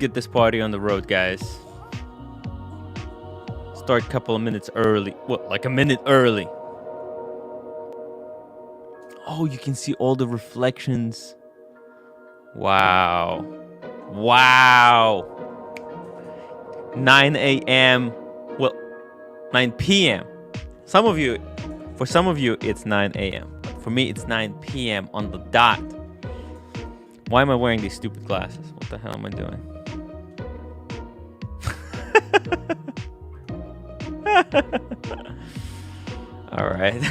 get this party on the road, guys. Start a couple of minutes early. Well, like a minute early. Oh, you can see all the reflections. Wow. Wow. 9 a.m. Well, 9 p.m. For some of you, it's 9 a.m. For me, it's 9 p.m. on the dot. Why am I wearing these stupid glasses? What the hell am I doing? All right.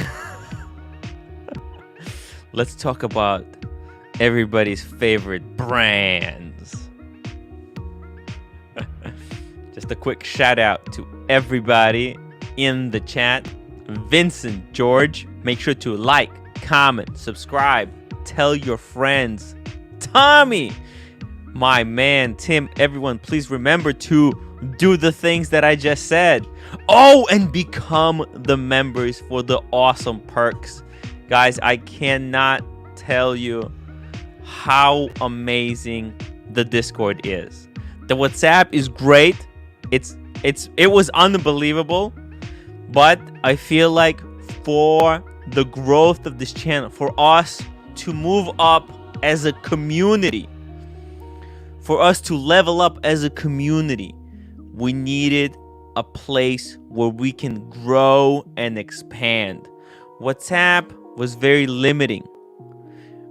Let's talk about everybody's favorite brands. Just a quick shout out to everybody in the chat. Vincent, George, make sure to like, comment, subscribe, tell your friends. Tommy, my man, Tim, everyone, please remember to do the things that I just said. Oh, and become the members for the awesome perks. Guys, I cannot tell you how amazing the Discord is. The WhatsApp is great. It was unbelievable. But I feel like for the growth of this channel, for us to move up as a community, for us to level up as a community, we needed a place where we can grow and expand. WhatsApp was very limiting.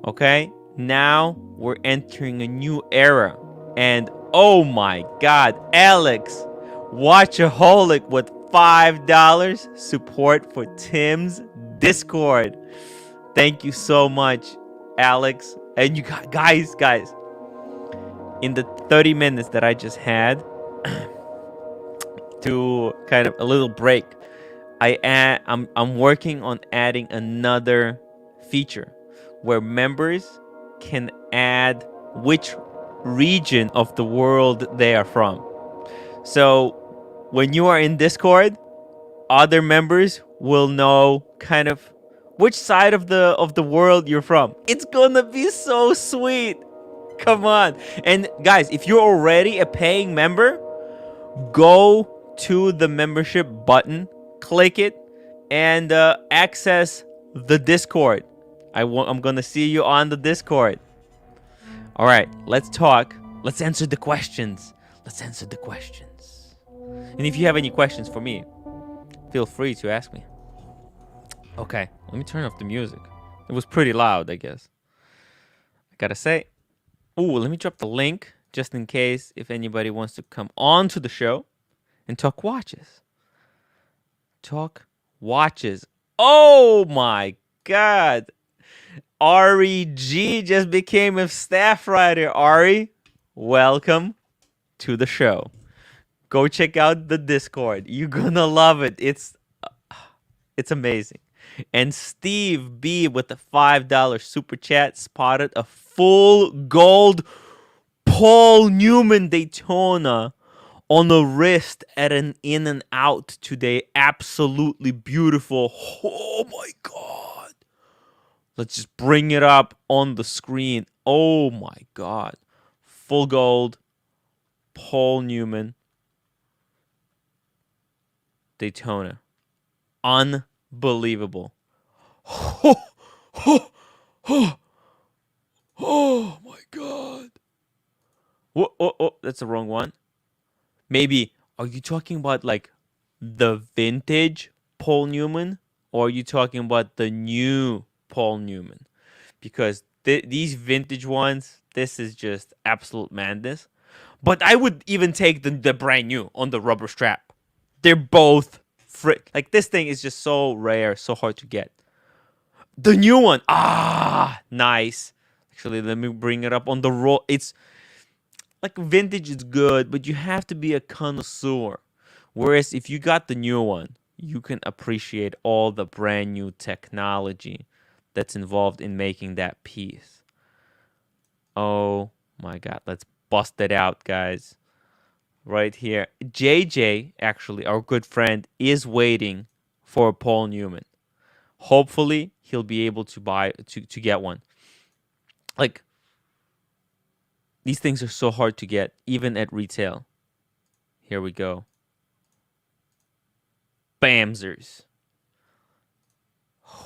Okay? Now we're entering a new era. And oh my God, Alex, Watchaholic with $5 support for Tim's Discord. Thank you so much, Alex. And you guys, in the 30 minutes that I just had to kind of a little break, I'm working on adding another feature where members can add which region of the world they are from. So when you are in Discord, other members will know kind of which side of the world you're from. It's gonna be so sweet. Come on. And guys, if you're already a paying member, go to the membership button, click it, and access the Discord. I'm gonna see you on the Discord. All right, let's talk. Let's answer the questions. And if you have any questions for me, feel free to ask me. Okay, let me turn off the music. It was pretty loud, I guess. I gotta say. Ooh, let me drop the link just in case if anybody wants to come on to the show and talk watches. Talk watches. Oh my God. Ari G just became a staff writer. Ari, welcome to the show. Go check out the Discord. You're gonna love it. It's amazing. And Steve B with the $5 super chat spotted a full gold Paul Newman Daytona on the wrist at an In and Out today. Absolutely beautiful. Oh my God. Let's just bring it up on the screen. Oh my God. Full gold Paul Newman Daytona. Unbelievable. Oh my God. Oh, that's the wrong one. Maybe, are you talking about like the vintage Paul Newman? Or are you talking about the new Paul Newman? Because these vintage ones, this is just absolute madness. But I would even take the brand new on the rubber strap. They're both like this thing is just so rare, so hard to get. The new one, nice. Actually, let me bring it up on the roll. It's like vintage is good, but you have to be a connoisseur. Whereas if you got the new one, you can appreciate all the brand new technology that's involved in making that piece. Oh my God, let's bust it out, guys. Right here. JJ, actually, our good friend, is waiting for Paul Newman. Hopefully, he'll be able to get one. Like, These things are so hard to get, even at retail. Here we go. Bamzers.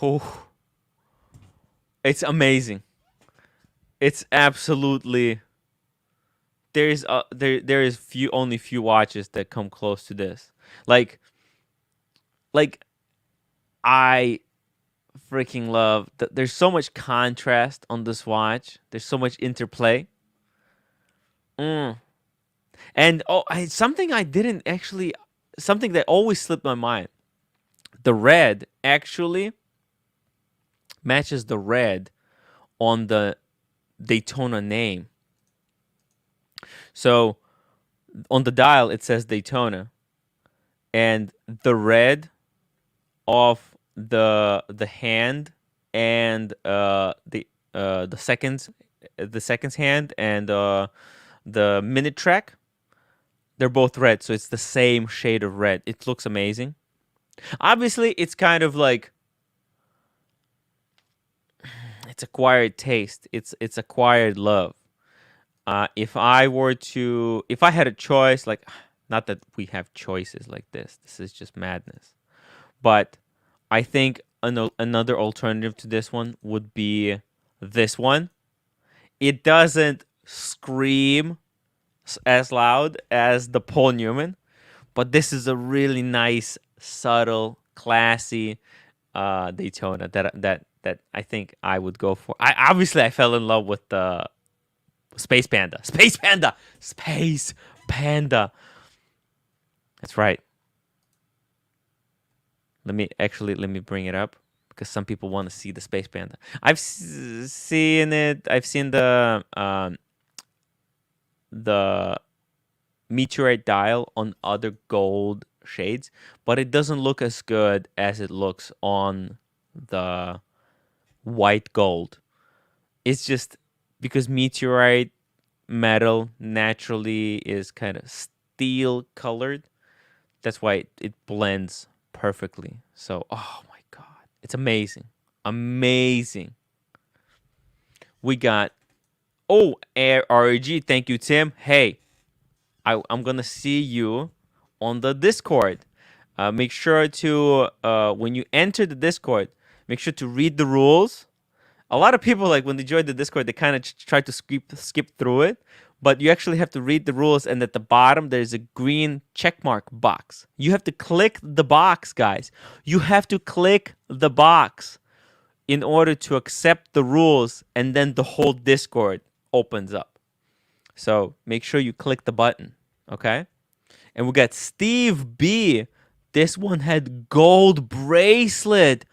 Oh, it's amazing. It's absolutely there is only few watches that come close to this. Like like I freaking love that there's so much contrast on this watch. There's so much interplay. Mm. And something I didn't actually something that always slipped my mind. The red actually matches the red on the Daytona name. So on the dial it says Daytona, and the red of the hand and the seconds hand and the minute track, they're both red, so it's the same shade of red. It looks amazing. Obviously, it's kind of like it's acquired taste. It's acquired love. If I had a choice, like, not that we have choices like this. This is just madness. But I think another alternative to this one would be this one. It doesn't scream as loud as the Paul Newman, but this is a really nice, subtle, classy Daytona that I think I would go for. I fell in love with the Space Panda. Space Panda. Space Panda. That's right. Let me bring it up because some people want to see the Space Panda. I've seen it. I've seen the meteorite dial on other gold shades, but it doesn't look as good as it looks on the white gold. It's just because meteorite metal naturally is kind of steel colored. That's why it blends perfectly. So, oh my God, it's amazing. Amazing. We got, REG. Thank you, Tim. Hey, I'm going to see you on the Discord. Make sure to, when you enter the Discord, make sure to read the rules. A lot of people, like, when they join the Discord, they kind of try to skip through it. But you actually have to read the rules, and at the bottom, there's a green checkmark box. You have to click the box, guys. You have to click the box in order to accept the rules, and then the whole Discord opens up. So make sure you click the button, okay? And we got Steve B. This one had gold bracelet.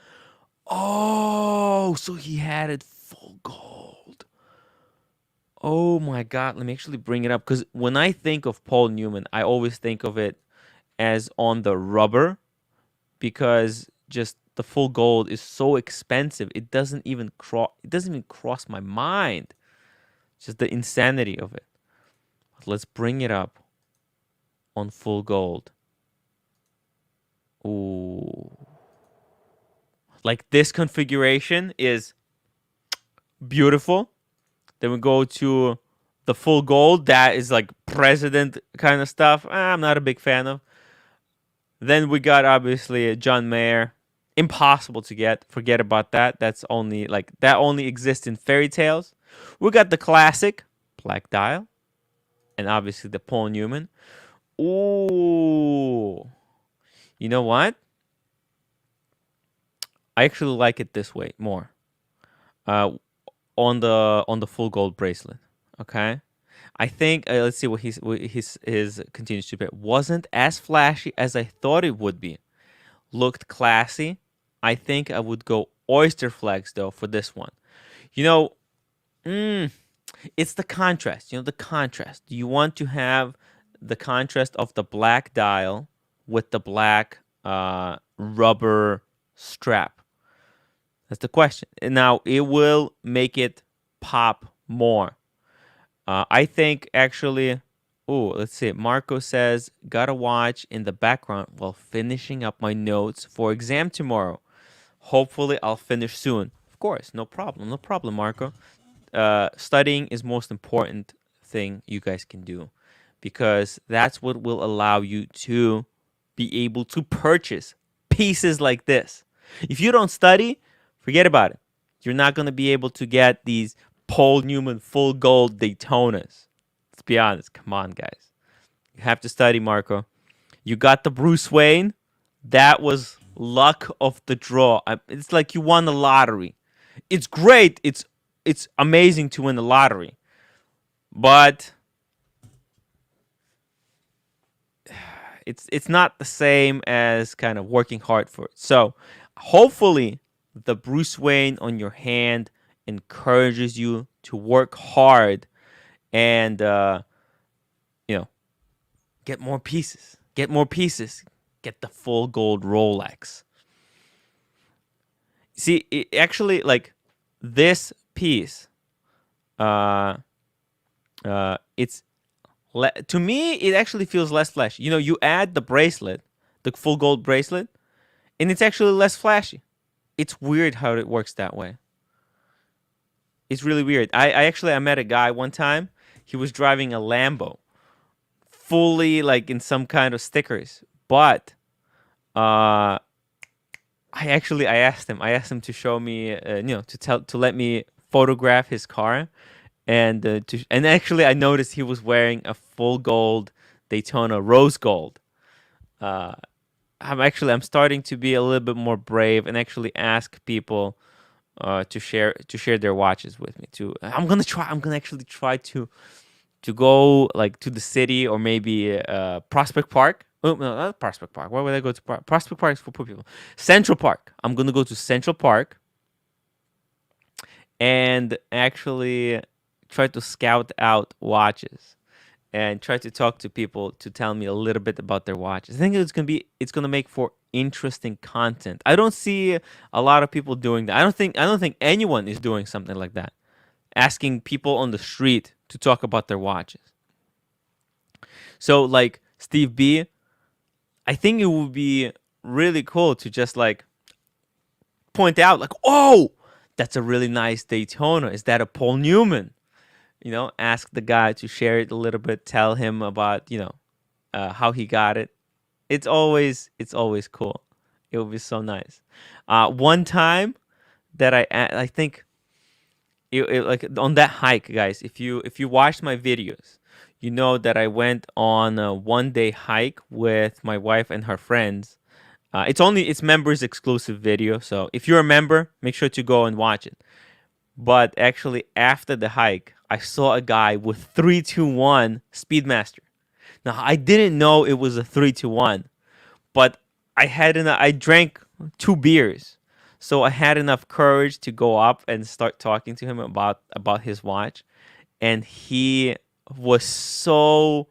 Oh, so he had it full gold. Oh my God. Let me actually bring it up, because when I think of Paul Newman, I always think of it as on the rubber, because just the full gold is so expensive. It doesn't even cross my mind. Just the insanity of it. Let's bring it up on full gold. Ooh. Like, this configuration is beautiful. Then we go to the full gold. That is like president kind of stuff. I'm not a big fan of. Then we got, obviously, John Mayer. Impossible to get. Forget about that. That only exists in fairy tales. We got the classic black dial, and obviously the Paul Newman. Ooh. You know what? I actually like it this way more. On the full gold bracelet. Okay. I think, let's see what his continues to be. Wasn't as flashy as I thought it would be. Looked classy. I think I would go oyster flags though for this one. You know, it's the contrast. You know, the contrast. You want to have the contrast of the black dial with the black rubber strap. That's the question. And now it will make it pop more. I think, actually. Oh, let's see. Marco says, gotta watch in the background while finishing up my notes for exam tomorrow. Hopefully, I'll finish soon. Of course, no problem. No problem, Marco. Studying is most important thing you guys can do, because that's what will allow you to be able to purchase pieces like this. If you don't study, forget about it. You're not going to be able to get these Paul Newman full gold Daytonas. Let's be honest. Come on, guys. You have to study, Marco. You got the Bruce Wayne. That was luck of the draw. It's like you won the lottery. It's great. It's amazing to win the lottery. But it's not the same as kind of working hard for it. So hopefully the Bruce Wayne on your hand encourages you to work hard and get more pieces. Get more pieces. Get the full gold Rolex. See, actually, like this piece, it's to me, it actually feels less flashy. You add the bracelet, the full gold bracelet, and it's actually less flashy. It's weird how it works that way. It's really weird. I met a guy one time. He was driving a Lambo, fully like in some kind of stickers. But I asked him to show me, to let me photograph his car, and actually I noticed he was wearing a full gold Daytona rose gold. I'm starting to be a little bit more brave and actually ask people to share their watches with me too. I'm gonna actually try to go like to the city, or maybe Prospect Park. Oh no, not Prospect Park. Why would I go to Prospect Park? Is for poor people. Central Park. I'm gonna go to Central Park and actually try to scout out watches and try to talk to people to tell me a little bit about their watches. I think it's gonna make for interesting content. I don't see a lot of people doing that. I don't think anyone is doing something like that, asking people on the street to talk about their watches. So like Steve B, I think it would be really cool to just like point out like, oh, that's a really nice Daytona. Is that a Paul Newman? Ask the guy to share it a little bit, tell him about, how he got it. It's always cool. It would be so nice. One time that I think like on that hike, guys, if you watched my videos, you know that I went on a 1-day hike with my wife and her friends. It's members exclusive video, so if you're a member, make sure to go and watch it. But actually, after the hike, I saw a guy with 321 Speedmaster. Now I didn't know it was a 321, but I drank 2 beers, so I had enough courage to go up and start talking to him about his watch, and he was so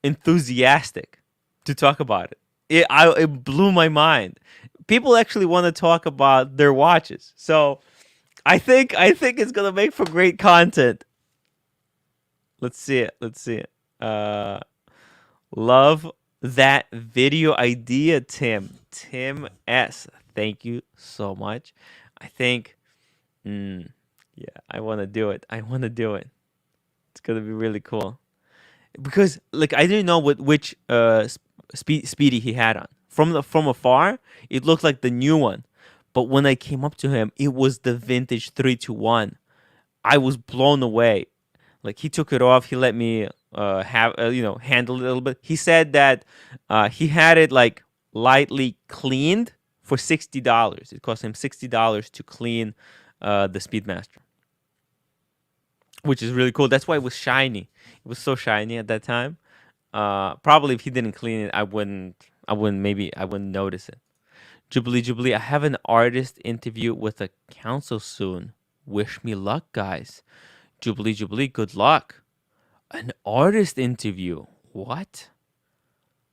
enthusiastic to talk about it. It blew my mind. People actually want to talk about their watches, so I think it's gonna make for great content. Let's see it. Love that video idea, Tim. Tim S. Thank you so much. I think, yeah, I want to do it. It's gonna be really cool because like I didn't know which Speedy he had on. From afar, it looked like the new one, but when I came up to him, it was the vintage 321. I was blown away. Like he took it off. He let me handle it a little bit. He said that he had it like lightly cleaned for $60. It cost him $60 to clean the Speedmaster, which is really cool. That's why it was shiny. It was so shiny at that time. Probably if he didn't clean it, I wouldn't notice it. Jubilee, I have an artist interview with a council soon. Wish me luck, guys. Jubilee, good luck. An artist interview. What?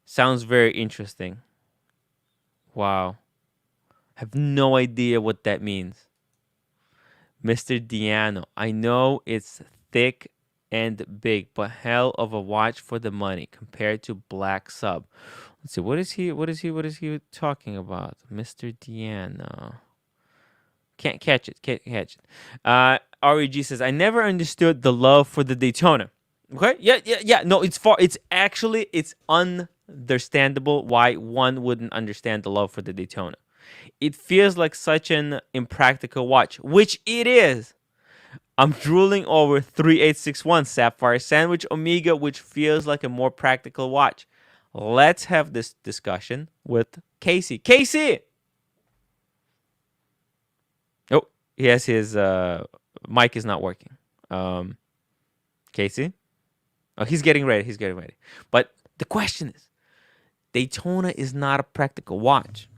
Sounds very interesting. Wow. Have no idea what that means. Mr. Diano, I know it's thick and big, but hell of a watch for the money compared to Black Sub. Let's see, what is he talking about? Mr. Diano. Can't catch it. REG says, I never understood the love for the Daytona. Okay. Yeah. No, it's far. It's understandable why one wouldn't understand the love for the Daytona. It feels like such an impractical watch, which it is. I'm drooling over 3861 Sapphire Sandwich Omega, which feels like a more practical watch. Let's have this discussion with Casey. Casey! Oh, yes, his mic is not working. Casey? Oh, he's getting ready. He's getting ready. But the question is, Daytona is not a practical watch.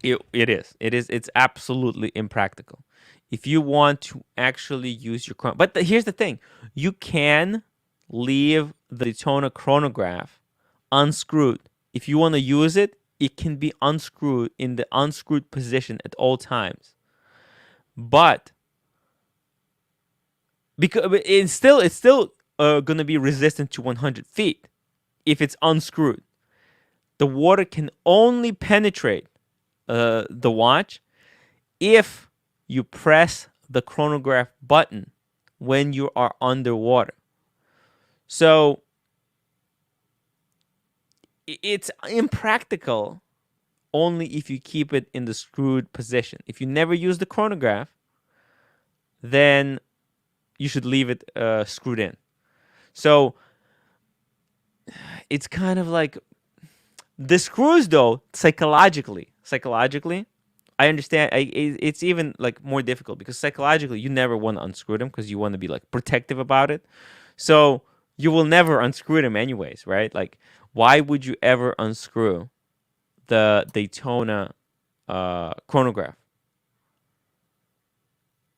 It is. It is. It's absolutely impractical. If you want to actually use your chron, but here's the thing: you can leave the Daytona chronograph unscrewed. If you want to use it, it can be unscrewed in the unscrewed position at all times. But because it's still gonna be resistant to 100 feet if it's unscrewed. The water can only penetrate the watch if you press the chronograph button when you are underwater. So it's impractical only if you keep it in the screwed position. If you never use the chronograph, then you should leave it screwed in. So it's kind of like the screws, though, psychologically, I understand. It's even like more difficult because psychologically, you never want to unscrew them because you want to be like protective about it. So you will never unscrew them anyways, right? Like, why would you ever unscrew the Daytona chronograph?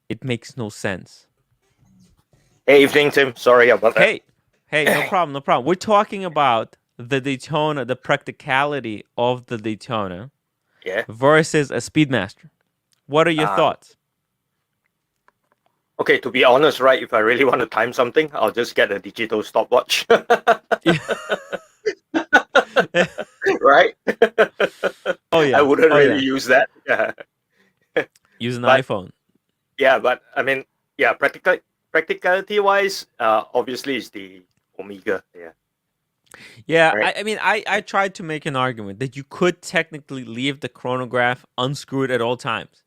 It makes no sense. Hey, evening, Tim. Sorry about that. Hey, no problem, no problem. We're talking about the Daytona, the practicality of the Daytona Yeah. versus a Speedmaster. What are your thoughts? Okay, to be honest, right, if I really want to time something, I'll just get a digital stopwatch. Right? Oh yeah. I wouldn't really use that. Yeah. Use an But- iPhone. Yeah, but I mean, yeah, practicality wise, obviously it's the Omega. Yeah. Yeah, Right. I mean, I tried to make an argument that you could technically leave the chronograph unscrewed at all times.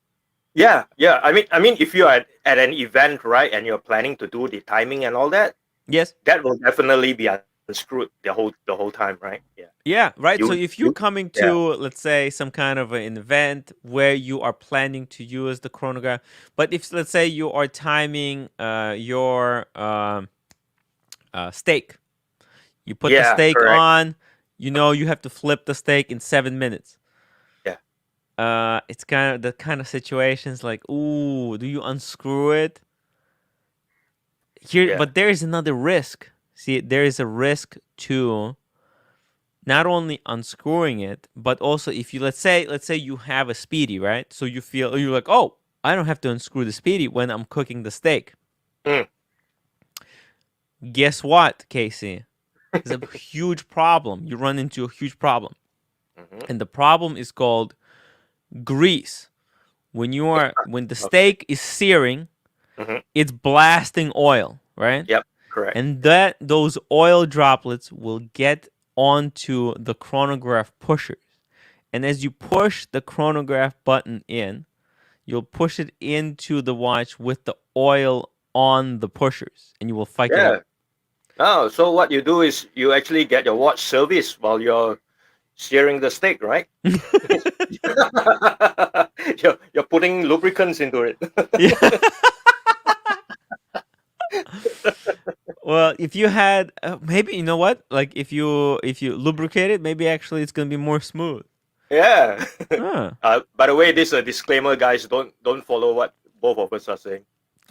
Yeah, yeah. I mean, if you're at an event, right, and you're planning to do the timing and all that, Yes. that will definitely be unscrewed the whole time, right? Yeah. Yeah, right. So You- if you're you- coming to, let's say, some kind of an event where you are planning to use the chronograph, but if, let's say, you are timing your steak, you put the Yeah, steak correct. on, you have to flip the steak in 7 minutes. Yeah. It's kind of the kind of situations like, ooh, do you unscrew it? Here, Yeah. but there is another risk. See, there is a risk to not only unscrewing it, but also if you let's say you have a speedy, right? So you're like, oh, I don't have to unscrew the speedy when I'm cooking the steak. Mm. Guess what, Casey? It's a huge problem. You run into a huge problem, Mhm. and the problem is called grease. When the steak is searing, Mhm. it's blasting oil, right? Yep, correct. And those oil droplets will get onto the chronograph pushers. And as you push the chronograph button in, you'll push it into the watch with the oil on the pushers, and you will fight it Yeah. up. Oh, so what you do is you actually get your watch service while you're searing the steak, right? You're putting lubricants into it. Yeah. Well, if you had maybe you know what, like if you lubricate it, maybe actually it's gonna be more smooth. Yeah. Huh. By the way, this is a disclaimer, guys. Don't follow what both of us are saying.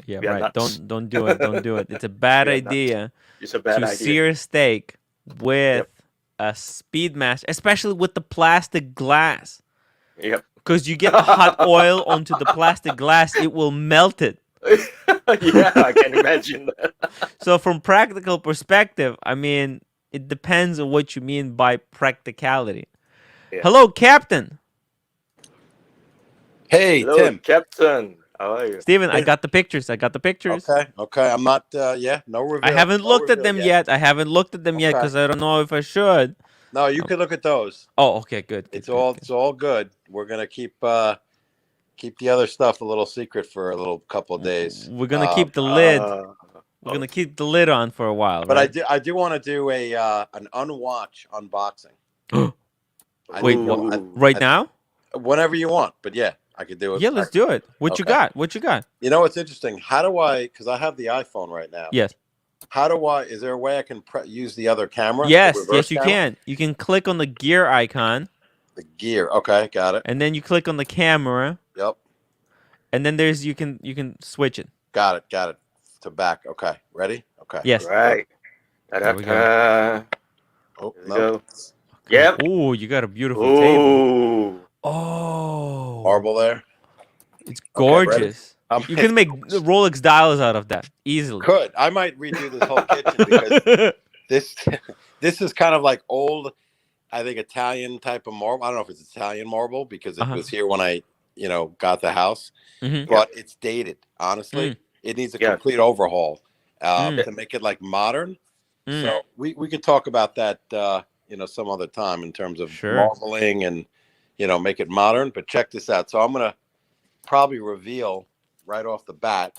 Yeah, We are right. nuts. Don't do it. Don't do it. It's a bad We are nuts. idea It's a bad to idea. sear steak with a Speedmaster, especially with the plastic glass. Yep. Because you get the hot oil onto the plastic glass, it will melt it. Yeah, I can imagine that. So from practical perspective, I mean, it depends on what you mean by practicality. Yeah. Hello, Captain. Hey, Hello, Tim. Captain. How are you? Steven, I got the pictures. Okay. I'm not. Yeah, no reveal. I haven't no looked at reveal them yet. I haven't looked at them yet Okay. because I don't know if I should. No, you can look at those. Oh, okay, good. It's all good. We're gonna keep the other stuff a little secret for a little couple of days. We're gonna keep the lid. We're Oh, gonna keep the lid on for a while, But right? I do want to do an unwatch unboxing. Wait, Ooh. right now? Whenever you want, but yeah, I could do it. Yeah, let's do it. What you Okay. got? What you got? You know what's interesting? How do I? Because I have the iPhone right now. Yes. How do I? Is there a way I can use the other camera? the Yes, reverse you camera? can. You can click on the gear icon, The gear. Okay, got it. and then you click on the camera, Yep, and then you can switch it. got it. To back. Okay, ready? Okay. Yes. Right. There we go. Oh There we no. go. Yep. Oh, you got a beautiful table. Ooh. Oh, Marble there. it's Okay, ready? gorgeous. You can make Rolex dials out of that easily. Could I might redo this whole kitchen because this is kind of like old, I think Italian type of marble. I don't know if it's Italian marble because it was here when I got the house, Mhm. but it's dated. Honestly, it needs a complete overhaul to make it like modern. So we could talk about that some other time in terms of marbling and make it modern. But check this out. So I'm gonna probably reveal right off the bat.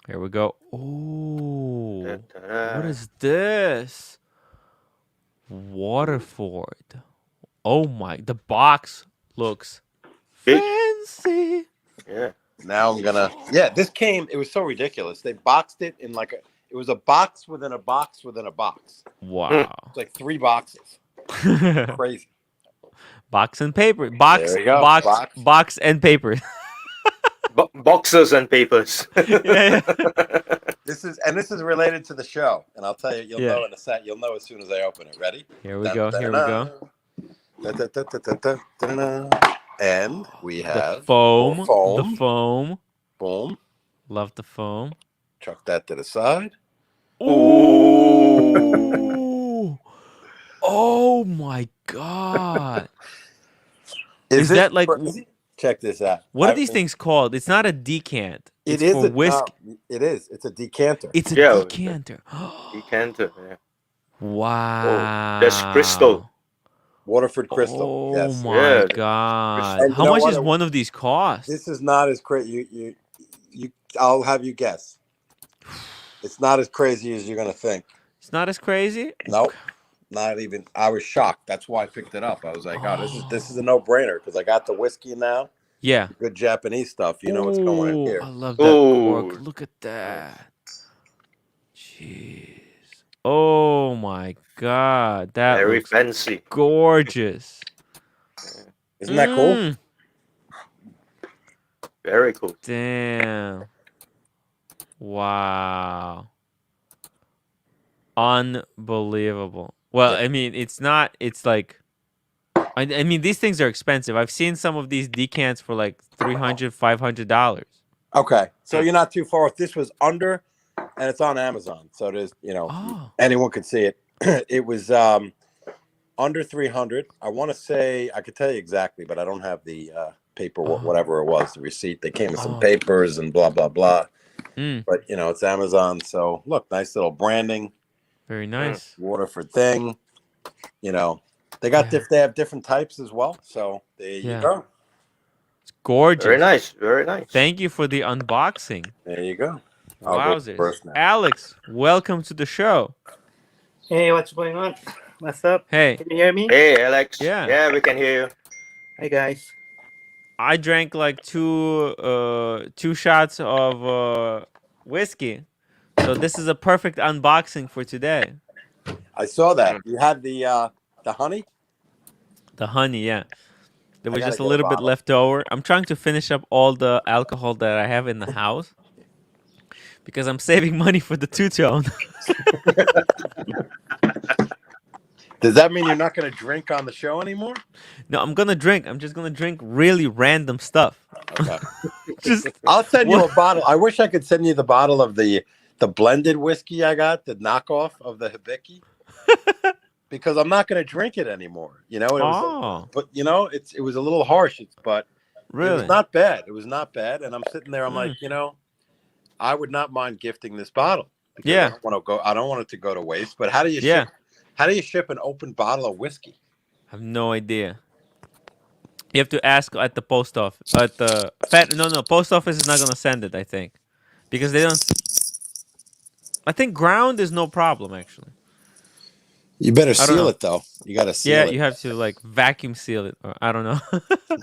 Here we go. Ooh, what is this? Waterford. Oh my! The box looks Big. fancy. Yeah. Now I'm gonna. Yeah, this came. It was so ridiculous. They boxed it in like it was a box within a box within a box. Wow. It's like 3 boxes. Crazy. Box and paper. Box. There you go. Box and paper. Boxes and papers. Yeah. This is related to the show, and I'll tell you. You'll know in a sec. You'll know as soon as I open it. Ready? Here we go. Here we go. And we have The foam. foam. The foam. Boom. Love the foam. Chuck that to the side. Ooh. Oh my God. Is that like? Crazy? Check this out. What are these things called? It's not a decant. It's It is for whiskey. No, it is. It's a decanter. It's a Yeah. decanter. Decanter. Yeah. Wow. That's crystal. Waterford crystal. Oh Yes. my Yeah. God. And How you know much what? is one of these cost? This is not as crazy. You. I'll have you guess. It's not as crazy as you're gonna think. It's not as crazy? Nope. Not even. I was shocked. That's why I picked it up. I was like, "Oh, this is a no-brainer," because I got the whiskey now. Yeah. Good Japanese stuff. You know what's going in here. I love that cork. Look at that. Jeez. Oh my God. That Very looks fancy. gorgeous. Isn't that cool? Very cool. Damn. Wow. Unbelievable. Well, I mean, it's not, it's like, I mean, these things are expensive. I've seen some of these decants for like $300, $500. Okay, so you're not too far off. This was under, and it's on Amazon, so there's anyone could see it. It was under 300. I want to say I could tell you exactly, but I don't have the paper, whatever it was, the receipt. They came with some papers and blah blah blah. But it's Amazon, so look, nice little branding. Very nice. Waterford thing. They got they have different types as well. So there you go. It's gorgeous. Very nice. Very nice. Thank you for the unboxing. There you go. Wowzers. Alex, welcome to the show. Hey, what's going on? What's up? Hey. Can you hear me? Hey, Alex. Yeah. Yeah, we can hear you. Hey, guys. I drank like two shots of whiskey. So this is a perfect unboxing for today. I saw that. You had the honey? The honey, yeah. There was gotta just a get a little bit bottle. left over. I'm trying to finish up all the alcohol that I have in the house because I'm saving money for the two-tone. Does that mean you're not going to drink on the show anymore? No, I'm gonna drink. I'm just gonna drink really random stuff. Okay. Just I'll send you a bottle. I wish I could send you the bottle of the blended whiskey I got, the knockoff of the Hibiki, because I'm not going to drink it anymore. It was, but it was a little harsh. But Really? It was not bad. It was not bad. And I'm sitting there. I'm Mm. like, I would not mind gifting this bottle because Yeah. I don't want it to go to waste. But how do you Yeah. ship? How do you ship an open bottle of whiskey? I have no idea. You have to ask at the post office. No, post office is not gonna send it. I think because they don't. I think ground is no problem actually. You better I don't seal know. it though. You got to Yeah, seal it. you have to like vacuum seal it, or I don't know.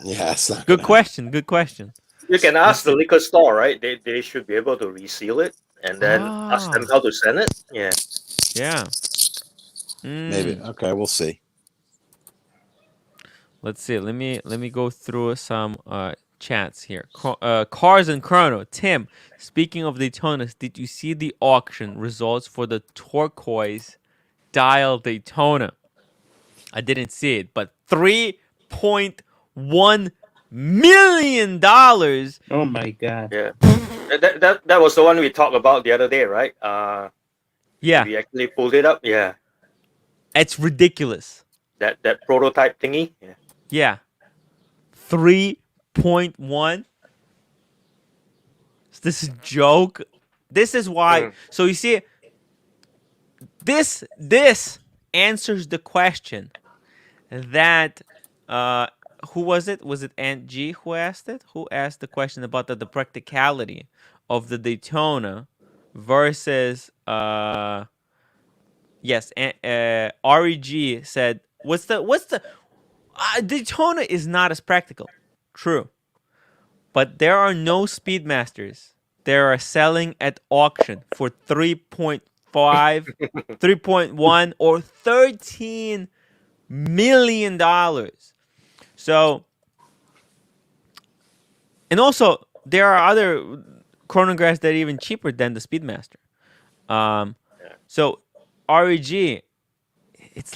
Yeah, it's not Good gonna happen. question. Good question. You can Let's ask the see. liquor store, right? They should be able to reseal it, and then ask them Oh, how to send it. Yeah. yeah. Maybe. Mm. Okay, we'll see. Let's see. Let me go through some chats here. Cars and Chrono. Tim, speaking of Daytonas, did you see the auction results for the turquoise dial Daytona? I didn't see it, but $3.1 million. Oh my god. Yeah. That was the one we talked about the other day, right? Yeah, We actually pulled it up. Yeah. it's ridiculous. That prototype thingy. Yeah. Yeah, 3.1. This is a joke. This is why. Mm. So you see, this answers the question that who was it? Was it Aunt G who asked it? Who asked the question about the practicality of the Daytona versus yes, REG said what's the Daytona is not as practical. True. But there are no Speedmasters. They are selling at auction for 3.5, 3.1, or $13 million. So, and also there are other chronographs that are even cheaper than the Speedmaster. So REG, it's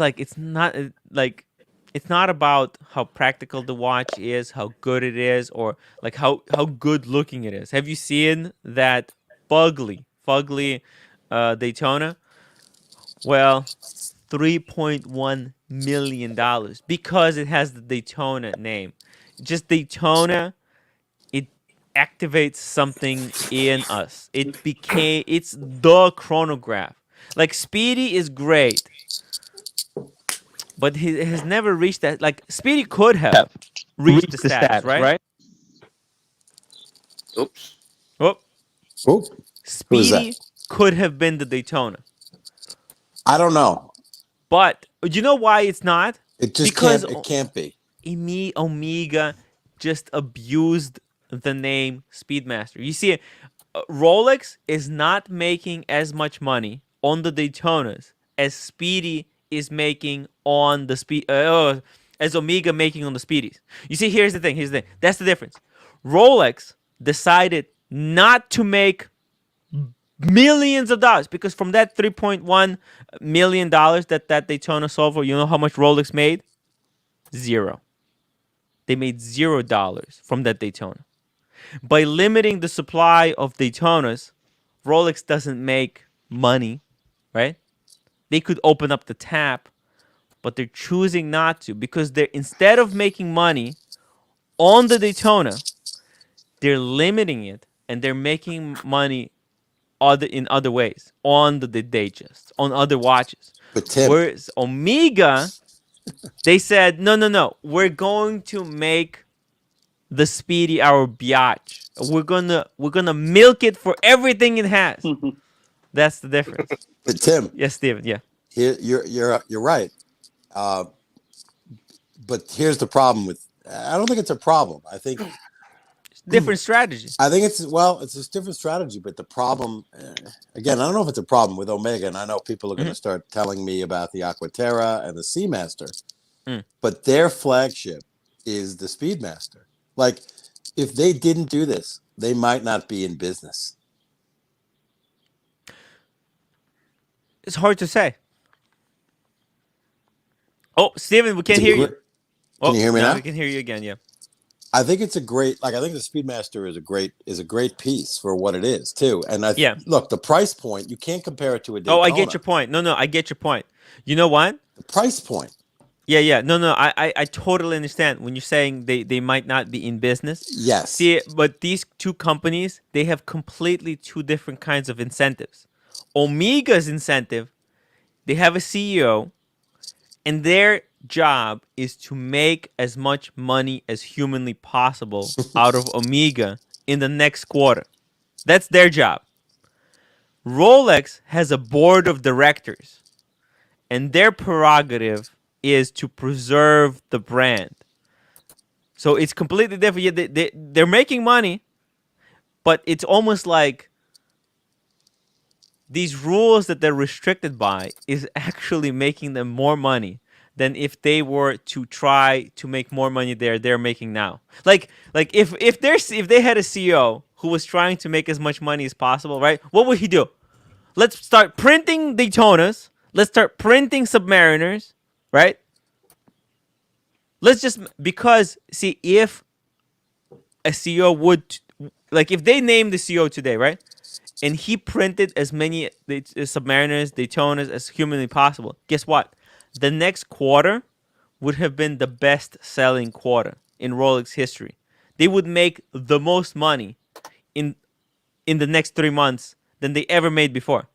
not about how practical the watch is, how good it is, or like how good looking it is. Have you seen that fugly Daytona? Well, $3.1 million because it has the Daytona name. Just Daytona, it activates something in us. It's the chronograph. Like Speedy is great, but he has never reached that. Like Speedy could have reached the status, right? Oops. Oh, Who? Who is that? Speedy could have been the Daytona, I don't know. but you know why it's not? It just Because can't. It can't be. Omega just abused the name Speedmaster. You see, Rolex is not making as much money on the Daytonas as Speedy is making on the as Omega making on the Speedies. You see, here's the thing. That's the difference. Rolex decided not to make millions of dollars because from that $3.1 million that Daytona sold for, you know how much Rolex made? Zero. They made $0 from that Daytona. By limiting the supply of Daytonas, Rolex doesn't make money, right? They could open up the tap, but they're choosing not to because they're instead of making money on the Daytona, they're limiting it and they're making money in other ways on the Datejust, on other watches. But Tim, Whereas Omega, they said no, we're going to make the Speedy our biatch. We're gonna milk it for everything it has. That's the difference. but Tim, Yes, Steven. Yeah. you're right. But here's the problem with. I don't think it's a problem. I think Different strategy. it's a different strategy. But the problem, again, I don't know if it's a problem with Omega, and I know people are going to start telling me about the Aquaterra and the Seamaster, but their flagship is the Speedmaster. Like, if they didn't do this, they might not be in business. It's hard to say. Oh, Steven, we can't hear you. Can you hear me now? We can hear you again. Yeah. I think it's a great. Like, I think the Speedmaster is a great piece for what it is too. And look, the price point, you can't compare it to a Daytona. Oh, I get your point. No, I get your point. You know what? The price point. Yeah. No. I totally understand when you're saying they might not be in business. Yes. See, but these two companies, they have completely two different kinds of incentives. Omega's incentive, they have a CEO, and their job is to make as much money as humanly possible out of Omega in the next quarter. That's their job. Rolex has a board of directors, and their prerogative is to preserve the brand. So it's completely different. Yeah, they're making money, but it's almost like these rules that they're restricted by is actually making them more money than if they were to try to make more money they're making now. Like if they had a CEO who was trying to make as much money as possible, right? What would he do? Let's start printing Daytonas. Let's start printing Submariners, right? Let's just because see if a CEO would like if they named the CEO today, right? And he printed as many Submariners, Daytonas as humanly possible. Guess what? The next quarter would have been the best-selling quarter in Rolex history. They would make the most money in the next 3 months than they ever made before.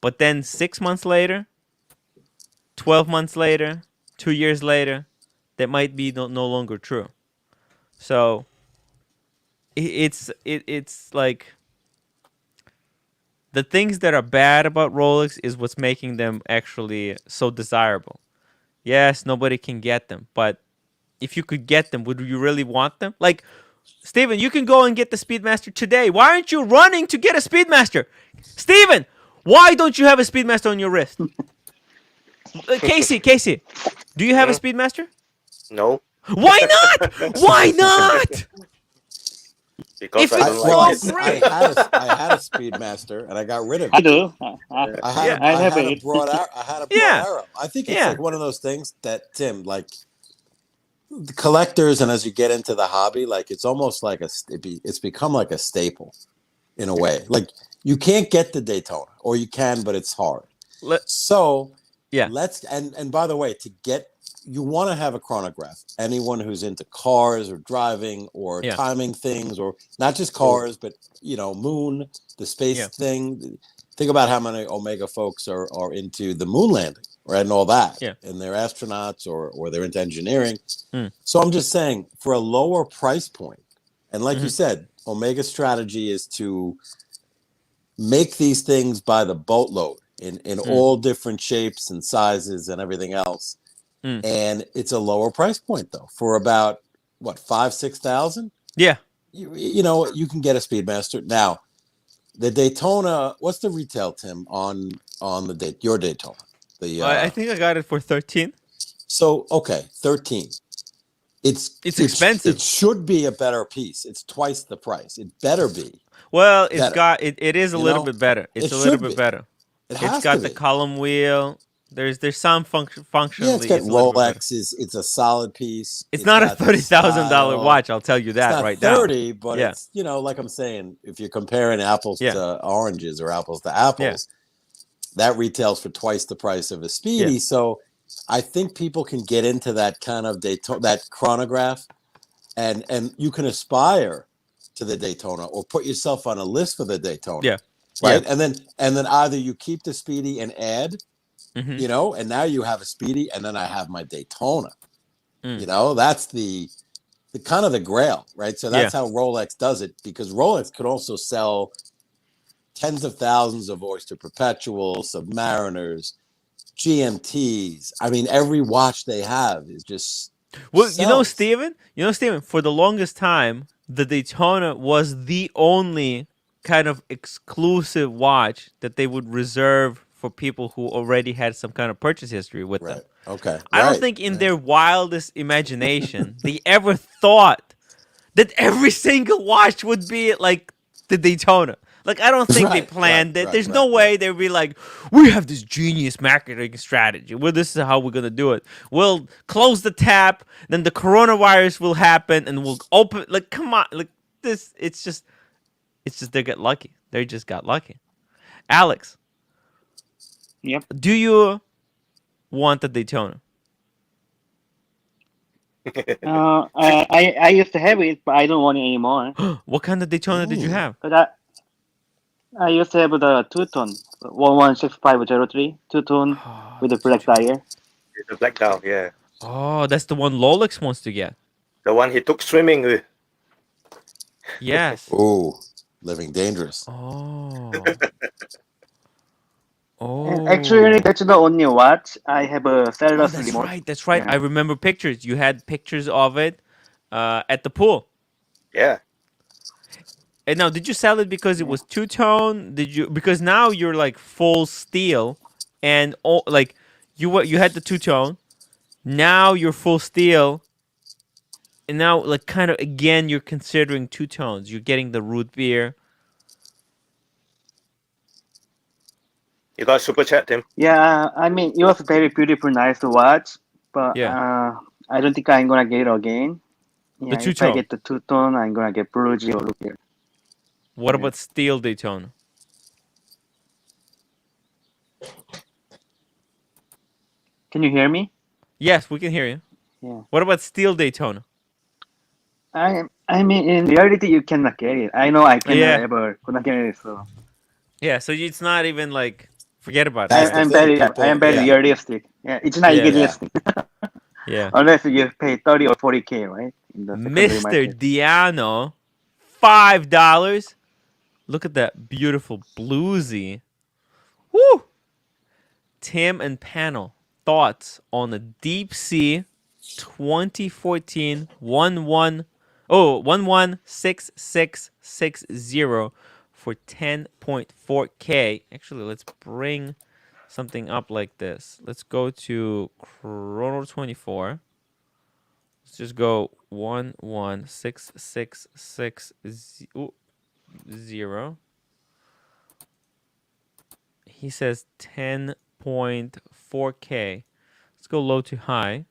But then 6 months later, 12 months later, 2 years later, that might be no longer true. So it's like the things that are bad about Rolex is what's making them actually so desirable. Yes, nobody can get them, but if you could get them, would you really want them? Like, Steven, you can go and get the Speedmaster today. Why aren't you running to get a Speedmaster? Steven, why don't you have a Speedmaster on your wrist? Casey, do you have a Hmm? Speedmaster? No, Why not? Why not? because If I it's don't so like it. great. I had a Speedmaster and I got rid of I it. do. I had Yeah. I have it. a broad Yeah. arrow. I think it's Yeah. like one of those things that Tim, like the collectors, and as you get into the hobby, like it's almost like it's become like a staple in a way. Like you can't get the Daytona, or you can, but it's hard. So Yeah. and by the way, to get you want to have a chronograph. Anyone who's into cars or driving or Yeah. timing things, or not just cars, but moon, the space Yeah. thing. Think about how many Omega folks are into the moon landing, right, and all that, Yeah. and they're astronauts or they're into engineering. Mm. So I'm just saying, for a lower price point, and like you Mhm. said, Omega's strategy is to make these things by the boatload in all different shapes and sizes and everything else. Mm. And it's a lower price point though, for about what, 5,000-6,000. Yeah. You can get a Speedmaster now. The Daytona, what's the retail, Tim, on your Daytona? I think I got it for 13. So okay, 13. It's It expensive. should be a better piece. It's twice the price. It better be. Well, Better. it is a little bit better. It's It a little should bit be. better. It It's has got to the be. column wheel. There's some Yeah, functionally it's got it's a little bit better. Rolex. It's a solid piece. It's not a got $30,000 style. watch. I'll tell you It's that not right now. 30, but Yeah. it's like I'm saying, if you're comparing apples Yeah. to oranges or apples to apples, that retails for twice the price of a Speedy. Yeah. So I think people can get into that kind of that chronograph, and you can aspire to the Daytona or put yourself on a list for the Daytona. Yeah. Right. Yeah. And then either you keep the Speedy and add, Mhm. and now you have a Speedy, and then I have my Daytona. Mm. That's the kind of the grail, right? So that's Yeah. how Rolex does it, because Rolex could also sell tens of thousands of Oyster Perpetuals, Submariners, GMTs. I mean, every watch they have is just Well, sells. Steven, for the longest time, the Daytona was the only kind of exclusive watch that they would reserve for people who already had some kind of purchase history with them. Right. Okay. I don't Right. think in their wildest imagination they ever thought that every single watch would be like the Daytona. Like, I don't think they Right, planned right, that. There's right, no right, way they'd be like, we have this genius marketing strategy. Well, this is how we're going to do it. We'll close the tap, then the coronavirus will happen, and we'll open. Like, come on. Like, this, it's just they got lucky. They just got lucky. Alex, Yep. do you want the Daytona? I used to have it, but I don't want it anymore. What kind of Daytona did you Ooh. have? But I used to have the two-tone 116503 two-tone Oh, with the the black two-tone. tire. The black down, yeah. Oh, that's the one Lolix wants to get. The one he took swimming with. Yes. Ooh, living dangerous. Oh. And actually, Oh. that's the only watch I have a Oh, cellular that's remote. right. That's right. Yeah. I remember pictures. You had pictures of it at the pool. Yeah. And now, did you sell it because it was two-tone? Did you because now you're like full steel, and like you had the two-tone. Now you're full steel, and now like kind of again you're considering two tones. You're getting the root beer. You got super chat, Tim. Yeah, I mean, it was very beautiful, nice to watch, but Yeah, I don't think I'm gonna get it again. the Yeah, if I two-tone. get the two-tone, I'm gonna get Bluesy or Looker. What Yeah. about steel Daytona? Can you hear me? Yes, we can hear you. Yeah. What about steel Daytona? I mean, in reality, you cannot get it. I know I cannot Yeah, ever gonna get it, so yeah. So it's not even like forget about it. That's Right? the I'm thing. very, I People, am very Yeah, realistic. Yeah, it's not yeah, yeah. realistic yeah. unless you pay 30 or 40K, right, in the secondary Mister market. Diano, $5. Look at that beautiful bluesy. Woo! Tim and Panel, thoughts on the Deep Sea 2014 116660 for 10.4K. Actually, let's bring something up like this. Let's go to Chrono 24. Let's just go 116660. He says 10.4K. Let's go low to high.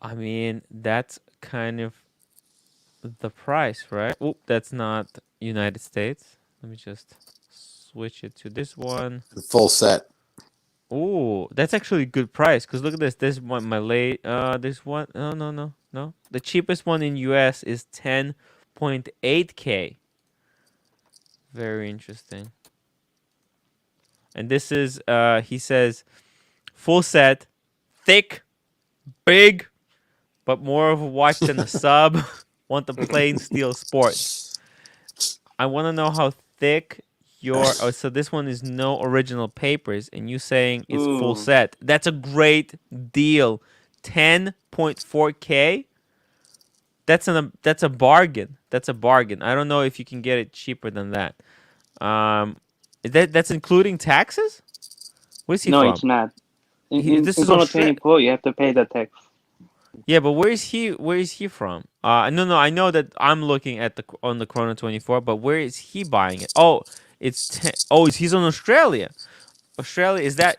I mean, that's kind of the price, right? Oh, that's not United States. Let me just switch it to this one. The full set. Oh, that's actually a good price. Cause look at this. This one, my late. This one. No. The cheapest one in US is 10.8K. Very interesting. And this is. He says, full set, thick, big, but more of a watch than a sub. Want the plain steel sport. I want to know how thick your. Oh, so this one is no original papers, and you saying it's full Ooh. set. That's a great deal. 10.4K. That's a bargain. That's a bargain. I don't know if you can get it cheaper than that. That's including taxes. Where's he No, from? it's not. This In is Chrono Australia. 24, you have to pay the tax. Yeah, but where is he? Where is he from? No. I know that I'm looking at on the Chrono 24, but where is he buying it? Oh, it's he's on Australia. Australia is that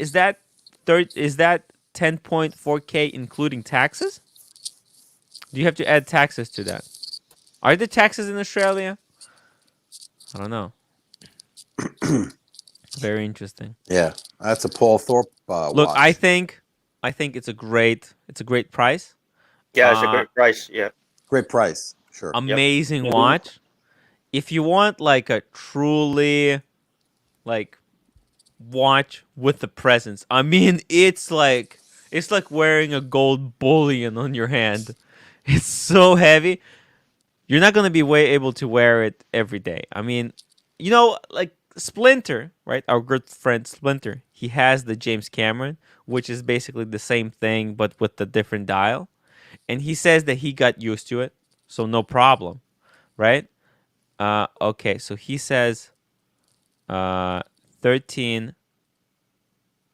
10.4K including taxes? Do you have to add taxes to that? Are there taxes in Australia? I don't know. Very interesting. Yeah, that's a Paul Thorpe Look, watch. I think it's a great price. Yeah, it's a great price. Yeah. Great price. Sure. Amazing It is. watch. If you want like a truly like watch with the presence, I mean, it's like wearing a gold bullion on your hand. It's so heavy. You're not gonna be able to wear it every day. I mean, like Splinter, right? Our good friend Splinter. He has the James Cameron, which is basically the same thing but with the different dial. And he says that he got used to it, so no problem, right? Okay, so he says 13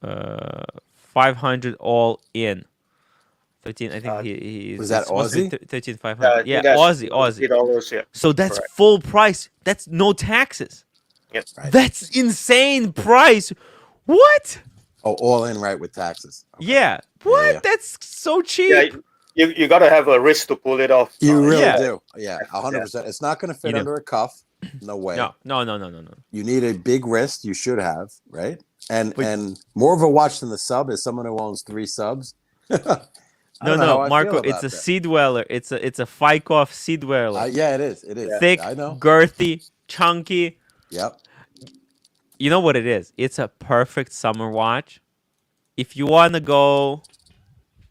500 all in. 13, I think he's Was that Aussie? 13,500. I Yeah, think that's Aussie. $50. Yeah. So that's Correct. full price. That's no taxes. Yep. Right. That's insane price. What? Oh, all in, right, with taxes. Okay. Yeah. What? yeah. That's so cheap. Yeah, you got to have a wrist to pull it off. You really Yeah. do. Yeah, 100%. It's not going to fit You do. under a cuff. No way. No. You need a big wrist. You should have, right? And But- and more of a watch than the sub is someone who owns 3 subs. I don't know how I Marco, feel it's about a that. sea dweller. It's a Fykoff sea dweller. Yeah, it is. It is. Thick, I know. girthy, chunky. Yep. You know what it is? It's a perfect summer watch. If you want to go,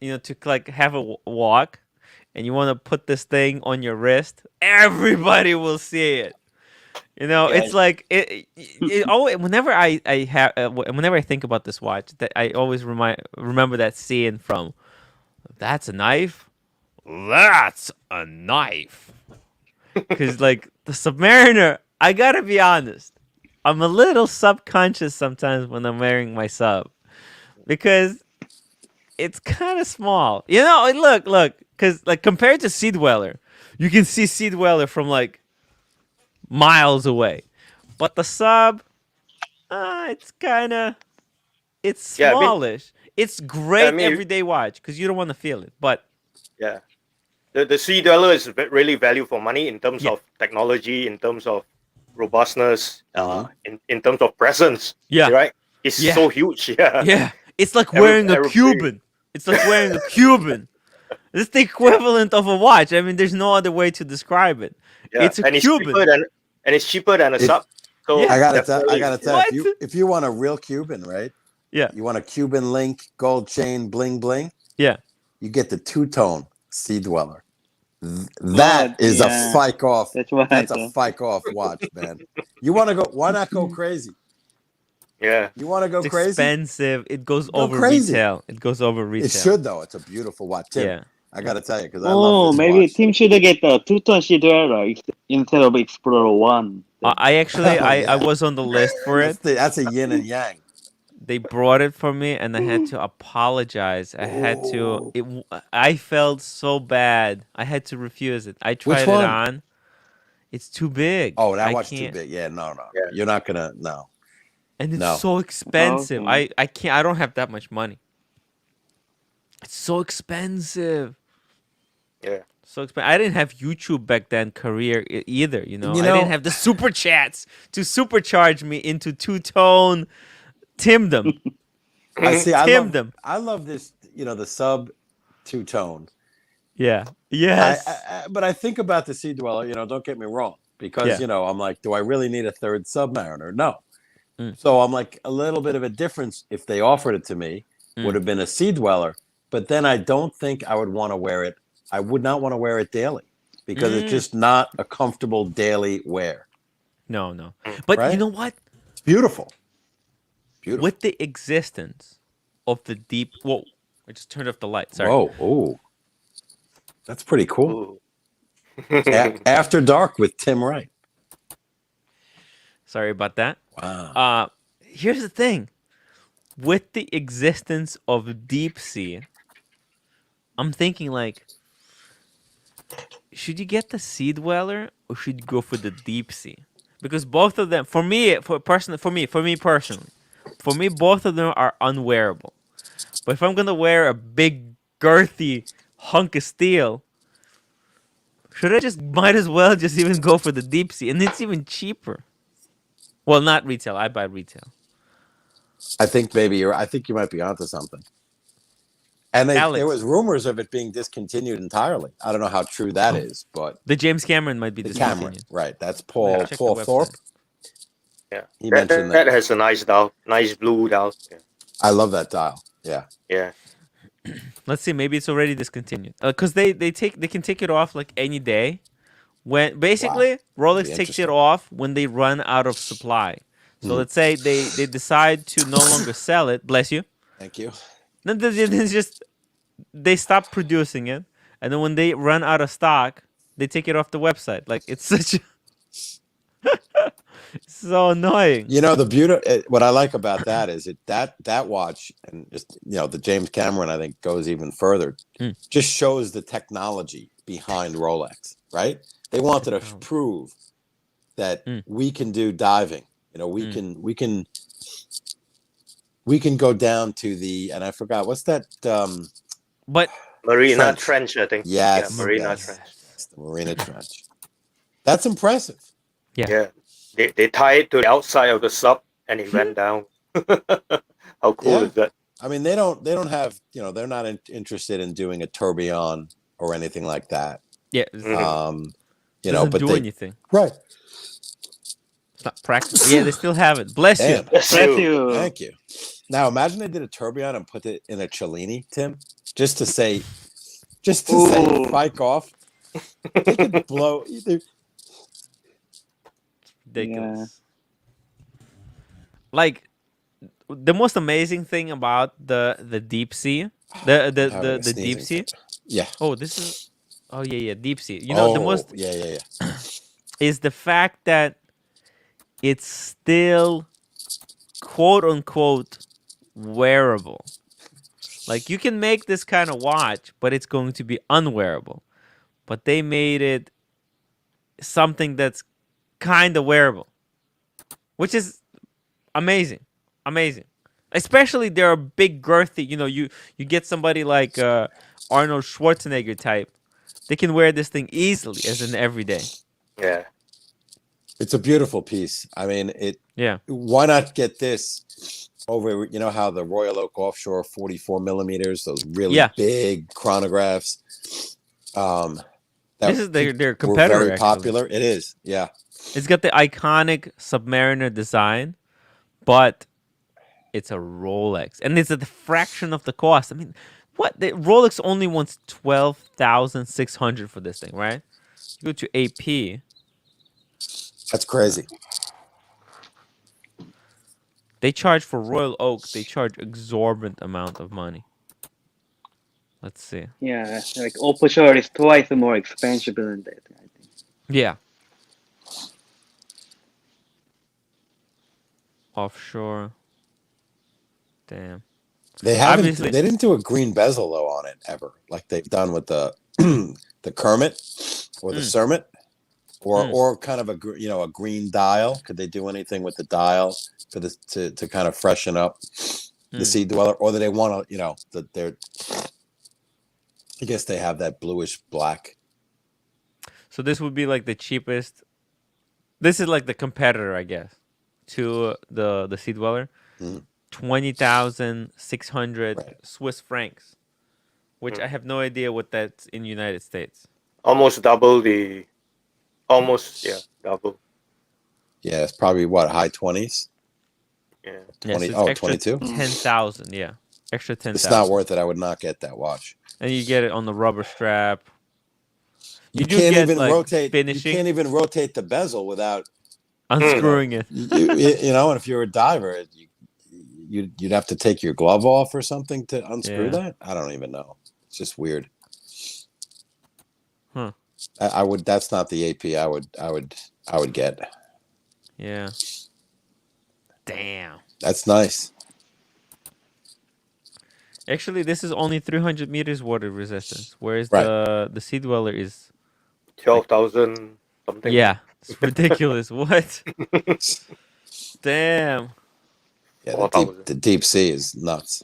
to like have a walk, and you want to put this thing on your wrist, everybody will see it. Yeah, It's like it always, whenever I have whenever I think about this watch, that I always remember that scene from That's a Knife. That's a knife. Because like the Submariner, I gotta be honest, I'm a little subconscious sometimes when I'm wearing my sub, because it's kind of small. Look, because like compared to Sea Dweller, you can see Sea Dweller from like miles away, but the sub, it's yeah. I mean, smallish. It's I great mean, everyday watch because you don't want to feel it, but yeah. The Sea Dweller is really value for money in terms yeah, of technology, in terms of robustness, Mhm. in terms of presence. yeah, Right? It's yeah, so huge. Yeah. yeah. It's like wearing a Everybody. Cuban. It's like wearing a Cuban. It's the Yeah. equivalent of a watch. I mean, there's no other way to describe it. Yeah. It's a And it's cheaper Cuban. than a If sub. So Yeah. I definitely, gotta tell What? if you want a real Cuban, right? Yeah. You want a Cuban link, gold chain, bling bling. Yeah. You get the two-tone Sea Dweller. Oh, That is a yeah. fike off. That's right. That's a fike off watch, man. You want to go? Why not go crazy? yeah. You want to go It's crazy? expensive. It goes Go over crazy. retail. It goes over retail. It should though. It's a beautiful watch, Tim. Yeah. I gotta tell you because I love Oh, this maybe watch. Tim should get the two-tone Shidera instead of Explorer 1. I actually Oh, I yeah. was on the list for it. That's a yin and yang. They brought it for me, and I had to apologize. Oh. I felt so bad. I had to refuse it. I tried Which it one? on. It's too big. Oh, that I watch too can't. big. Yeah, no. Yeah. You're not gonna. No. And it's No. so expensive. Okay. I can't. I don't have that much money. It's so expensive. Yeah. So expensive. I didn't have YouTube back then, career either. You I know- didn't have the super chats to supercharge me into two-tone Timdom. I see. Timdom. I love this. The sub two-tone. Yeah. Yes. But I think about the Sea Dweller. Don't get me wrong, because Yeah. I'm like, do I really need a third Submariner? No. Mm. So I'm like, a little bit of a difference if they offered it to me would have been a Sea Dweller, but then I don't think I would want to wear it. I would not want to wear it daily because it's just not a comfortable daily wear. No. But Right? you know what? It's beautiful. Beautiful. With the existence of the deep. Whoa! I just turned off the light. Sorry. Whoa, oh, that's pretty cool. Ooh. After Dark with Tim Wright. Sorry about that. Wow. Here's the thing. With the existence of deep sea, I'm thinking like, should you get the Sea Dweller or should you go for the deep sea? Because both of them, for me personally, both of them are unwearable. But if I'm gonna wear a big girthy hunk of steel, might as well just even go for the deep sea, and it's even cheaper. Well, not retail. I buy retail. I think you might be onto something. And Alex. there was rumors of it being discontinued entirely. I don't know how true that is, but The James Cameron might be the discontinued. camera, right? That's Paul Check the Paul website. Thorpe. Yeah. He That, mentioned that that. has a nice dial, nice blue dial. Yeah. I love that dial. Yeah. Yeah. Let's see. Maybe it's already discontinued. Because they can take it off like any day. When basically Rolex takes interesting. it off when they run out of supply. So let's say they decide to no longer sell it. Bless you. Thank you. Then they stop producing it, and then when they run out of stock, they take it off the website. Like it's such. It's so annoying. The beauty. What I like about that is that watch, and just the James Cameron, I think, goes even further. Just shows the technology behind Rolex. Right? They wanted to prove that we can do diving. We can go down to and I forgot what's that. But Marina Trench, I think. Yes, Yeah, Marina yes. Trench. It's the Marina Trench. That's impressive. Yeah. They tie it to the outside of the sub and it ran down. How cool Yeah. is that? I mean, they don't have, they're not interested in doing a tourbillon or anything like that. Yeah, doesn't But do anything. right. It's not practical. Yeah, they still have it. Bless you. Damn. Bless Bless you. you. Thank you. Now imagine they did a tourbillon and put it in a Cellini, Tim, just to say Ooh. fike off. They could blow either. Ridiculous. Like the most amazing thing about the deep sea, the deep sea. Yeah. Oh, this is. Oh yeah, deep sea. You know, the most Yeah. is the fact that it's still quote unquote wearable. Like you can make this kind of watch, but it's going to be unwearable. But they made it something that's kind of wearable, which is amazing. Especially they're big girthy. You know, you get somebody like Arnold Schwarzenegger type. They can wear this thing easily as an everyday. Yeah. It's a beautiful piece. I mean, Yeah. Why not get this over? You know how the Royal Oak Offshore 44 millimeters, those really big chronographs. This is their competitor. Were very actually. popular. It is. Yeah. It's got the iconic Submariner design, but it's a Rolex, and it's at a fraction of the cost. I mean, what? Rolex only wants $12,600 for this thing, right? You go to AP. That's crazy. They charge for Royal Oak. They charge exorbitant amount of money. Let's see. Yeah, like offshore is twice more expensive than that. I think. Yeah. Offshore. Damn. They haven't. They didn't do a green bezel though on it ever, like they've done with the the Kermit or the Cermit, or kind of a green dial. Could they do anything with the dial for this to kind of freshen up the Sea Dweller, or do they want to that they're? I guess they have that bluish black. So this would be like the cheapest. This is like the competitor, I guess, to the Sea Dweller. 20,600 Swiss francs, which I have no idea what that's in United States. Almost double double. Yeah, it's probably what, high 20s. Yeah. 20. Yeah, so 22. 10,000. Yeah, extra 10,000. It's not worth it. I would not get that watch. And you get it on the rubber strap. You can't even rotate. Finishing. You can't even rotate the bezel without unscrewing it. And if you're a diver, you'd have to take your glove off or something to unscrew that. I don't even know. It's just weird. Huh. I would. That's not the AP. I would get. Yeah. Damn. That's nice. Actually, this is only 300 meters water resistance, whereas the Sea Dweller is 12,000 something. Yeah, it's ridiculous. What? Damn. Yeah, the deep sea is nuts.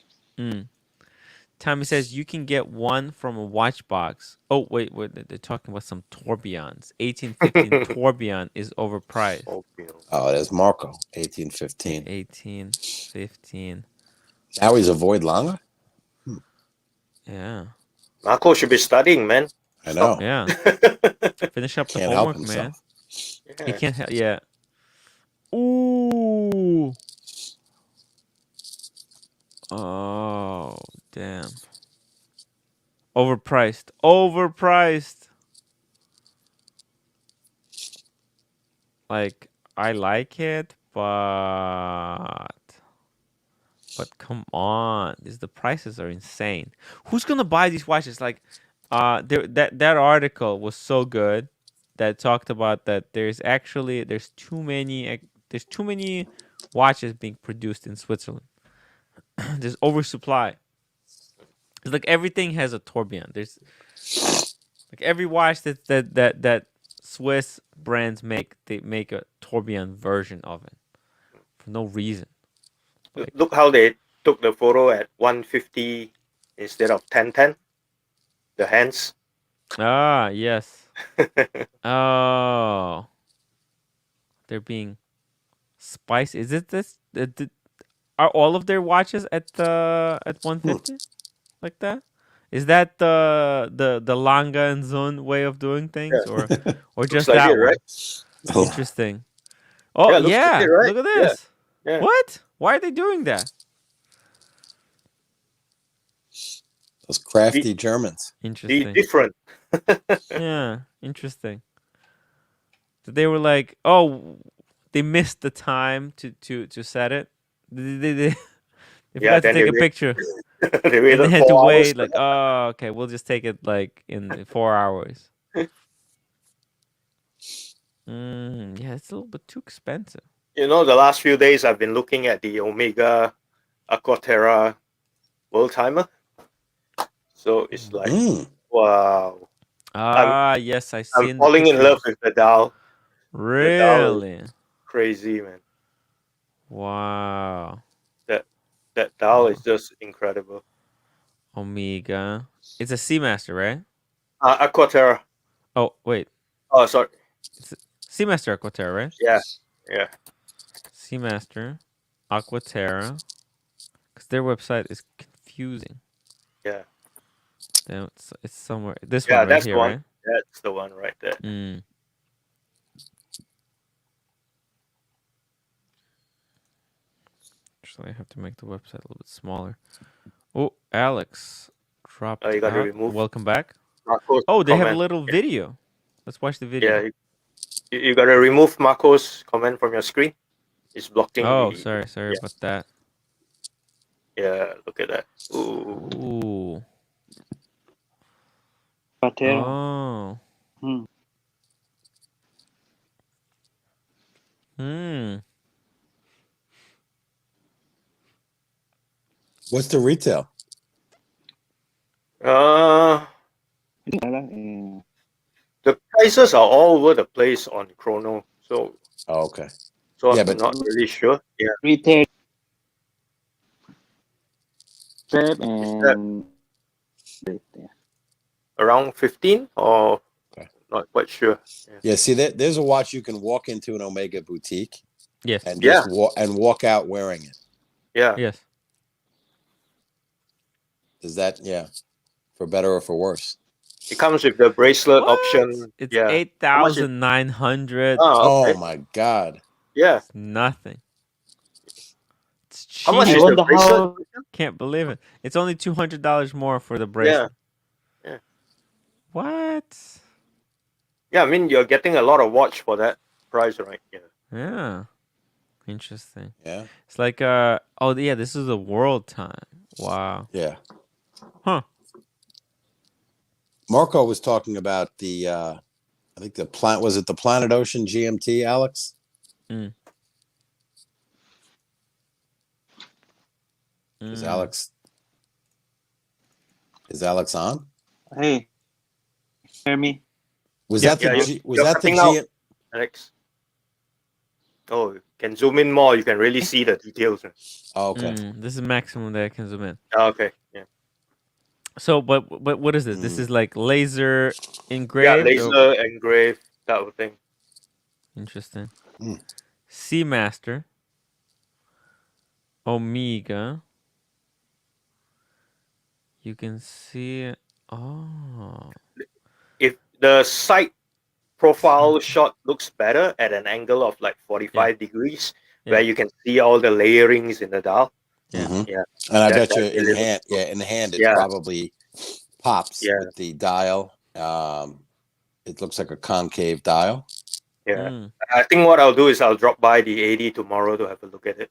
Tommy says you can get one from a watch box. Oh, wait, they're talking about some tourbillons. 1815 tourbillon is overpriced. Oh, there's Marco, 1815. 1815. Now he's a Void Langa? Yeah. Marco should be studying, man. I know. Yeah. Finish up the Can't help homework, man. Yeah. He can't help. Yeah. Ooh. Oh, damn. Overpriced. Like, I like it, but come on, the prices are insane. Who's gonna buy these watches? Like, that article was so good that talked about that there's too many watches being produced in Switzerland. There's oversupply. It's like everything has a tourbillon. There's like every watch that Swiss brands make, they make a tourbillon version of it for no reason. Like, look how they took the photo at 150 instead of 1010. The hands. Ah, yes. Oh, they're being spicy. Is it this? are all of their watches at 150 like that? Is that the Langa and Zun way of doing things, or Looks just like it, that one? right? Interesting. Oh Yeah, looks like it, yeah, right? look at Yeah, this. yeah. What? Why are they doing that? Those crafty Germans. Interesting. Different. Yeah, interesting. So they were like, oh, they missed the time to set it. They Yeah, forgot to then take a picture, they and they waited had to 4 hours. wait. Like, oh, okay, we'll just take it like in 4 hours. Yeah, it's a little bit too expensive. You know, the last few days I've been looking at the Omega Aquaterra World Timer. So it's like, wow. Yes, I I'm seen the falling in pictures. love with the dial. The dial is Really? crazy, man. Wow. That dial is just incredible. Omega. It's a Seamaster, right? Aquaterra. Oh, wait. Oh, sorry. It's a Seamaster Aquaterra, right? Yeah, yeah. Seamaster Aquaterra. Because their website is confusing. Yeah. Damn, it's somewhere. This Yeah, one right that's here, the one. right? That's the one right there. Actually, I have to make the website a little bit smaller. Oh, Alex dropped You gotta out. remove Welcome back. Marco's Oh, they have a comment. little video. Let's watch the video. Yeah, you gotta remove Marco's comment from your screen. It's blocking Oh, the. sorry Yeah, about that. yeah, look at that. Ooh. Ooh. Patera. Oh. Hmm. What's the retail? The prices are all over the place on Chrono, so Oh, okay. I'm but not really sure. Yeah, Retail strap and around 15 or not quite sure. Yeah, see, there's a watch you can walk into an Omega boutique Yes. and just walk out wearing it. Yeah. Yes. Is that for better or for worse? It comes with the bracelet What? option. It's Yeah. 8,900. Oh, okay. Oh my God. Yeah. It's nothing. It's How much cheap. is I the wonder bracelet? how. Can't believe it. It's only $200 more for the bracelet. Yeah. What? Yeah, I mean you're getting a lot of watch for that price, right? Yeah. Yeah. Interesting. Yeah. It's like this is a world time. Wow. Yeah. Huh. Marco was talking about the I think the was it the Planet Ocean GMT, Alex? Is Alex on? Hey, hear me? Was Yeah. that the You're that the cutting out, GM? Alex? Oh, you can zoom in more. You can really see the details. Oh, okay. This is maximum that I can zoom in. Oh, okay. Yeah. So, but what is this? This is like laser Yeah, engraved. laser engraved type of thing. Interesting. Mm. Seamaster. Omega. You can see it. Oh. If the side profile shot looks better at an angle of like 45 degrees, where you can see all the layerings in the dial. Yeah. Yeah. And I bet you really in hand, in hand, it Yeah. probably pops Yeah. with the dial. It looks like a concave dial. Yeah. I think what I'll do is I'll drop by the 80 tomorrow to have a look at it.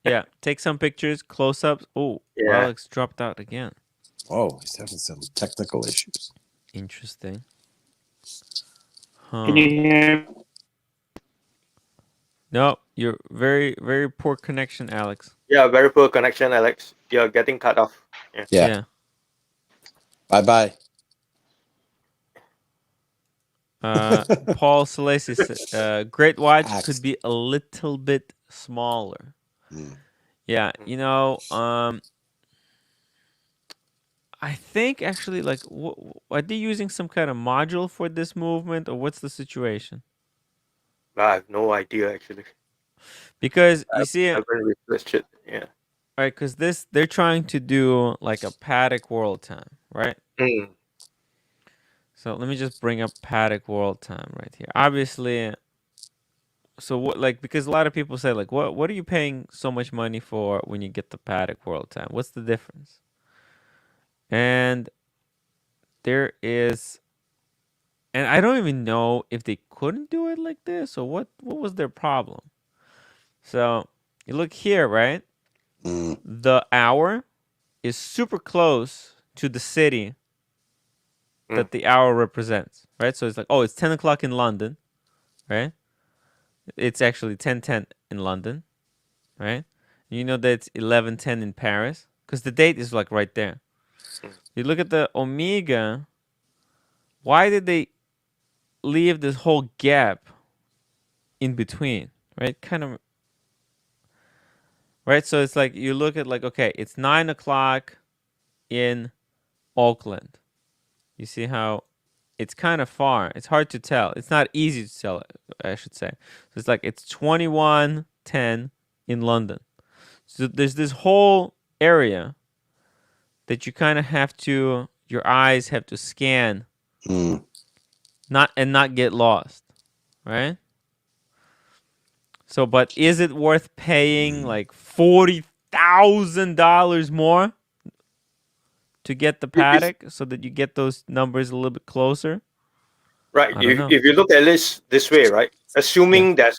Yeah. Take some pictures, close ups. Oh, Yeah. Alex dropped out again. Oh, he's having some technical issues. Interesting. Huh. Can you hear? No, you're very, very poor connection, Alex. Yeah, very poor connection, Alex. You're getting cut off. Yeah. Bye. Paul Salesi said, great watch could be a little bit smaller. Yeah, I think actually, like, are they using some kind of module for this movement, or what's the situation? I have no idea actually. Because you see, I haven't researched it. Yeah. right? Because they're trying to do like a paddock world time, right? Mm. So let me just bring up paddock world time right here. Obviously, so what, like, because a lot of people say like, what are you paying so much money for when you get the paddock world time? What's the difference? And there is, and I don't even know if they couldn't do it like this or what was their problem. So you look here, right? The hour is super close to the city that the hour represents, right? So it's like, oh, it's 10 o'clock in London, right? It's actually 10:10 in London, right? You know that it's 11:10 in Paris because the date is like right there. You look at the omega. Why did they leave this whole gap in between, right? Kind of, right? So it's like you look at like, okay, it's 9 o'clock in Auckland. You see how it's kind of far. It's hard to tell. It's not easy to tell, I should say. So it's like it's 21:10 in London. So there's this whole area that you kind of have to, your eyes have to scan, not get lost, right? So, but is it worth paying like $40,000 more to get the paddock so that you get those numbers a little bit closer? Right. I don't know. If you look at this way, right? Assuming that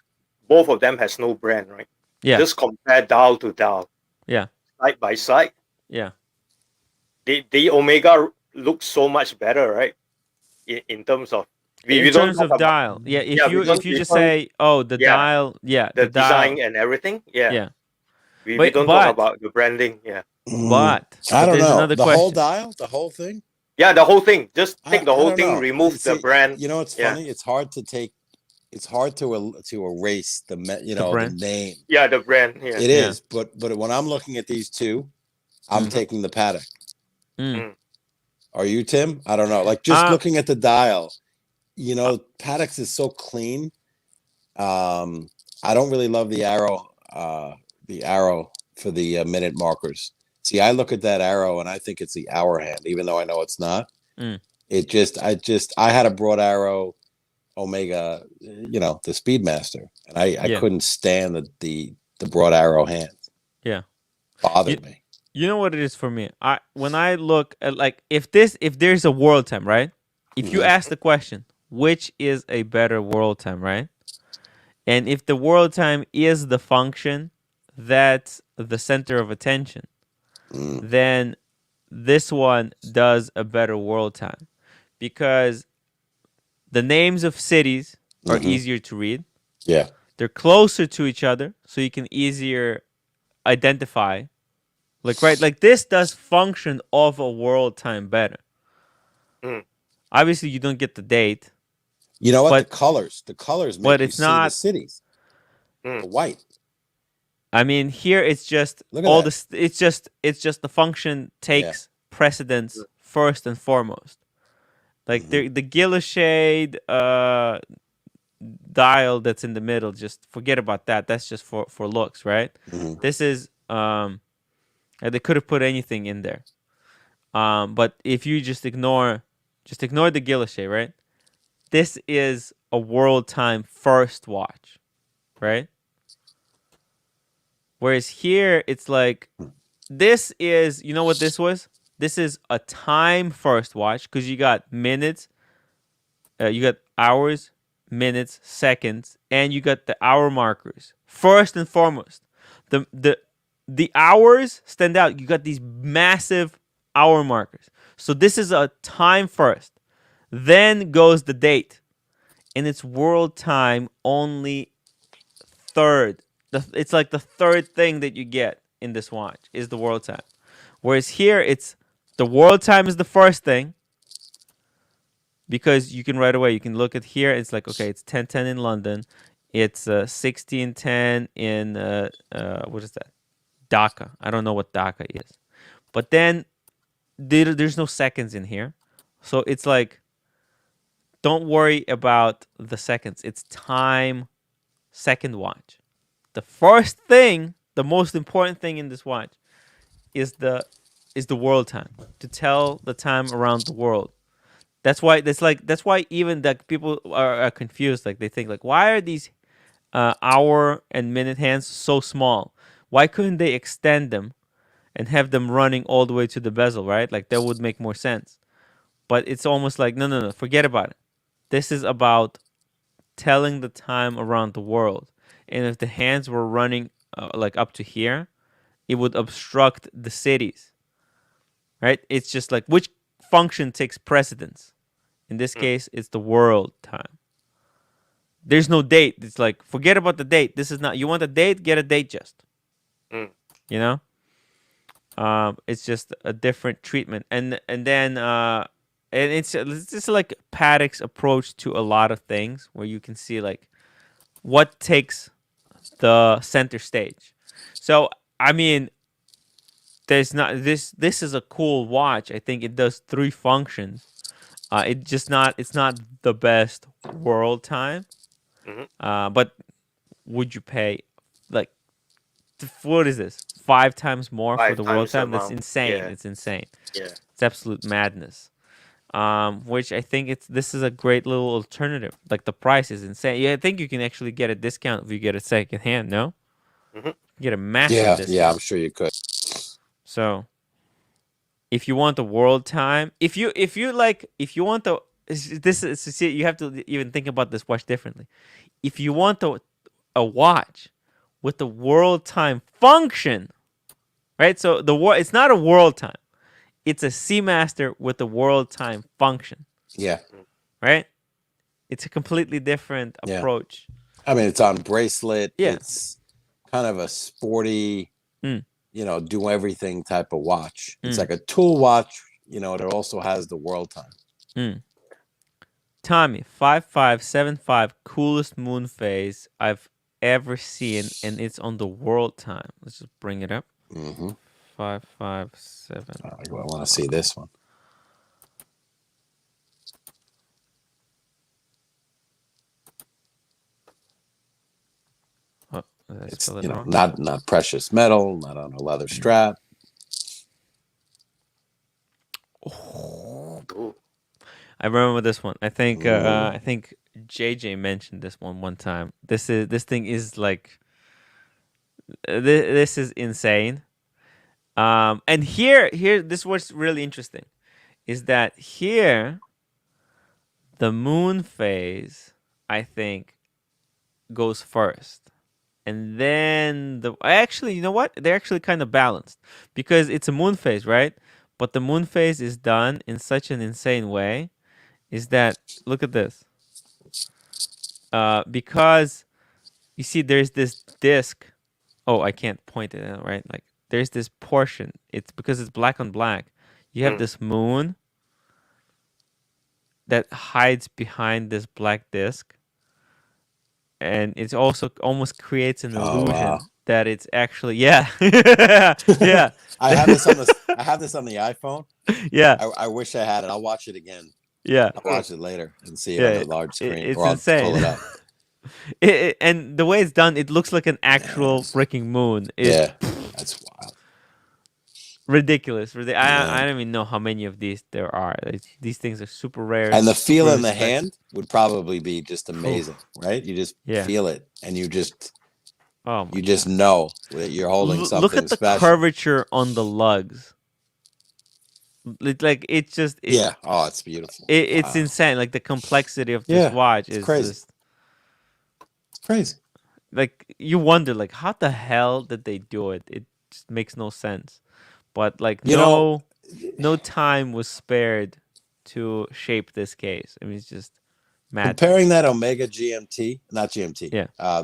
both of them has no brand, right? Yeah. Just compare dial to dial. Yeah. Side by side. Yeah. The Omega looks so much better, right? In terms of In terms of dial, yeah. If you just say, oh, the dial, yeah, the design dial, and everything, yeah. We don't talk about the branding, yeah. But I don't there's know. another The question. whole dial, the whole thing. Yeah, the whole thing. Just take the I whole don't thing, know. remove the brand. You know what's funny? It's hard to take. It's hard to erase the brand? the name. Yeah, the brand. Yeah. It is, but when I'm looking at these two, I'm taking the paddock. Are you, Tim? I don't know. Like just looking at the dial, paddocks is so clean. I don't really love the arrow for the minute markers. See, I look at that arrow and I think it's the hour hand, even though I know it's not. It just, I had a broad arrow Omega, the Speedmaster, and I couldn't stand the broad arrow hand. Yeah, bothered me. You know what it is for me? When I look at like if there's a world time, right? If you ask the question, which is a better world time, right? And if the world time is the function that's the center of attention, then this one does a better world time because the names of cities are easier to read. Yeah. They're closer to each other, so you can easier identify. Like this does function of a world time better. Obviously, you don't get the date. You know what? The colors make you it's see not, the cities. The white. I mean, here it's just all this. It's just the function takes precedence first and foremost. Like the Gilishade dial that's in the middle, just forget about that. That's just for looks, right? This is they could have put anything in there. But if you just ignore the Gilishade, right? This is a world time first watch, right? Whereas here, it's like, this is, you know what this was? This is a time first watch because you got minutes, you got hours, minutes, seconds, and you got the hour markers. First and foremost, the hours stand out. You got these massive hour markers. So this is a time first. Then goes the date. And it's world time only third. It's like the third thing that you get in this watch is the world time. Whereas here, it's the world time is the first thing because you can right away, you can look at here. It's like, okay, it's 10:10 in London. It's 16:10 in, what is that? Dhaka. I don't know what Dhaka is. But then there's no seconds in here. So it's like, don't worry about the seconds. It's time second watch. the first thing, the most important thing in this watch is the world time, to tell the time around the world. That's why even that people are confused. Like they think like, why are these hour and minute hands so small? Why couldn't they extend them and have them running all the way to the bezel, right? Like that would make more sense. But it's almost like no, forget about it. This is about telling the time around the world. And if the hands were running like up to here, it would obstruct the cities, right? It's just like which function takes precedence. In this case, it's the world time. There's no date. It's like, forget about the date. This is not, you want a date, get a date just. You know? It's just a different treatment. And then and it's just like Paddock's approach to a lot of things, where you can see like what takes the center stage. So I mean, there's not this is a cool watch. I think it does 3 functions. It's not the best world time. But would you pay like, what is this? 5 times more for the world time? That's insane. Yeah. It's insane. Yeah. It's absolute madness. Which I think this is a great little alternative. Like the price is insane. Yeah, I think you can actually get a discount if you get it second hand. No, you get a massive discount. Yeah, I'm sure you could. So, if you want the world time, if you want the see, you have to even think about this watch differently. If you want a watch with the world time function, right? So it's not a world time. It's a Seamaster with the world time function. Yeah. Right? It's a completely different approach. I mean, it's on bracelet. Yeah. It's kind of a sporty, do everything type of watch. It's like a tool watch, it also has the world time. Tommy, 5575, coolest moon phase I've ever seen, and it's on the world time. Let's just bring it up. 557. I want to see this one. It's not precious metal, not on a leather strap. I remember this one. I think JJ mentioned this one time. This thing is like this is insane. And here this was really interesting, is that here the moon phase, I think, goes first. And then you know what? They're actually kind of balanced, because it's a moon phase, right? But the moon phase is done in such an insane way, is that, look at this. Because you see there's this disc. Oh, I can't point it out, right? Like there's this portion. It's because it's black on black. You have this moon that hides behind this black disc. And it also almost creates an illusion that it's actually yeah. I have this on the iPhone. Yeah. I wish I had it. I'll watch it again. Yeah. I'll watch it later and see it on the large screen. It's or I'll insane. pull it up. And the way it's done, it looks like an actual freaking moon. That's wild. Ridiculous. I don't even know how many of these there are. These things are super rare. And the feel in the hand would probably be just amazing, right? You just feel it, and you just know that you're holding something Look at the special. curvature on the lugs. It's just it's beautiful. It's insane. Like the complexity of this watch is crazy. Just, it's crazy. Like you wonder, like how the hell did they do it? It just makes no sense. But like no time was spared to shape this case. I mean, it's just mad. Comparing that Omega GMT, not GMT,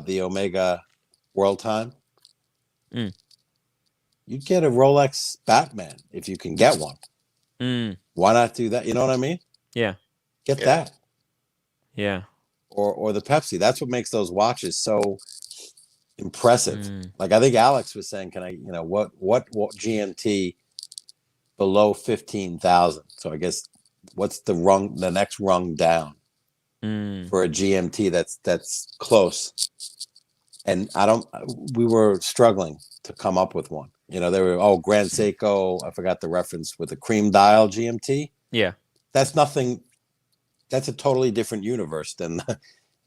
the Omega World Time, you'd get a Rolex Batman if you can get one. Why not do that? You know what I mean? Yeah. Get that. Yeah. Or the Pepsi. That's what makes those watches so impressive. Like I think Alex was saying, can I, what GMT below 15,000? So I guess what's the next rung down for a GMT that's close? and we were struggling to come up with one. They were, Grand Seiko, I forgot the reference, with the cream dial GMT. Yeah. That's nothing. That's a totally different universe than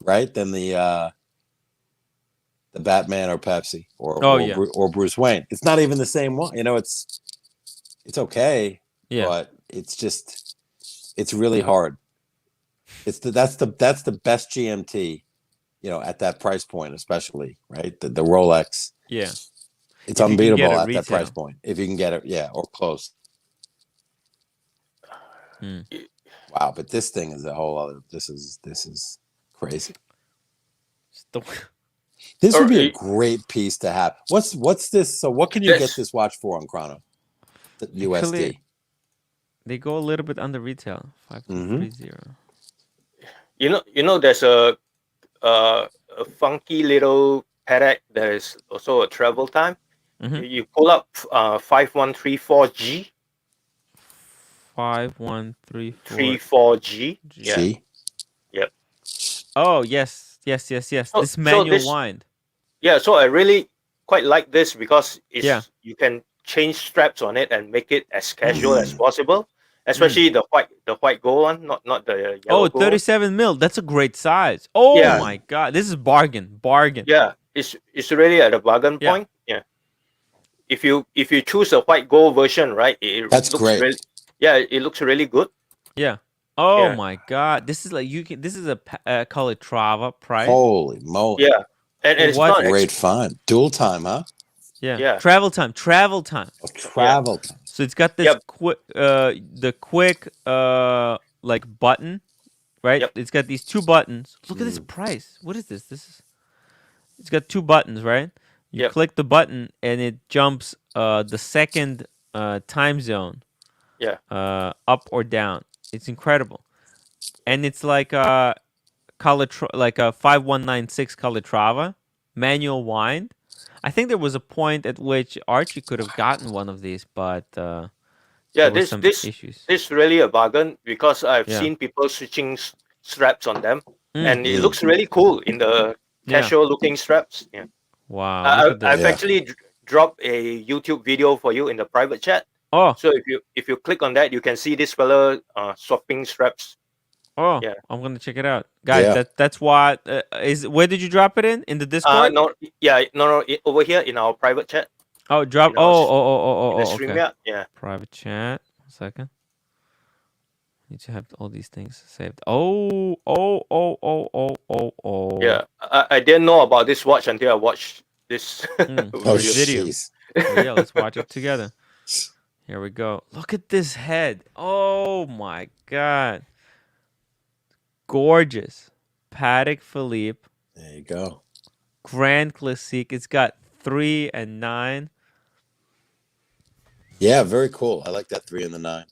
right than the Batman or Pepsi or Bruce Wayne. It's not even the same one. It's okay, but it's really hard. That's the best GMT, at that price point, especially, right? The Rolex. Yeah. It's unbeatable at that price point if you can get it, or close. Wow, but this thing is a whole other. This is crazy. This would be a great piece to have. What's this? So what can you get this watch for on Chrono? The USD. They go a little bit under retail. 5230. There's a funky little Patek that is also a travel time. You pull up 5134G. 5134G. Yeah. Yep. Oh yes. This manual wind. Yeah, so I really quite like this because you can change straps on it and make it as casual as possible. Especially the white gold one, not the yellow. 37 mil. That's a great size. Oh my god, this is bargain. Yeah, it's really at a bargain point. Yeah. If you choose a white gold version, right? That's looks great. Really, it looks really good. Yeah. Oh my god, this is like this is a Calatrava price. Holy moly! Yeah, and it's not great fun. Dual time, huh? Yeah. Travel time. Oh, travel time. So it's got this quick like button, right? Yep. It's got these two buttons. Look at this price. What is this? It's got two buttons, right? You click the button and it jumps the second time zone. Yeah. Up or down. It's incredible. And it's like a 5196 Calatrava manual wind. I think there was a point at which Archie could have gotten one of these, but this really a bargain because I've seen people switching straps on them, and it looks really cool in the casual looking straps. Yeah. Wow. I've actually dropped a YouTube video for you in the private chat. Oh. So if you click on that, you can see this fella swapping straps. Oh, yeah. I'm gonna check it out, guys. That's what is. Where did you drop it in the Discord? No, over here in our private chat. Oh, drop. Oh. In the stream, okay. Yeah. Private chat. 1 second. Need to have all these things saved. Oh. Yeah, I didn't know about this watch until I watched this video. Yeah, let's watch it together. Here we go. Look at this head. Oh my god. Gorgeous. Patek Philippe. There you go. Grand Classique. It's got 3 and 9. Yeah, very cool. I like that 3 and the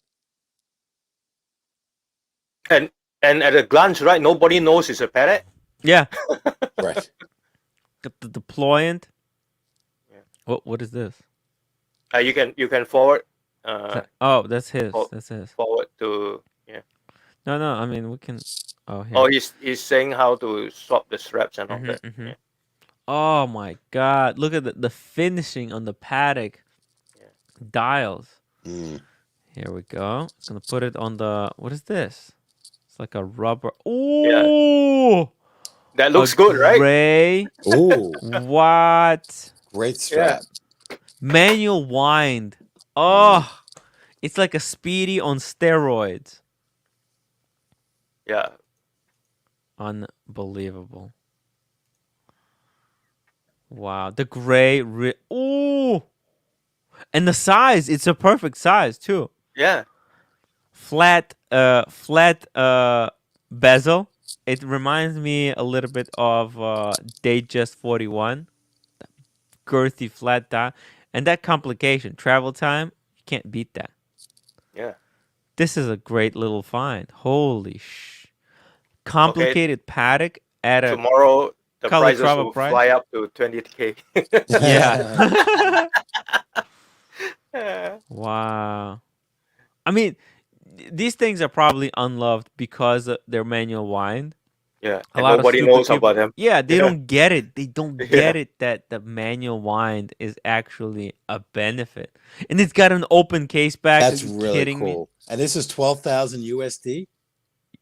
9. And at a glance, right, nobody knows it's a Patek. Yeah. Right. Got the deployant. Yeah. What is this? You can forward. That's his. That's his. Forward to No. I mean, we can. Oh, here. Oh, he's saying how to swap the straps and all that. Yeah. Oh my god! Look at the finishing on the Patek dials. Here we go. It's gonna put it on the. What is this? It's like a rubber. Oh. That looks good, right? Gray. Ooh. What? Great strap. Manual wind. Oh, it's like a Speedy on steroids. Yeah. Unbelievable. Wow. The gray. Ooh. And the size. It's a perfect size too. Yeah. Flat bezel. It reminds me a little bit of Datejust 41. Girthy flat dial. And that complication. Travel time. You can't beat that. Yeah. This is a great little find. Holy complicated Patek at a tomorrow the prices will price? fly up to 20K. Yeah. Wow. I mean, these things are probably unloved because of their manual wind. Yeah, A and lot of nobody stupid knows people. about them. Yeah, they Yeah. don't get it. They don't Yeah. get it that the manual wind is actually a benefit, and it's got an open case back. That's Are you really kidding me? cool. And this is 12,000 USD.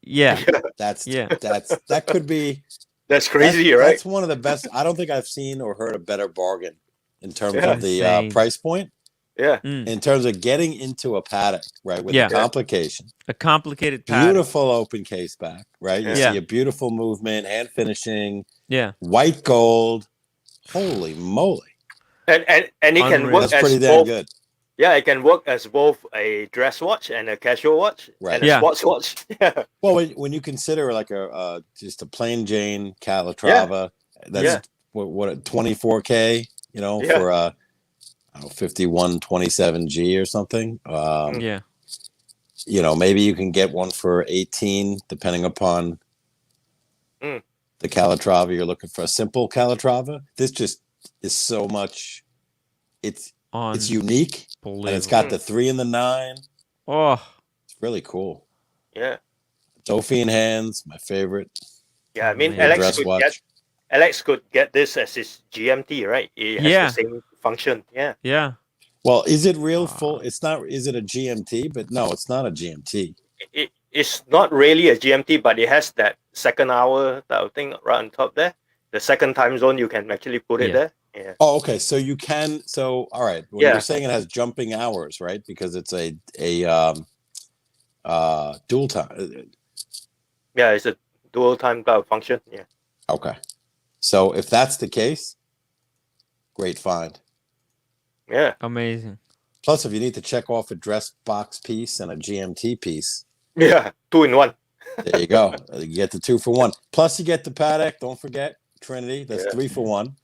Yeah, That's yeah. that could be That's crazy, right? that's one of the best. I don't think I've seen or heard a better bargain in terms Yeah. of the Insane. price point. Yeah. In terms of getting into a paddock, right, with Yeah. the complication. A complicated pattern. Beautiful open case back, right? You Yeah. see a beautiful movement, hand finishing, Yeah. white gold. Holy moly. And it can Unreal. work That's as pretty damn both. good. Yeah, it can work as both a dress watch and a casual watch Right. and a Yeah. sports watch. Yeah. Well, when you consider like a just a plain Jane Calatrava, that's Yeah. what 24K, you know, Yeah. for I don't know, 5127G or something. Yeah. You know, maybe you can get one for 18, depending upon Mm. the Calatrava you're looking for. A simple Calatrava. This just is so much. It's unique, and it's got the 3 and the 9. Oh, It's really cool. Yeah. Dauphine hands, my favorite. Yeah. I mean, Amazing. Alex could get this as his GMT, right? It has Yeah. the same function. Yeah. yeah. Well, is it real full? It's not. Is it a GMT? But no, it's not a GMT. It's not really a GMT, but it has that second hour type of thing right on top there. The second time zone, you can actually put it Yeah. there. Yeah. Oh, okay. So you can. So all right. Well, Yeah. you're saying it has jumping hours, right? Because it's a dual time. Yeah, it's a dual time type of function. Yeah. Okay. So if that's the case, great find. Yeah. Amazing. Plus, if you need to check off a dress box piece and a GMT piece, Yeah. 2 in 1. there you go. You get the 2 for 1. Plus, you get the paddock. Don't forget Trinity. That's 3 for 1.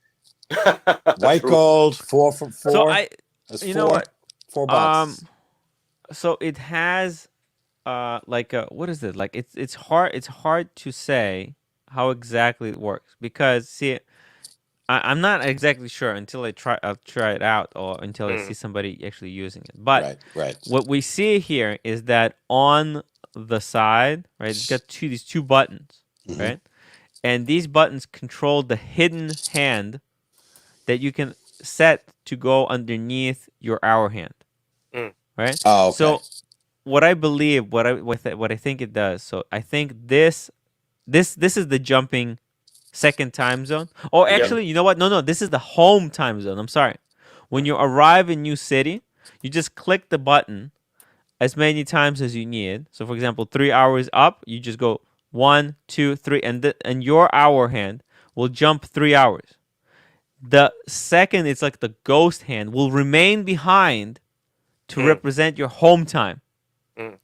White True. gold, 4 for 4. So That's you 4. know what? 4 boxes. So it has, like what is it? Like it's hard to say how exactly it works because see, I'm not exactly sure until I'll try it out or until I see somebody actually using it. But Right. what we see here is that on the side, right, it's got these two buttons, Mhm. right? And these buttons control the hidden hand that you can set to go underneath your hour hand, right? Oh, okay. So what I believe, what I think it does. So I think this is the jumping second time zone. Oh, actually, you know what? No, this is the home time zone. I'm sorry. When you arrive in new city, you just click the button as many times as you need. So, for example, 3 hours up, you just go 1, 2, 3, and your hour hand will jump 3 hours. The second, it's like the ghost hand will remain behind to represent your home time.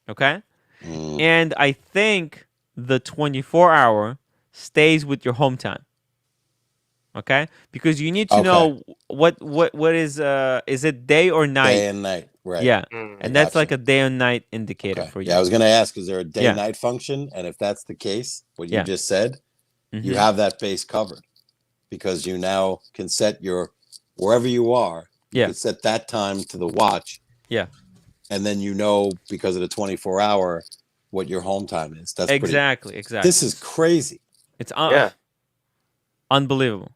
Okay, and I think the 24-hour stays with your home time. Okay, because you need to know what is it day or night? Day and night, right? Yeah, and that's like a day and night indicator for you. Yeah, I was going to ask, is there a day-night function? And if that's the case, what you just said, you have that base covered because you now can set your wherever you are. You can set that time to the watch. Yeah, and then you know because of the 24-hour what your home time is. That's exactly. This is crazy. It's unbelievable.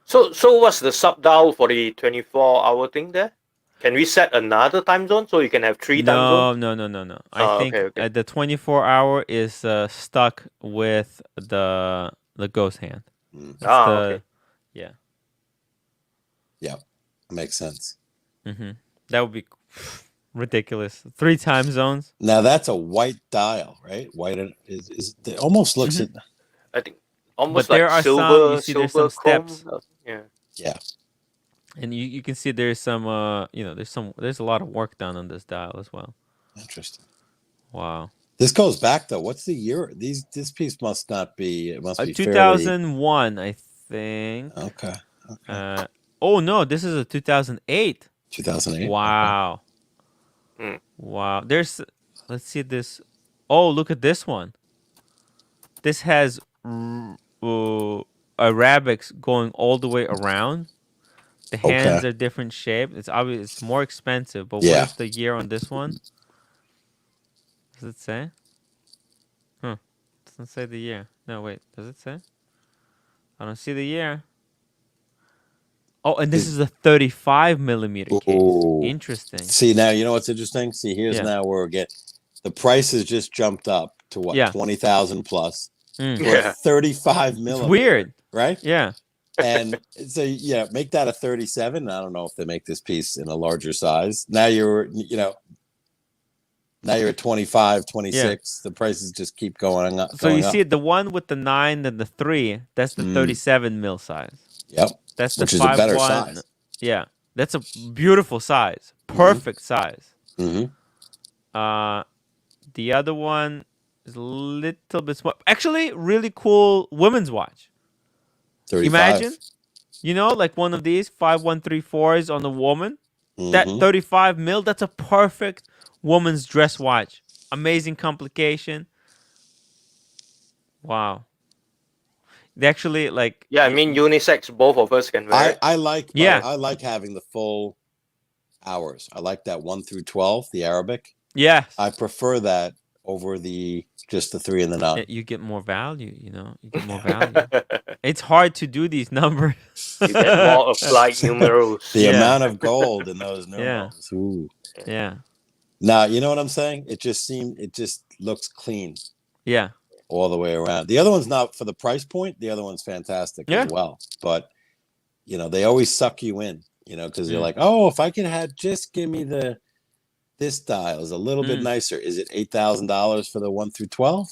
So what's the sub dial for the 24-hour thing there? Can we set another time zone so you can have 3 time zones? No. I think the 24-hour is stuck with the ghost hand. Okay. Yeah. Yeah, makes sense. That would be ridiculous. 3 time zones. Now that's a white dial, right? White is it almost looks at. I think almost but there like are silver. Some. You see, there's some chrome. steps. Yeah. And you can see there's some there's a lot of work done on this dial as well. Interesting. Wow. This goes back though. What's the year? This piece must not be. It must be 2001, I think. Okay. Oh no, this is a 2008. 2008. Wow. Okay. Wow. Let's see this. Oh, look at this one. This has Arabics going all the way around. The hands are different shape. It's obvious. It's more expensive. But what is the year on this one? Does it say? doesn't say the year. No, wait. Does it say? I don't see the year. Oh, and this is a 35 millimeter case. Ooh. Interesting. See, now you know what's interesting. See, here's now where we get the price has just jumped up to what 20,000 plus for a 35 millimeter. It's weird, right? Yeah. And so make that a 37. I don't know if they make this piece in a larger size. Now you're at 25, 26. The prices just keep going up. So you see it, the one with the 9 and the 3, that's the 37 mil size. Yep. That's the which is a better 5.1. size. Yeah. That's a beautiful size. Perfect size. Mm-hmm. The other one is a little bit small. Actually, really cool women's watch. 35. Imagine, like one of these 5134s on the woman. That 35 mil, that's a perfect woman's dress watch. Amazing complication. Wow. They actually like. Yeah, I mean unisex. Both of us can wear it. I like having the full hours. I like that 1 through 12, the Arabic. Yeah. I prefer that over just the 3 and the 9. You get more value. You get more value. It's hard to do these numbers. You get more applied numerals. The amount of gold in those numerals. Yeah. Ooh. Yeah. Now, you know what I'm saying? It just looks clean. Yeah. All the way around. The other one's not for the price point. The other one's fantastic as well. But, they always suck you in, because you're like, oh, if I could just give me this dial is a little bit nicer. Is it $8,000 for the 1 through 12?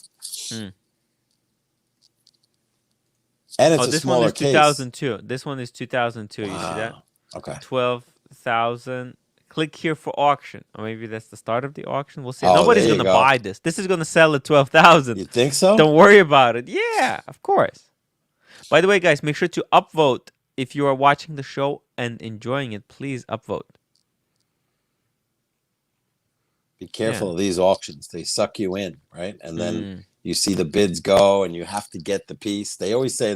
And it's a this smaller one is case. 2002. This one is 2002. You see that? Okay. 12,000. Click here for auction. Or maybe that's the start of the auction. We'll see. Oh, Nobody's going to buy this. This is going to sell at 12,000. You think so? Don't worry about it. Yeah, of course. By the way, guys, make sure to upvote if you are watching the show and enjoying it. Please upvote. Be careful of these auctions. They suck you in, right? And then you see the bids go and you have to get the piece. They always say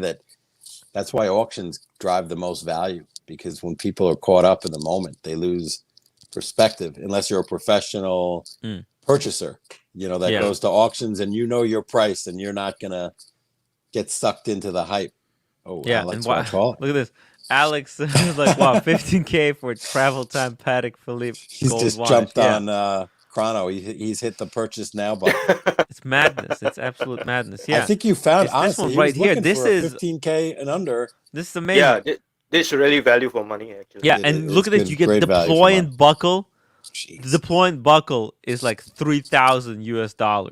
that's why auctions drive the most value, because when people are caught up in the moment, they lose perspective unless you're a professional purchaser, that goes to auctions and your price and you're not going to get sucked into the hype. Oh, yeah. Alex, Look at this. Alex is like, wow, 15K for travel time Patek Philippe. He's gold just watch. jumped on Chrono. He's hit the purchase now button. It's madness. It's absolute madness. Yeah. I think you found, honestly, this one right here. This is 15K and under. This is amazing. Yeah, this is really value for money, actually. Yeah, and look at it. You get the deployant buckle. Jeez. The deployant buckle is like $3,000.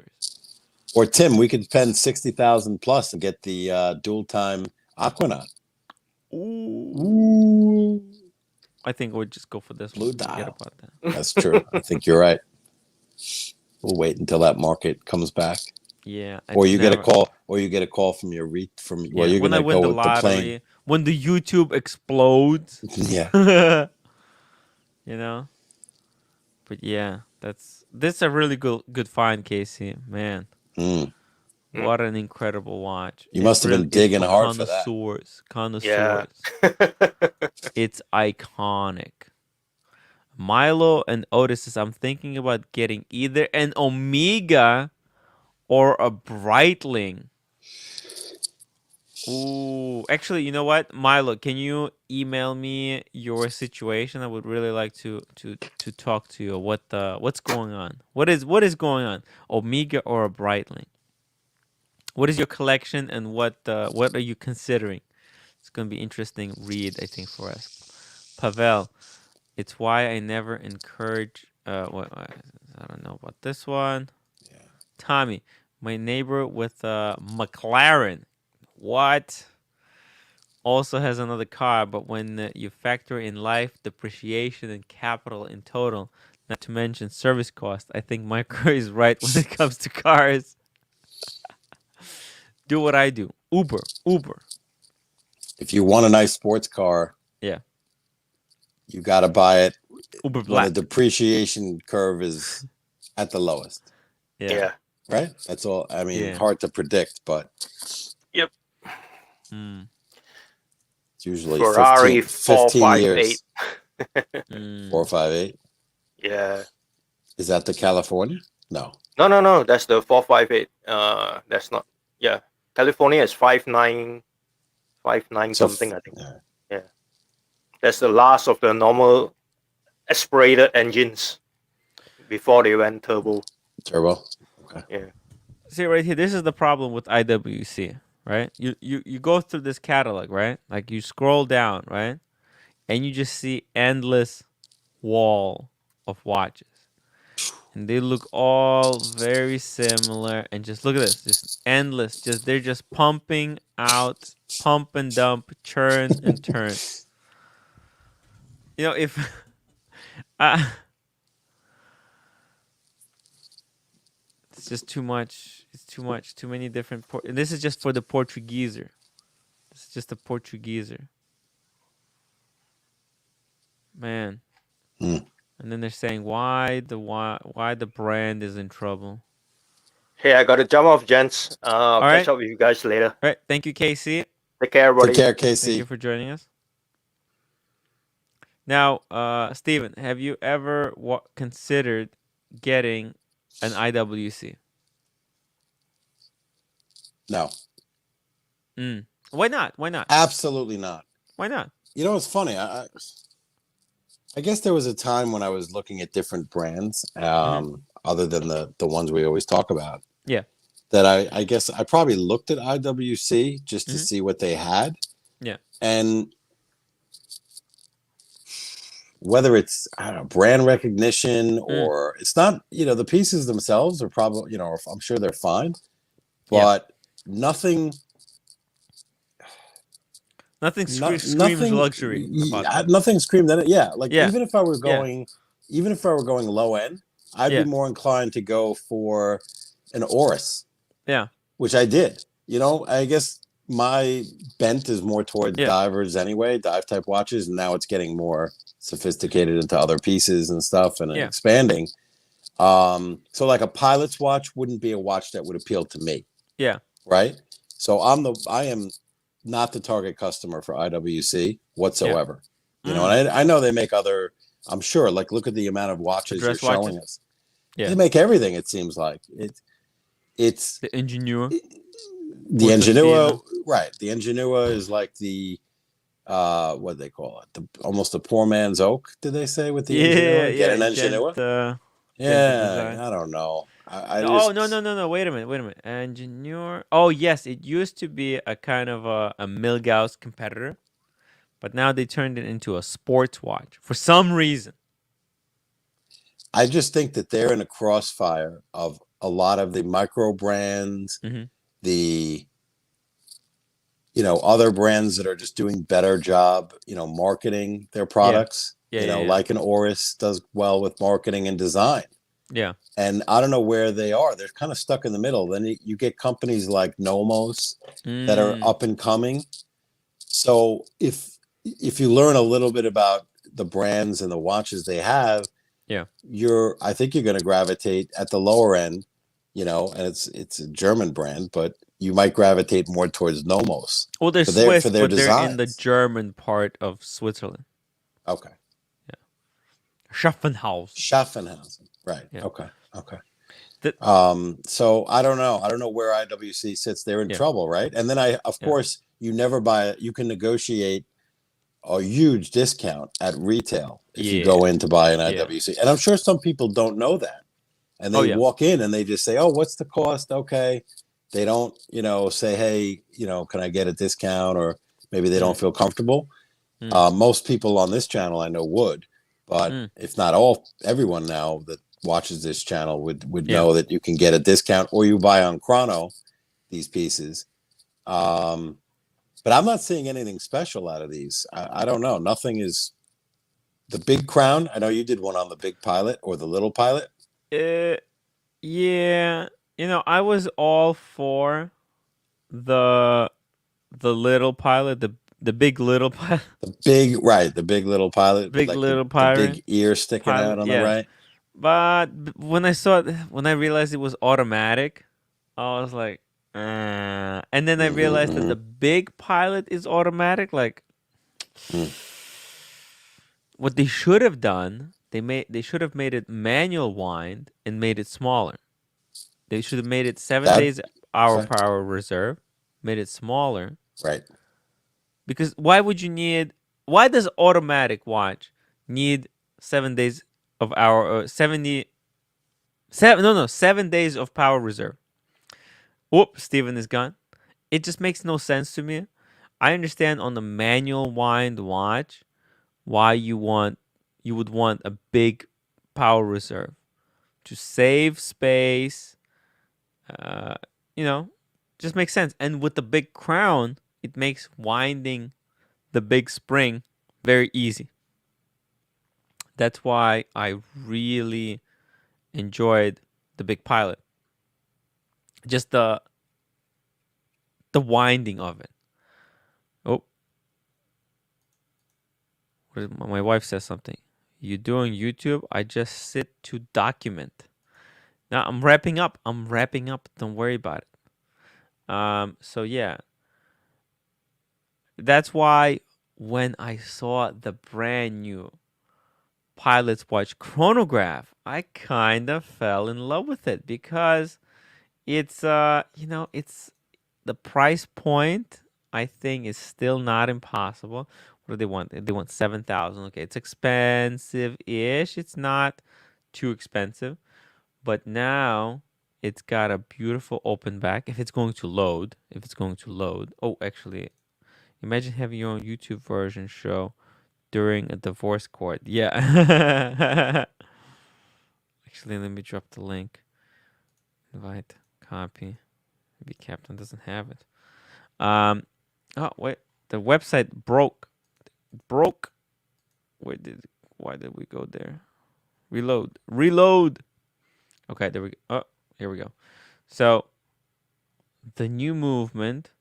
Or Tim, we could spend 60,000 plus and get the dual time Aquanaut. Ooh. I think we'll just go for this Blue one. dial. Forget about that. That's true. I think you're right. We'll wait until that market comes back. Yeah. Or you get a call. Or you get a call from your well, you're when I gonna win go the with lottery, the plane. when the YouTube explodes. Yeah. But yeah, this is a really good find, Casey. Man. What an incredible watch. You must have been digging hard for that. Connoisseurs. Yeah. It's iconic. Milo and Otis says, I'm thinking about getting either an Omega or a Breitling. Ooh, actually, you know what, Milo? Can you email me your situation? I would really like to talk to you. What's going on? What is going on? Omega or a Breitling? What is your collection, and what are you considering? It's gonna be interesting read, I think, for us. Pavel, it's why I never encourage. I don't know about this one. Yeah. Tommy, my neighbor with a McLaren. What? Also has another car, but when you factor in life, depreciation, and capital in total, not to mention service cost, I think my car is right when it comes to cars. Do what I do. Uber. If you want a nice sports car, you got to buy it Uber Black. when the depreciation curve is at the lowest. Yeah. Right? That's all. I mean, Yeah. hard to predict, but Yep. it's usually Ferrari 15 years. 458. 458. Yeah. Is that the California? No. No. That's the 458. That's not Yeah, California is 5.9 So, something, I think. Yeah, that's the last of the normal aspirated engines before they went turbo. turbo. Okay. Yeah. See right here, this is the problem with IWC, right? You go through this catalog, right? Like you scroll down, right? And you just see endless wall of watches. And they look all very similar, and just look at this, just endless, just they're just pumping out, pump and dump, churn and turn. You know, if uh, it's just too much, it's too much, too many different and this is just for the Portugueser. This is just a Portugueser. Man. Hmm. And then they're saying why the brand is in trouble. Hey, I got to jump off, gents. I'll All catch right. up with you guys later. All right. Thank you, Casey. Take care, everybody. Take care, Thank KC. you for joining us. Now, Steven, have you ever considered getting an IWC? No, Why not? Why not? absolutely not. Why not? You know, it's funny. I guess there was a time when I was looking at different brands, other than the ones we always talk about. Yeah. That I guess I probably looked at IWC just to see what they had. Yeah. And whether it's, I don't know, brand recognition or it's not, the pieces themselves are probably, I'm sure they're fine, but nothing screams nothing luxury about that. Nothing screamed that. Yeah. Like Yeah. even if I were going low end, I'd be more inclined to go for an Oris. Yeah. Which I did. I guess my bent is more towards divers anyway, dive type watches, and now it's getting more sophisticated into other pieces and stuff and expanding. So like a pilot's watch wouldn't be a watch that would appeal to me. Yeah. Right? So I am not the target customer for IWC whatsoever. And I know they make other, I'm sure, like look at the amount of watches you're showing us. Yeah. They make everything, it seems like. It's the Ingenua. The Ingenua, right? The Ingenua is like the what do they call it? Almost a poor man's oak. Did they say with the Ingenua? Get an Ingenua. I don't know. No. Wait a minute. Ingenua. Oh yes, it used to be a kind of a Milgauss competitor, but now they turned it into a sports watch for some reason. I just think that they're in a crossfire of a lot of the micro brands, the other brands that are just doing better job, marketing their products. Like an Oris does well with marketing and design. Yeah. And I don't know where they are. They're kind of stuck in the middle. Then you get companies like Nomos that are up and coming. So if you learn a little bit about the brands and the watches they have, I think you're going to gravitate at the lower end, and it's a German brand, but you might gravitate more towards Nomos. Well, they're Swiss, but they're in the German part of Switzerland. Okay. Yeah. Schaffenhausen. Right. Yeah. Okay. So I don't know. I don't know where IWC sits. They're in trouble, right? And then of course, you never buy it. You can negotiate a huge discount at retail if you go in to buy an IWC. And I'm sure some people don't know that. And they walk in and they just say, "Oh, what's the cost?" Okay. They don't, say, "Hey, can I get a discount?" Or maybe they don't feel comfortable. Most people on this channel I know would, but if not everyone now that watches this channel would know that you can get a discount, or you buy on Chrono these pieces. But I'm not seeing anything special out of these. I don't know. Nothing is the Big Crown. I know you did one on the Big Pilot or the Little Pilot. Yeah. I was all for the Little Pilot, the Big Little Pilot. The Big Little Pilot. Big Little Pilot. The big ear sticking out on the right. But when I realized it was automatic, I was like, and then I realized that the Big Pilot is automatic. Like, what they should have done, they should have made it manual wind and made it smaller. They should have made it 7 days our Okay. power reserve, made it smaller. Right. Because why does automatic watch need 7 days of hour, 7 days of power reserve? Whoop, Steven is gone. It just makes no sense to me. I understand on the manual wind watch why you would want a big power reserve to save space. Uh, just makes sense. And with the big crown, it makes winding the big spring very easy. That's why I really enjoyed the big Pilot. Just the winding of it. Oh, my wife says something. You doing YouTube? I just sit to document. Now I'm wrapping up. Don't worry about it. So yeah. That's why when I saw the brand new Pilot's Watch chronograph, I kind of fell in love with it because it's it's the price point I think is still not impossible. What do they want? They want 7,000. Okay, it's expensive-ish. It's not too expensive, but now it's got a beautiful open back. If it's going to load, Oh, actually, imagine having your own YouTube version show during a divorce court. Yeah. Actually, let me drop the link. Invite, copy. Maybe Captain doesn't have it. Oh wait, the website broke. Why did we go there? Reload. Okay, there we go. Oh, here we go. So the new movement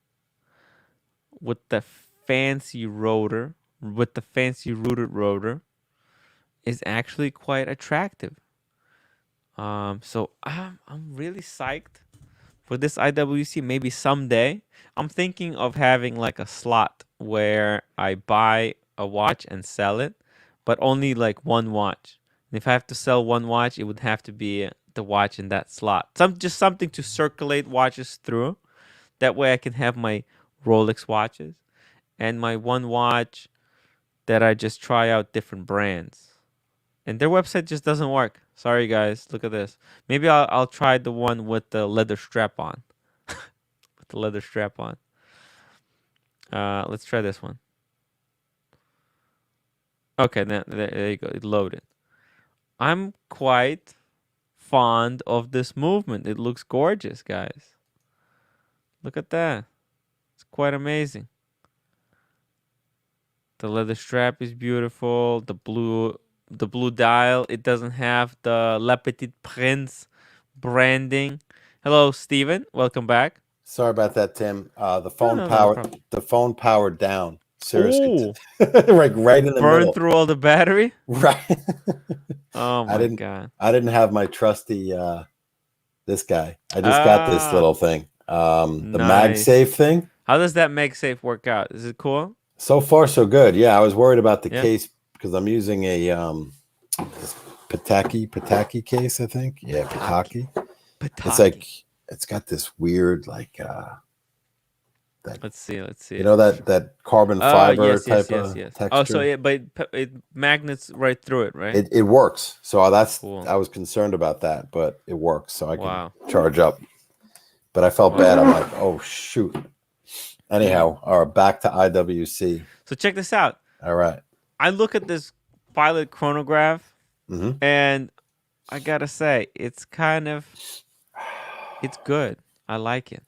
with the fancy rotor, is actually quite attractive. So I'm really psyched for this IWC. Maybe someday I'm thinking of having like a slot where I buy a watch and sell it, but only like one watch. And if I have to sell one watch, it would have to be the watch in that slot. Just something to circulate watches through. That way I can have my Rolex watches and my one watch that I just try out different brands. And their website just doesn't work. Sorry guys, look at this. Maybe I'll try the one with the leather strap on. With the leather strap on. Let's try this one. Okay, there you go. It loaded. I'm quite fond of this movement. It looks gorgeous, guys. Look at that. It's quite amazing. The leather strap is beautiful. The blue dial. It doesn't have the Le Petit Prince branding. Hello, Steven. Welcome back. Sorry about that, Tim. The phone powered down. Oh, Seriously, right in the burn middle. through all the battery. Right. Oh my god. I didn't have my trusty this guy. I just got this little thing. The MagSafe thing. How does that MagSafe work out? Is it cool? So far, so good. Yeah, I was worried about the case because I'm using a this Pataki case, I think. Yeah, Pataki. It's like it's got this weird like let's see. You know that carbon fiber type of texture. Oh, so but it magnets right through it, right? It works. So that's cool. I was concerned about that, but it works. So I can charge up. But I felt bad. I'm like, oh shoot. Anyhow, back to IWC. So check this out. All right. I look at this Pilot chronograph, and I gotta say, it's good. I like it.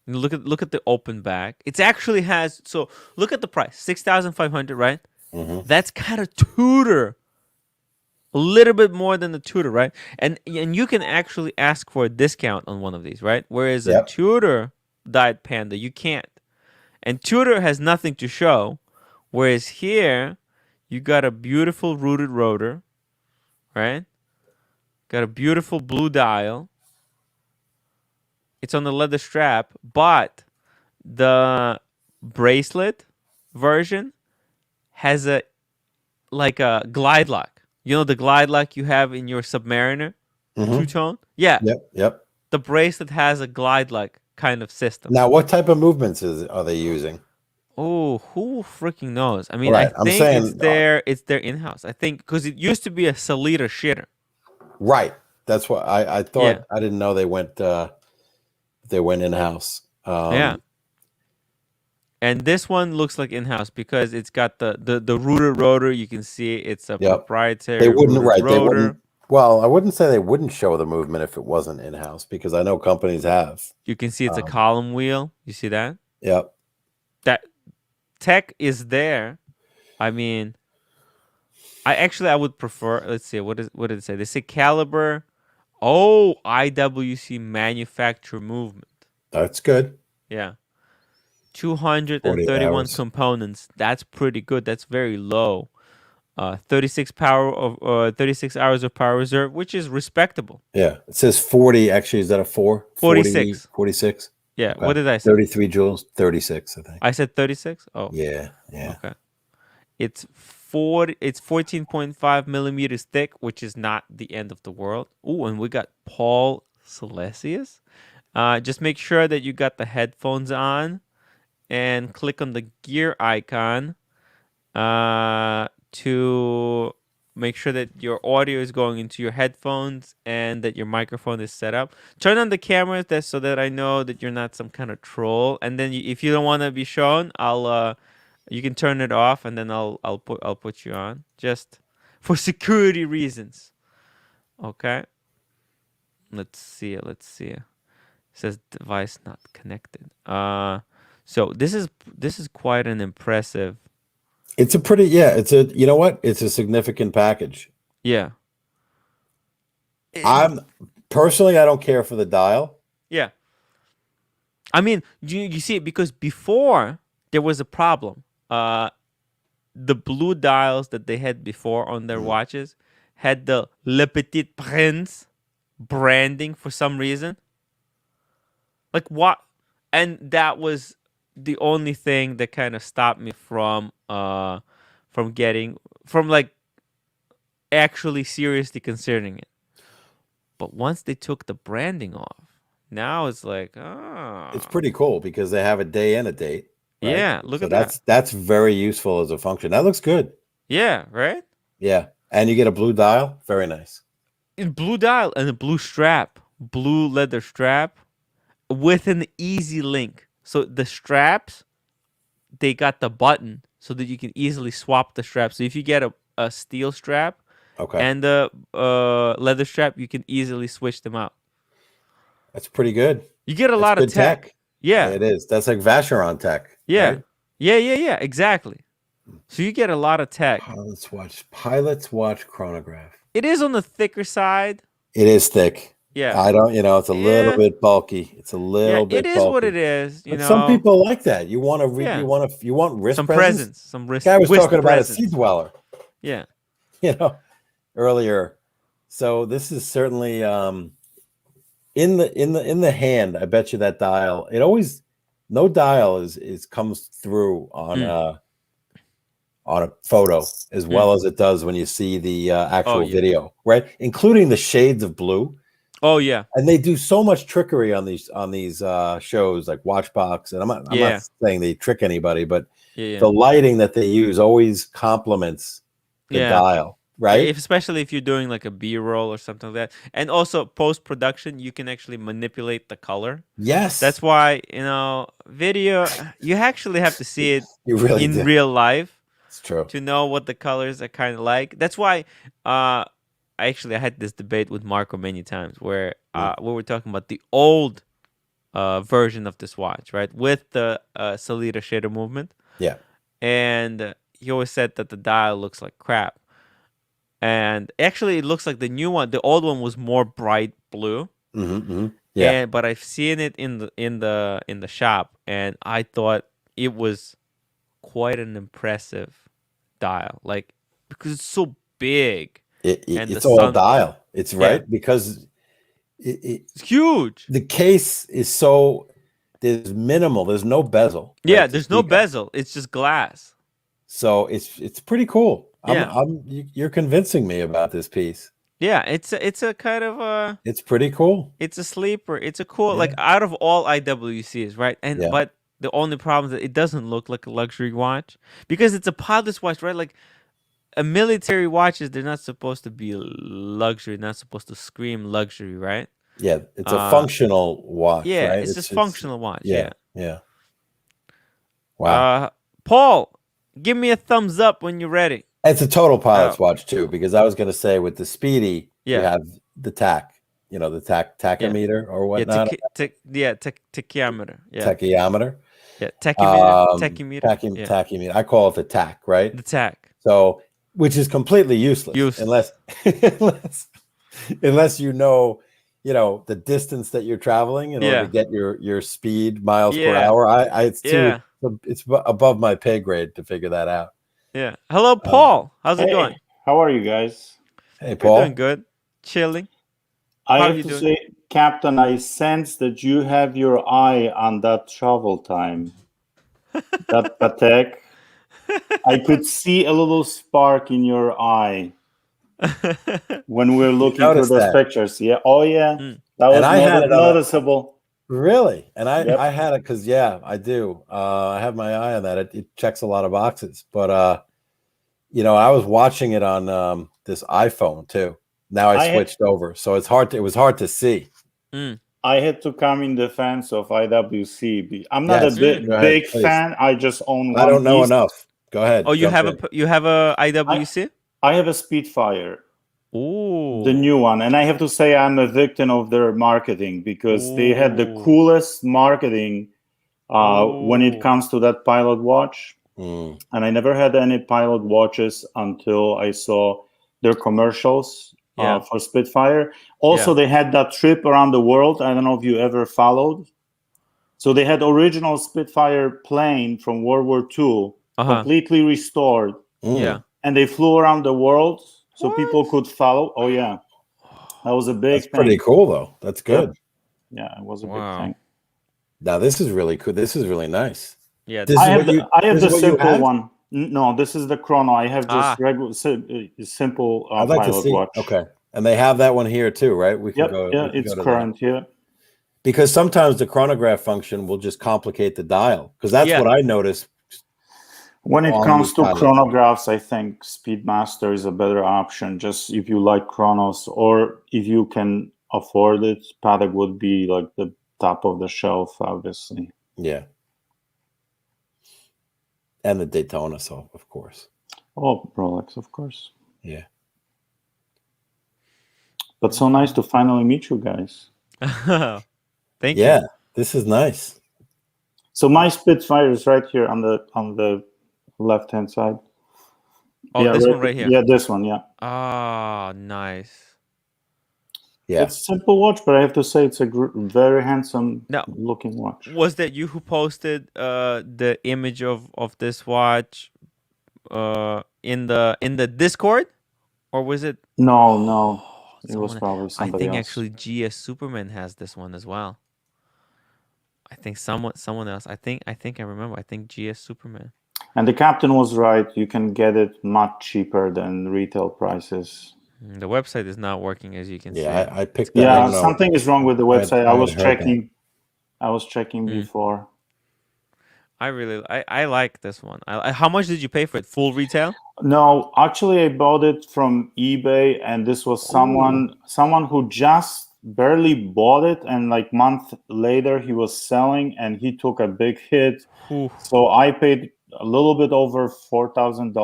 Look at the open back. It actually has. So look at the price, 6,500, right? That's kind of Tudor. A little bit more than the Tudor, right? And you can actually ask for a discount on one of these, right? Whereas a Tudor dyed Panda, you can't. And Tudor has nothing to show, whereas here you got a beautiful rooted rotor, right? Got a beautiful blue dial. It's on the leather strap, but the bracelet version has a glide lock. You know the glide lock you have in your Submariner two-tone? Yeah. Yep. The bracelet has a glide lock kind of system. Now, what type of movements are they using? Oh, who freaking knows? I mean, I Right. I'm think saying, it's their in-house. I think because it used to be a Salita shitter. right. That's what I thought. Yeah. I didn't know they went in-house. Yeah. And this one looks like in-house because it's got the rooted rotor. You can see it's a proprietary They wouldn't, rooted right? rotor. They wouldn't. Well, I wouldn't say they wouldn't show the movement if it wasn't in-house, because I know companies have. You can see it's a column wheel. You see that? Yep. That tech is there. I mean, I would prefer. Let's see. What did it say? They say caliber. Oh, IWC manufacturer movement. That's good. Yeah. 231 hours. components. That's pretty good. That's very low. 36 hours of power reserve, which is respectable. Yeah. It says 40. Actually, is that a 4? 46. 46? Yeah. Okay. What did I say? 33 joules. 36, I think. I said 36? Oh. Yeah. Yeah. Okay. It's 14.5 millimeters thick, which is not the end of the world. Oh, and we got Paul Celesius. Just make sure that you got the headphones on and click on the gear icon to make sure that your audio is going into your headphones and that your microphone is set up. Turn on the camera so that I know that you're not some kind of troll. And then if you don't want to be shown, you can turn it off, and then I'll put you on just for security reasons. Okay. Let's see. It says device not connected. So this is quite an impressive. It's a pretty, you know what? It's a significant package. Yeah. I don't care for the dial. Yeah. I mean, you see it because before there was a problem. The blue dials that they had before on their watches had the Le Petit Prince branding for some reason. Like what? And that was the only thing that kind of stopped me from actually seriously considering it. But once they took the branding off, now it's like, it's pretty cool because they have a day and a date. Right? Yeah, look at that. That's very useful as a function. That looks good. Yeah, right? Yeah. And you get a blue dial. Very nice. Blue dial and a blue strap, blue leather strap with an easy link. So the straps, they got the button so that you can easily swap the straps. So if you get a steel strap and a leather strap, you can easily switch them out. That's pretty good. You get a lot of tech. Yeah, it is. That's like Vacheron tech. Yeah. Right? Yeah. Exactly. So you get a lot of tech. Pilot's watch chronograph. It is on the thicker side. It is thick. Yeah. I don't, it's a little bit bulky. It's a little bit bulky. It is what it is. But some people like that. You want to you want wrist some presence. Some wrist. Guy was talking about presence. a sea dweller. Yeah. Earlier. So this is certainly in the hand. I bet you that dial. It always no dial is comes through on a photo as well as it does when you see the actual video, right? Including the shades of blue. Oh yeah, and they do so much trickery on these shows like Watchbox, and I'm not saying they trick anybody, but the lighting that they use always complements the dial, right? Especially if you're doing like a B-roll or something like that, and also post-production, you can actually manipulate the color. Yes, that's why video you actually have to see it in real life. It's true to know what the colors are kind of like. That's why. I had this debate with Marco many times where we were talking about the old version of this watch, right? With the Salita shader movement. Yeah. And he always said that the dial looks like crap. And actually it looks like the new one, the old one was more bright blue. Yeah. But I've seen it in the shop, and I thought it was quite an impressive dial. Like, because it's so big. It's all dial. It's right because it's huge. The case is there's minimal. There's no bezel. Right, yeah, there's no bezel. It's just glass. So it's pretty cool. You're convincing me about this piece. Yeah, it's a kind of a It's pretty cool. it's a sleeper. It's a cool Yeah. like out of all IWCs, right? And Yeah. but the only problem is that it doesn't look like a luxury watch because it's a pilot's watch, right? Like a military watches, they're not supposed to be luxury, not supposed to scream luxury, right? Yeah, it's a functional watch, Yeah, right? it's just functional watch. Yeah, Yeah. yeah. Wow. Paul, give me a thumbs up when you're ready. It's a total pilot's watch too, because I was going to say with the Speedy, you have the tack, the tachometer or whatnot. Tachyometer. Yeah. Tachyometer. Yeah, tachymeter. Tachymeter. I call it the tack, right? The tack. So, which is completely useless. Unless you know the distance that you're traveling in order to get your speed miles per hour. It's above my pay grade to figure that out. Yeah. Hello, Paul. How's it going? How are you guys? Hey, Paul. We're doing good. Chilling. I have to say, Captain, I sense that you have your eye on that travel time. That Patek. I could see a little spark in your eye when we're looking through those pictures. Yeah. Oh, yeah. That was noticeable. Really? And I had it because, I do. I have my eye on that. It checks a lot of boxes. But, I was watching it on this iPhone, too. Now I switched over. So it was hard to see. I had to come in defense of IWC. I'm not a big fan. I just own one. I don't know enough. Go ahead. Oh, you have a IWC? I have a Spitfire. Ooh. The new one. And I have to say I'm a victim of their marketing because they had the coolest marketing when it comes to that pilot watch. And I never had any pilot watches until I saw their commercials for Spitfire. Also, they had that trip around the world. I don't know if you ever followed. So they had original Spitfire plane from World War II, completely restored. Yeah. And they flew around the world so people could follow. Oh, yeah. That was a big thing. Pretty cool, though. That's good. Yeah, it was a big thing. Now, this is really cool. This is really nice. Yeah, I have the simple one. No, this is the Chrono. I have just regular, simple I'd like pilot to see. watch. Okay. And they have that one here, too, right? We can go. Yeah, it's current, Because sometimes the chronograph function will just complicate the dial. Because that's what I noticed. When it comes to chronographs, I think Speedmaster is a better option. Just if you like chronos, or if you can afford it, Patek would be like the top of the shelf, obviously. Yeah. And the Daytona, so of course. Oh, Rolex, of course. Yeah. But so nice to finally meet you guys. Thank you. Yeah, this is nice. So my Spitfire is right here on the left-hand side. Oh, this one right here. Yeah, this one. Yeah. Ah, nice. Yeah, it's a simple watch, but I have to say it's a very handsome looking watch. Was that you who posted the image of this watch in the Discord, or was it? No. It was probably somebody else. I think actually GS Superman has this one as well. I think someone else. I think I remember. I think GS Superman. And the captain was right. You can get it much cheaper than retail prices. The website is not working, as you can see. Yeah, I picked that. Yeah, something is wrong with the website. I was checking before. I like this one. How much did you pay for it? Full retail? No, actually, I bought it from eBay, and this was someone who just barely bought it, and like month later he was selling, and he took a big hit. So I paid a little bit over $4,000,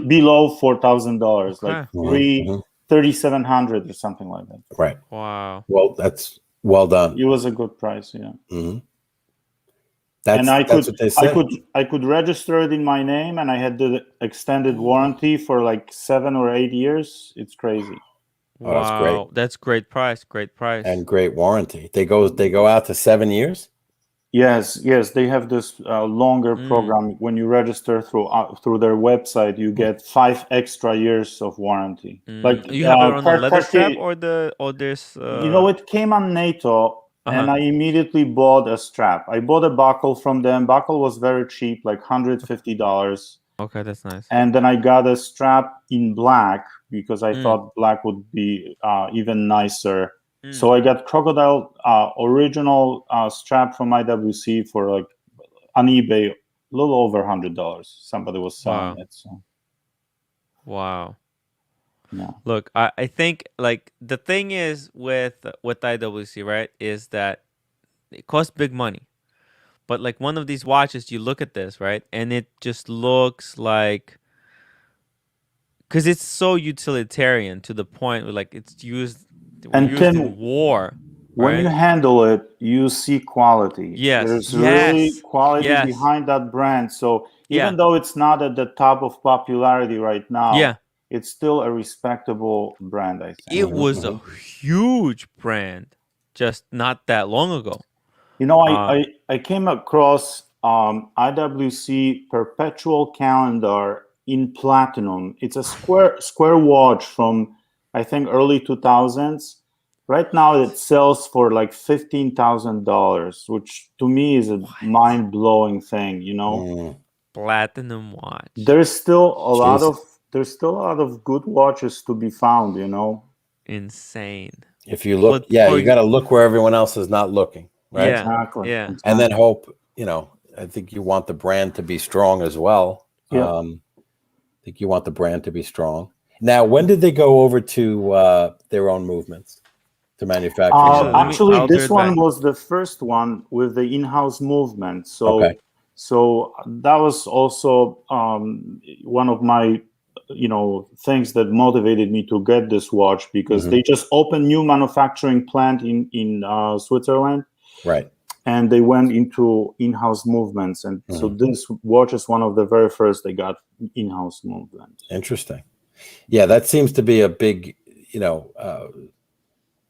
below $4,000, like $3,700 or something like that. Right. Wow. Well, that's well done. It was a good price, yeah. Mm-hmm. I could register it in my name, and I had the extended warranty for like 7 or 8 years. It's crazy. Oh, that's great. That's great price. Great price. And great warranty. They go out to 7 years. Yes. They have this longer program. When you register through their website, you get 5 extra years of warranty. Like you have it on the leather strap or this. It came on NATO. And I immediately bought a strap. I bought a buckle from them. Buckle was very cheap, like $150. Okay, that's nice. And then I got a strap in black because I thought black would be even nicer. So I got crocodile original strap from IWC for like on eBay, a little over $100. Somebody was selling it. So. Wow. Yeah. Look, I think like the thing is with IWC, right, is that it costs big money. But like one of these watches, you look at this, right, and it just looks like, because it's so utilitarian to the point where like it's used in war. When you handle it, you see quality. Yes. There's really quality behind that brand. So even though it's not at the top of popularity right now, it's still a respectable brand, I think. It was a huge brand just not that long ago. You know, I came across IWC Perpetual Calendar in platinum. It's a square watch from, I think, early 2000s. Right now, it sells for like $15,000, which to me is a mind-blowing thing. You know, platinum watch. There's still a lot of good watches to be found. You know, insane. If you look, you got to look where everyone else is not looking, right? Yeah, exactly. Yeah, and then hope. You know, I think you want the brand to be strong as well. Yeah. I think you want the brand to be strong. Now, when did they go over to their own movements? To manufacturing. Actually, this one was the first one with the in-house movement. So, so that was also one of my, things that motivated me to get this watch, because they just opened new manufacturing plant in Switzerland, right? And they went into in-house movements, and so this watch is one of the very first they got in-house movement. Interesting. Yeah, that seems to be a big,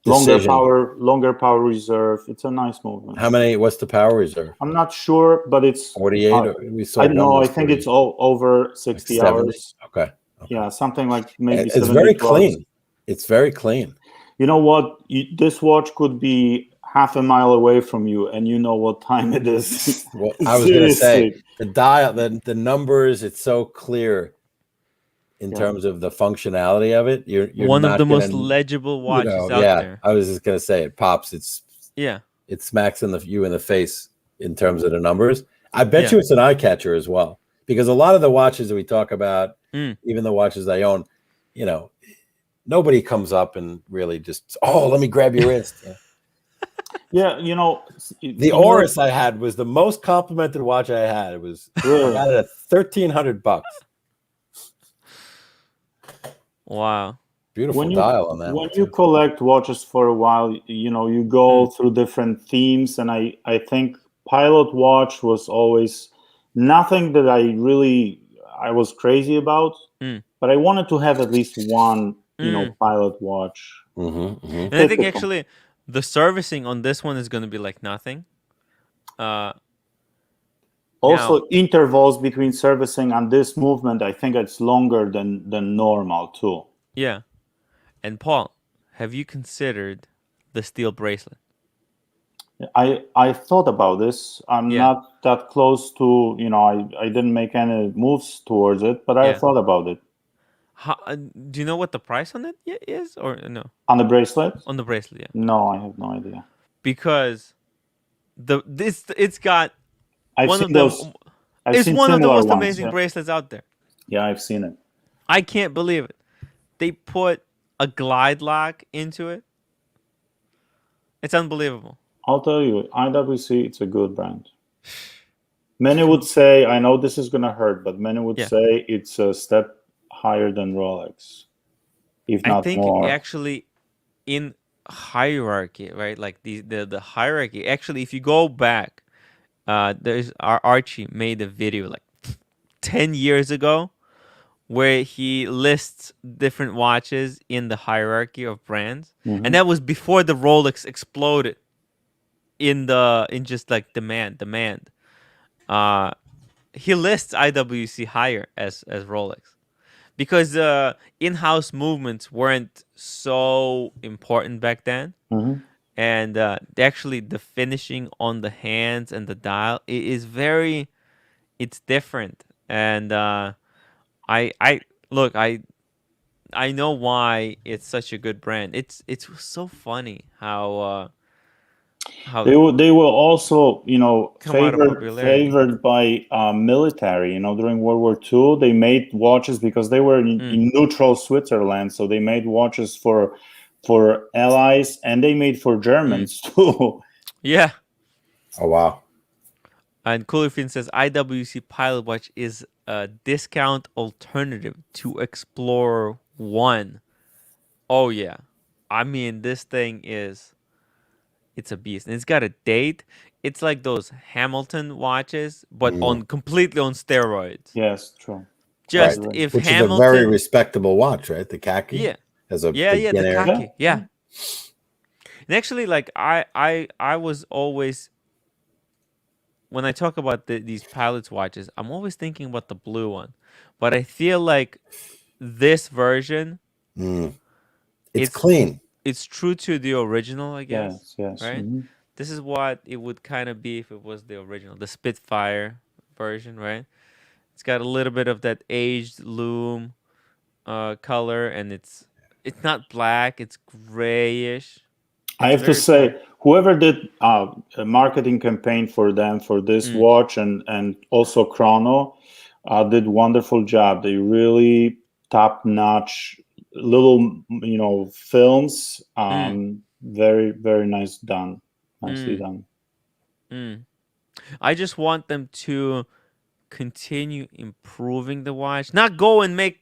longer power reserve. It's a nice movement. What's the power reserve? I'm not sure, but it's 48. We saw. I think it's all over 60 like hours. Okay. Yeah, something like maybe. It's very clean. It's very clean. You know what? This watch could be half a mile away from you, and you know what time it is. Well, I was going to say the dial, the numbers. It's so clear. In terms of the functionality of it, you're one of the most legible watches out there. I was just gonna say it pops. It smacks you in the face in terms of the numbers. I bet you it's an eye catcher as well, because a lot of the watches that we talk about, even the watches I own, nobody comes up and really just let me grab your wrist. Yeah, the Oris I had was the most complimented watch I had. It was I got it at $1,300. Wow. Beautiful dial on that. When you collect watches for a while, you go through different themes, and I think Pilot Watch was always nothing that I was crazy about, but I wanted to have at least one, Pilot Watch. And I think actually the servicing on this one is going to be like nothing. Also, intervals between servicing and this movement, I think it's longer than normal too. Yeah. And Paul, have you considered the steel bracelet? I thought about this. I'm not that close to, I didn't make any moves towards it, but I thought about it. Do you know what the price on it is, or no? On the bracelet? On the bracelet, yeah. No, I have no idea. Because it's got it's one of the most amazing bracelets out there. Yeah, I've seen it. I can't believe it. They put a glide lock into it. It's unbelievable. I'll tell you, IWC, it's a good brand. Many would say, I know this is going to hurt, but many would say it's a step higher than Rolex, if not more. I think actually in hierarchy, right? Like the hierarchy. Actually, if you go back, there's Archie made a video like 10 years ago where he lists different watches in the hierarchy of brands, and that was before the Rolex exploded in just like demand. He lists IWC higher as Rolex, because in-house movements weren't so important back then. And actually the finishing on the hands and the dial it's different. and I look, I know why it's such a good brand. It's so funny how They were also, come out of popularity. favored by military. During World War II, they made watches because they were in neutral Switzerland, so they made watches for allies, and they made for Germans too. Yeah. Oh wow. And Coolifin says IWC Pilot Watch is a discount alternative to Explorer 1. Oh yeah. I mean, this thing it's a beast. And it's got a date. It's like those Hamilton watches, but on completely on steroids. Yes, true. Just Right. if Which is a very Hamilton, respectable watch, right? The khaki yeah, has a yeah, big yeah, the air. khaki, yeah. And actually, like I was always when I talk about these pilots watches, I'm always thinking about the blue one, but I feel like this version, It's clean. it's true to the original, I guess. Yes, yes. Right. This is what it would kind of be if it was the original, the Spitfire version, right? It's got a little bit of that aged loom color, and it's not black; it's grayish. I It's have to very cool. say, whoever did a marketing campaign for them for this watch and also Chrono did wonderful job. They really top notch little films. Very very nice done. Nicely done. I just want them to continue improving the watch, not go and make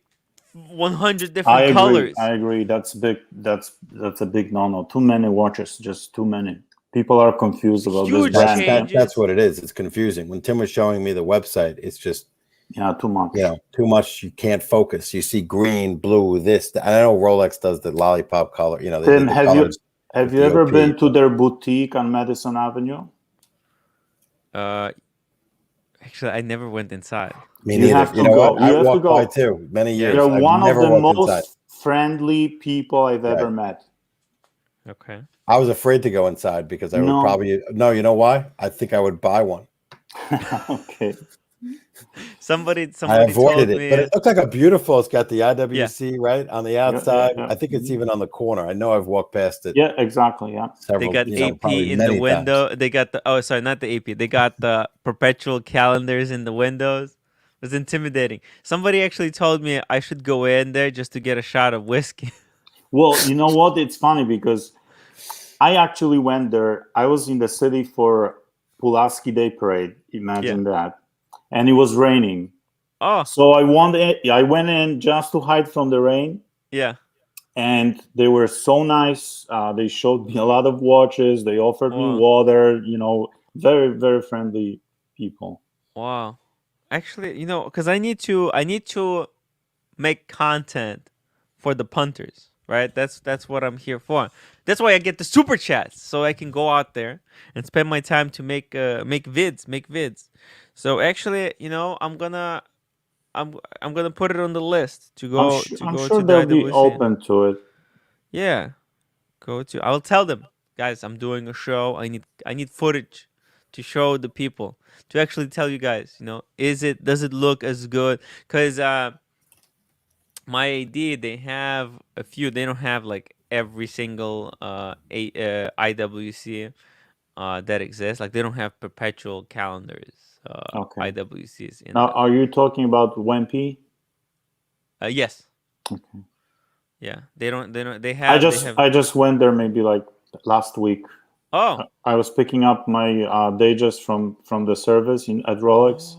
100 different colors. I agree. That's big. That's a big no-no. Too many watches, just too many. People are confused about Huge this brand. changes. That's what it is. It's confusing. When Tim was showing me the website, it's just too much. Too much. You can't focus. You see green, blue, this. I know Rolex does the lollipop color. Tim, have you ever been to their boutique on Madison Avenue? Actually, I never went inside. Me neither. Have to you know go. what? I walked by too. Many years. They're one of the most inside. friendly people I've ever met. Okay. I was afraid to go inside because I would probably no. You know why? I think I would buy one. Okay. Somebody I avoided told it, me, but it looks like a beautiful. It's got the IWC right on the outside. Yeah. I think it's even on the corner. I know I've walked past it. Yeah, exactly. Yeah. Several, they got AP in the window. Times. They got not the AP. They got the perpetual calendars in the windows. It was intimidating. Somebody actually told me I should go in there just to get a shot of whiskey. Well, you know what? It's funny because I actually went there. I was in the city for Pulaski Day Parade. Imagine that. And it was raining. Oh. So I went in just to hide from the rain. Yeah. And they were so nice. They showed me a lot of watches. They offered me water. Very, very friendly people. Wow. Actually, because I need to make content for the punters, right? That's what I'm here for. That's why I get the super chats, so I can go out there and spend my time to make vids. So actually, I'm gonna put it on the list to go. I'm sure they'll be open to it. Yeah, I will tell them, guys, I'm doing a show. I need footage to show the people, to actually tell you guys, does it look as good? Because my ID, they have a few. They don't have like every single IWC that exists. Like they don't have perpetual calendars. IWCs. Now, are you talking about WEMP? Yes. Okay. Yeah, they don't. They have. I just went there maybe like last week. Oh. I was picking up my Datejust from the service at Rolex.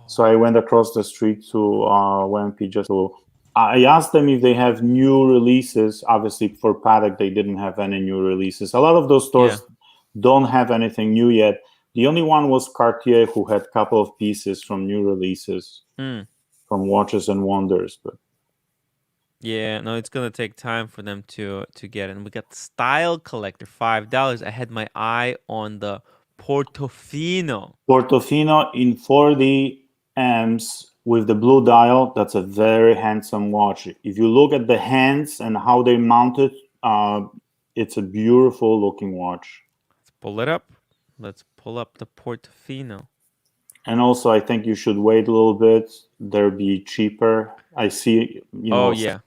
So I went across the street to WEMP just to. I asked them if they have new releases. Obviously, for Patek, they didn't have any new releases. A lot of those stores don't have anything new yet. The only one was Cartier, who had a couple of pieces from new releases from Watches and Wonders. But yeah, no, it's gonna take time for them to get it. And we got the Style Collector, $5. I had my eye on the Portofino. Portofino in 4D M's with the blue dial. That's a very handsome watch. If you look at the hands and how they mount it, it's a beautiful looking watch. Let's pull it up. Let's pull up the Portofino. And also, I think you should wait a little bit. They'll be cheaper. I see, Oh yeah.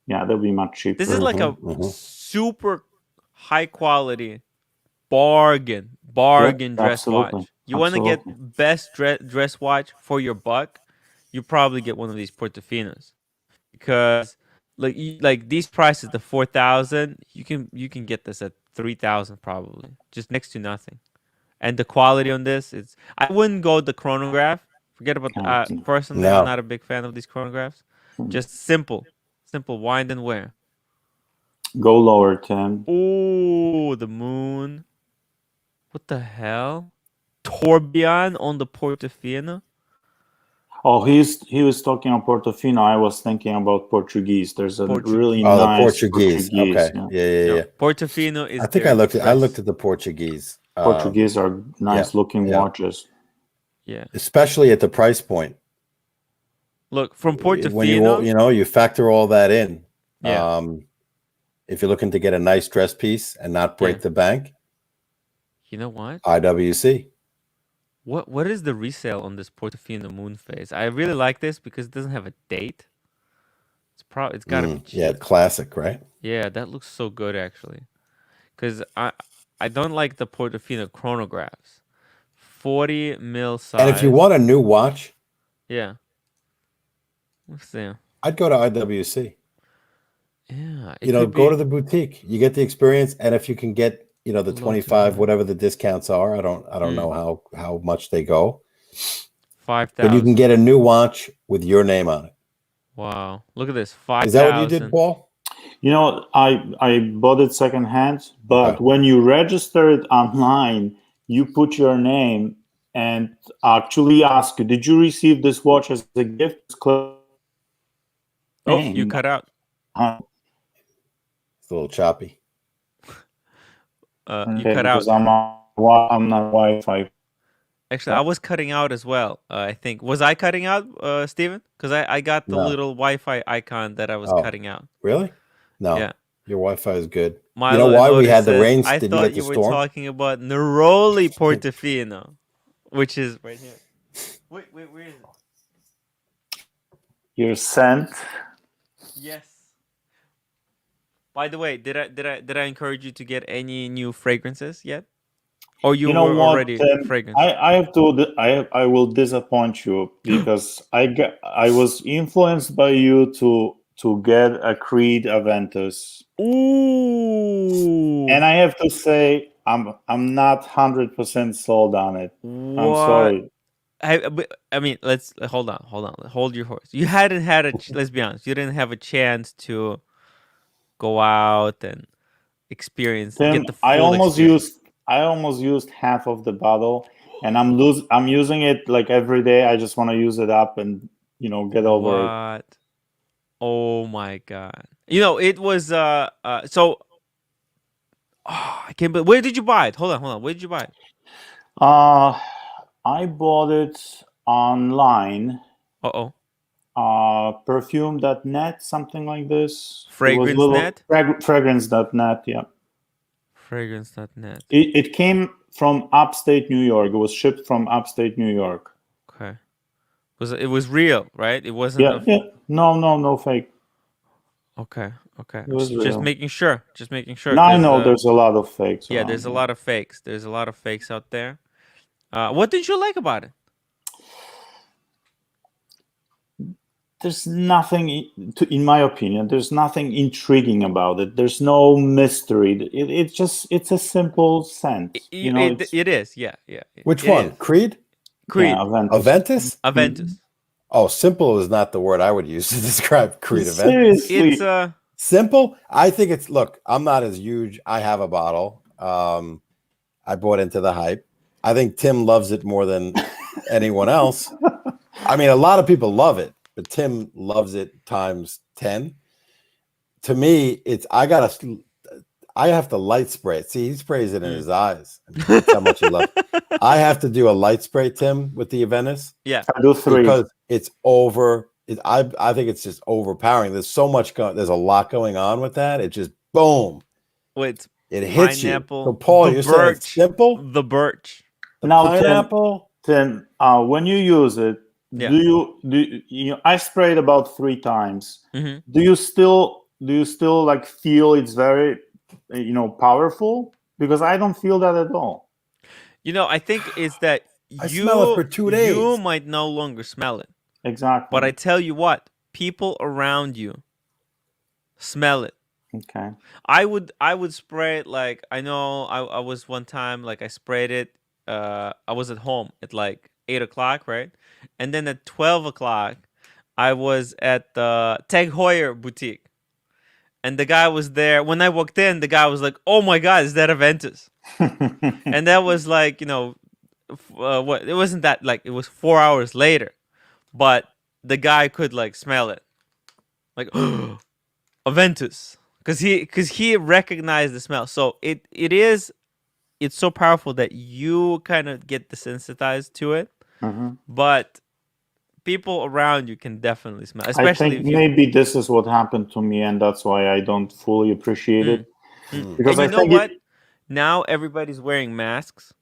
Yeah, they'll be much cheaper. This is like a super high quality bargain dress Absolutely. watch. You want to get best dress watch for your buck, you probably get one of these Portofinos, because like these prices, the 4,000, you can get this at 3,000 probably, just next to nothing. And the quality on this is, I wouldn't go the chronograph. Forget about personally, I'm not a big fan of these chronographs. Just simple wind and wear. Go lower, Tim. Ooh, the moon. What the hell? Tourbillon on the Portofino? Oh, he was talking about Portofino. I was thinking about Portuguese. There's a really the nice Portuguese. Okay. Yeah. Portofino is. I think I looked at the Portuguese. Portuguese are nice looking watches. Yeah. Especially at the price point. Look, from Portofino, when you factor all that in. Yeah. If you're looking to get a nice dress piece and not break the bank, you know what? IWC. What is the resale on this Portofino moon phase? I really like this because it doesn't have a date. It's gotta be cheap. Yeah, classic, right? Yeah, that looks so good actually. Because I don't like the Portofino chronographs. 40 mil size. And if you want a new watch, yeah. Let's see. I'd go to IWC. Yeah. Go to the boutique. You get the experience, and if you can get, the 25, whatever the discounts are, I don't know how much they go. 5,000. But you can get a new watch with your name on it. Wow. Look at this. 5,000. Is that what you did, Paul? I bought it secondhand, but when you register it online, you put your name and actually ask, did you receive this watch as a gift? Oh, you cut out. It's a little choppy. You cut out. I'm not Wi-Fi. Actually, I was cutting out as well. I think. Was I cutting out, Steven? Because I got the little Wi-Fi icon that I was cutting out. Really? No. Yeah. Your Wi-Fi is good. Milo, you know why we had the rain? I thought you were talking about Neroli Portofino, which is right here. Wait, where is it? Your scent. Yes. By the way, did I encourage you to get any new fragrances yet? Or you were already fragrance? I will disappoint you because I was influenced by you to get a Creed Aventus. Ooh. And I have to say I'm not 100% sold on it. What? I'm sorry. I mean, let's hold on. Hold your horse. You hadn't had let's be honest. You didn't have a chance to go out and experience. Tim, get the full experience. I almost used half of the bottle, and I'm using it like every day. I just want to use it up and get over it. Oh my god! It was so. I can't. But where did you buy it? Hold on. Where did you buy it? I bought it online. Perfume.net, something like this. Fragrance.net? Fragrance.net, yeah. Fragrance.net. It came from upstate New York. It was shipped from upstate New York. Okay. It was real, right? It wasn't. Yeah. No fake. Okay. Just making sure. No, I know there's a lot of fakes. Yeah, there's a lot of fakes. There's a lot of fakes out there. What did you like about it? There's nothing, in my opinion, there's nothing intriguing about it. There's no mystery. It's a simple scent. It is, yeah. Which one? Is. Creed? Yeah, Aventus? Aventus. Oh, simple is not the word I would use to describe Creed Aventus. Seriously. It's simple. I think look, I'm not as huge. I have a bottle. I bought into the hype. I think Tim loves it more than anyone else. I mean, a lot of people love it, but Tim loves it times 10. To me, I have to light spray it. See, he sprays it in his eyes. That's how much he loves it. I have to do a light spray, Tim, with the Aventus. Yeah. I do 3. Because it's over. I think it's just overpowering. There's so much there's a lot going on with that. It just boom. It hits pineapple, you. So Paul, you said it's simple? The birch. The pineapple. Tim, when you use it, Yeah. I sprayed about 3 times. Mm-hmm. Do you still like feel it's very, powerful? Because I don't feel that at all. I think it's that I smell it for 2 days. You might no longer smell it. Exactly. But I tell you what, people around you smell it. Okay. I would spray it, like, I know I was one time, like, I sprayed it. I was at home at like 8 o'clock, right? And then at 12 o'clock, I was at the Tag Heuer boutique. And the guy was there. When I walked in, the guy was like, "Oh my God, is that Aventus?" And that was like, what? It wasn't that, like, it was 4 hours later, but the guy could like smell it, like, Aventus, because he recognized the smell. So it's so powerful that you kind of get desensitized to it, but people around you can definitely smell, especially I think maybe this is what happened to me, and that's why I don't fully appreciate it. Because and you know what? Now everybody's wearing masks.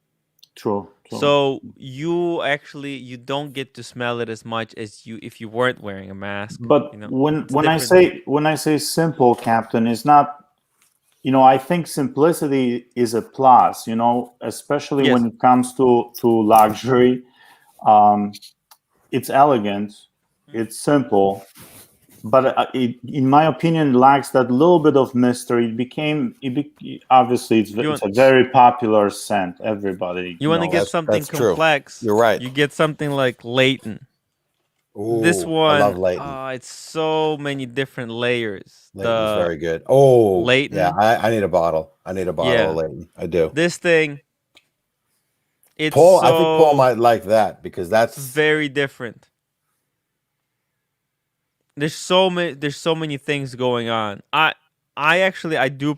True. So you don't get to smell it as much as if you weren't wearing a mask. But when I say simple, Captain, is not. I think simplicity is a plus. Especially when it comes to luxury. It's elegant, it's simple, but in my opinion, lacks that little bit of mystery. Obviously, it's a very popular scent. Everybody. You want to get something complex. True. You're right. You get something like Leighton. Ooh, this one, I love Leighton. It's so many different layers. Leighton's very good. Oh, Leighton. Yeah, I need a bottle. of Leighton. I do. This thing. I think Paul might like that because that's very different. There's so many things going on. I do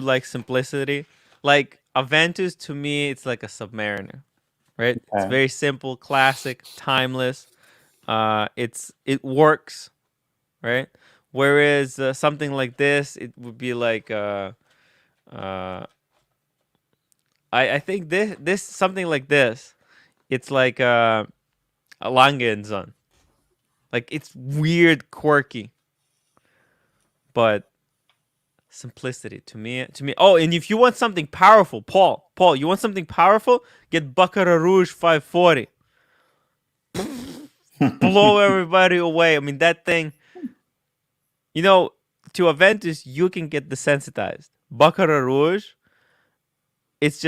like simplicity. Like Aventus, to me, it's like a Submariner, right? Okay. It's very simple, classic, timeless. It works, right? Whereas something like this, it would be like I think this something like this, it's like a Langenson. Like, it's weird, quirky, but simplicity to me. Oh, and if you want something powerful, Paul, you want something powerful? Get Baccarat Rouge 540. Blow everybody away. I mean, that thing. To Aventus, you can get desensitized. Baccarat Rouge, it's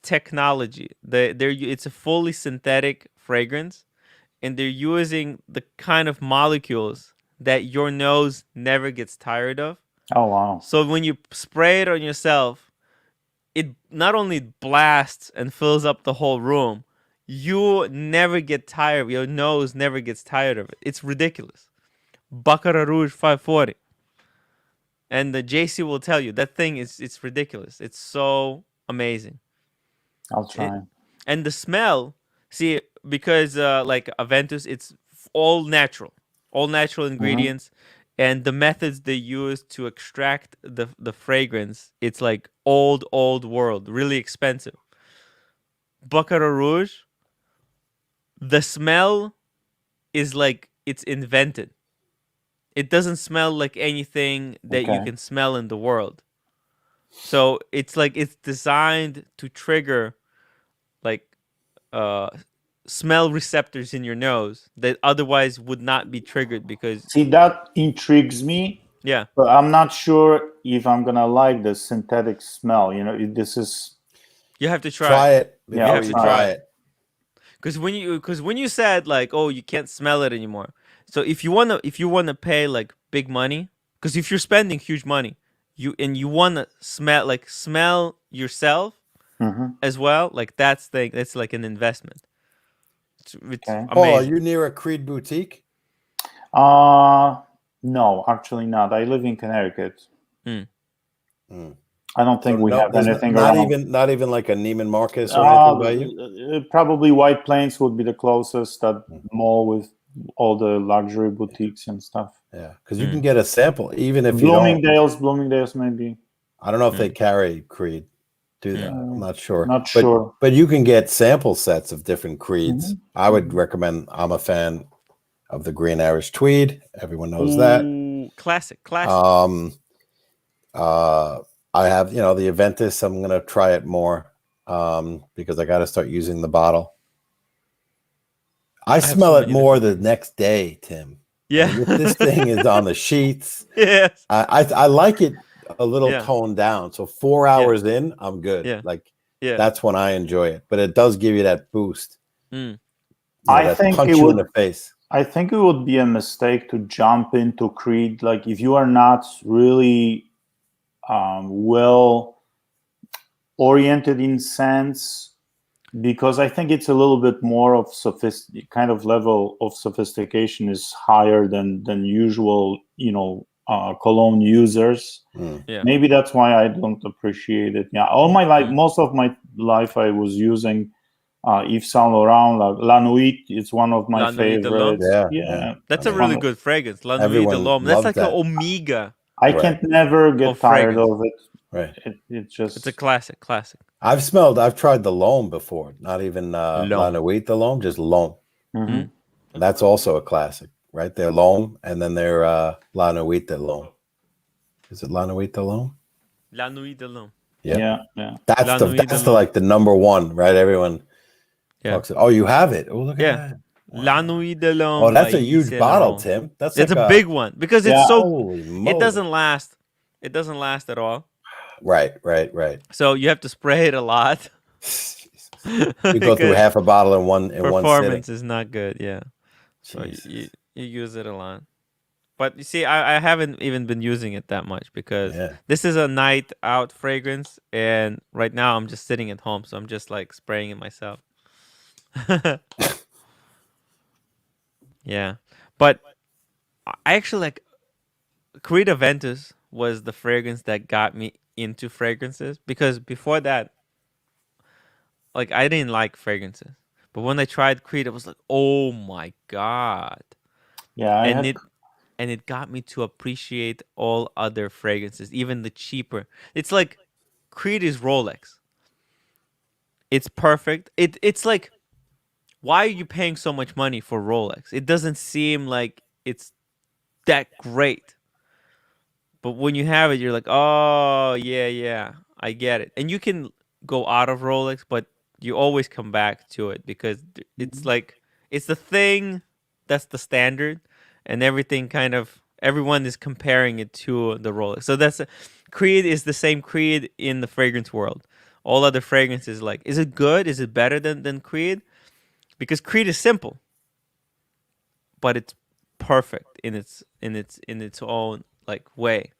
technology. It's a fully synthetic fragrance, and they're using the kind of molecules that your nose never gets tired of. Oh, wow. So when you spray it on yourself, it not only blasts and fills up the whole room, you never get tired. Your nose never gets tired of it. It's ridiculous. Baccarat Rouge 540. And the JC will tell you that thing it's ridiculous. It's so amazing. I'll try. And the smell, see, because like Aventus, it's all natural ingredients, and the methods they use to extract the fragrance, it's like old world, really expensive. Baccarat Rouge, the smell is like it's invented. It doesn't smell like anything that you can smell in the world. So it's like it's designed to trigger like smell receptors in your nose that otherwise would not be triggered. Because see, that intrigues me. Yeah, but I'm not sure if I'm gonna like the synthetic smell. This is. You have to try it. You have to try it. Because when you said like, oh, you can't smell it anymore. So if you wanna pay like big money, because if you're spending huge money, you wanna smell yourself as well, like that's like an investment. It's amazing. Paul, are you near a Creed boutique? No, actually not. I live in Connecticut. I don't think we have anything around. Not even like a Neiman Marcus or anything by you? Probably White Plains would be the closest, that mall with all the luxury boutiques and stuff. Yeah, because you can get a sample, even if Bloomingdale's maybe. I don't know if they carry Creed. do that. I'm not sure. Sure. But you can get sample sets of different creeds. I would recommend. I'm a fan of the Green Irish Tweed. Everyone knows that. Classic. I have, the Aventus. I'm gonna try it more because I got to start using the bottle. I smell it more the next day, Tim. Yeah. And if this thing is on the sheets, yes. I like it a little toned down. So 4 hours in, I'm good. That's when I enjoy it. But it does give you that boost. I think punch you in the face. I think it would be a mistake to jump into Creed. Like if you are not really well oriented in sense, because I think it's a little bit more of kind of level of sophistication is higher than usual, cologne users. Maybe that's why I don't appreciate it. All my life, most of my life, I was using Yves Saint Laurent, La Nuit. It's one of my favorites. Yeah. That's a really good fragrance. La Nuit de l'Homme. That's like an Omega. I can't never get tired of it. Right. It's a classic. I've tried the L'Homme before. Not even La Nuit de l'Homme, just L'Homme. That's also a classic, right? They're L'Homme, and then they're La Nuit de l'Homme. Is it La Nuit de l'Homme? La Nuit de l'Homme. Yeah. That's the number one, right? Everyone talks. Oh, you have it. Oh, look at that. Wow. La Nuit de l'Homme. Oh, that's a huge bottle, Tim. It's like a big one because it's it doesn't last. It doesn't last at all. Right. So you have to spray it a lot. You go through half a bottle in one sitting. Performance is not good. Yeah. So you use it a lot. But you see, I haven't even been using it that much because this is a night out fragrance, and right now I'm just sitting at home, so I'm just like spraying it myself. Yeah, but I actually like Creed Aventus was the fragrance that got me into fragrances because before that, like I didn't like fragrances, but when I tried Creed, it was like, oh my god! Yeah, and it got me to appreciate all other fragrances, even the cheaper. It's like Creed is Rolex. It's perfect. It's like, why are you paying so much money for Rolex? It doesn't seem like it's that great. But when you have it, you're like, oh, yeah, I get it. And you can go out of Rolex, but you always come back to it because it's like, it's the thing that's the standard. And everyone is comparing it to the Rolex. So Creed is the same Creed in the fragrance world. All other fragrances, like, is it good? Is it better than Creed? Because Creed is simple, but it's perfect in its own like way.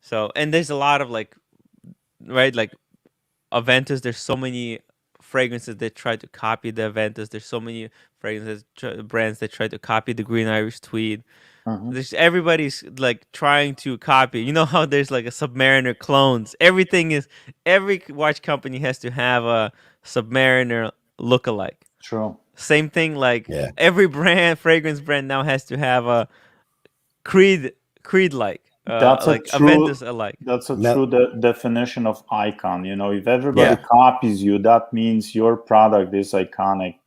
So, and there's a lot of like Aventus. There's so many fragrances that try to copy the Aventus. There's so many brands that try to copy the Green Irish Tweed. Everybody's like trying to copy. You know how there's like a Submariner clones. Every watch company has to have a Submariner lookalike. True. Same thing. Like every fragrance brand now has to have a Creed like. That's like Aventus alike. That's a true definition of icon. If everybody copies you, that means your product is iconic.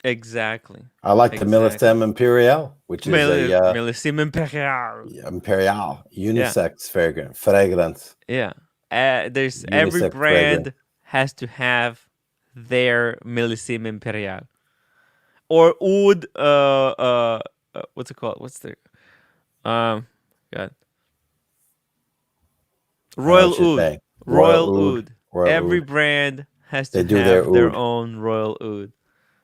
Exactly. I like the Millésime Imperial, which is Millésime Imperial. Imperial unisex fragrance. Yeah. There's unisex every brand has to have their Millésime Imperial. Or Oud what's it called? What's the God. Royal Oud. Royal Oud. Every brand has to have their own Royal Oud.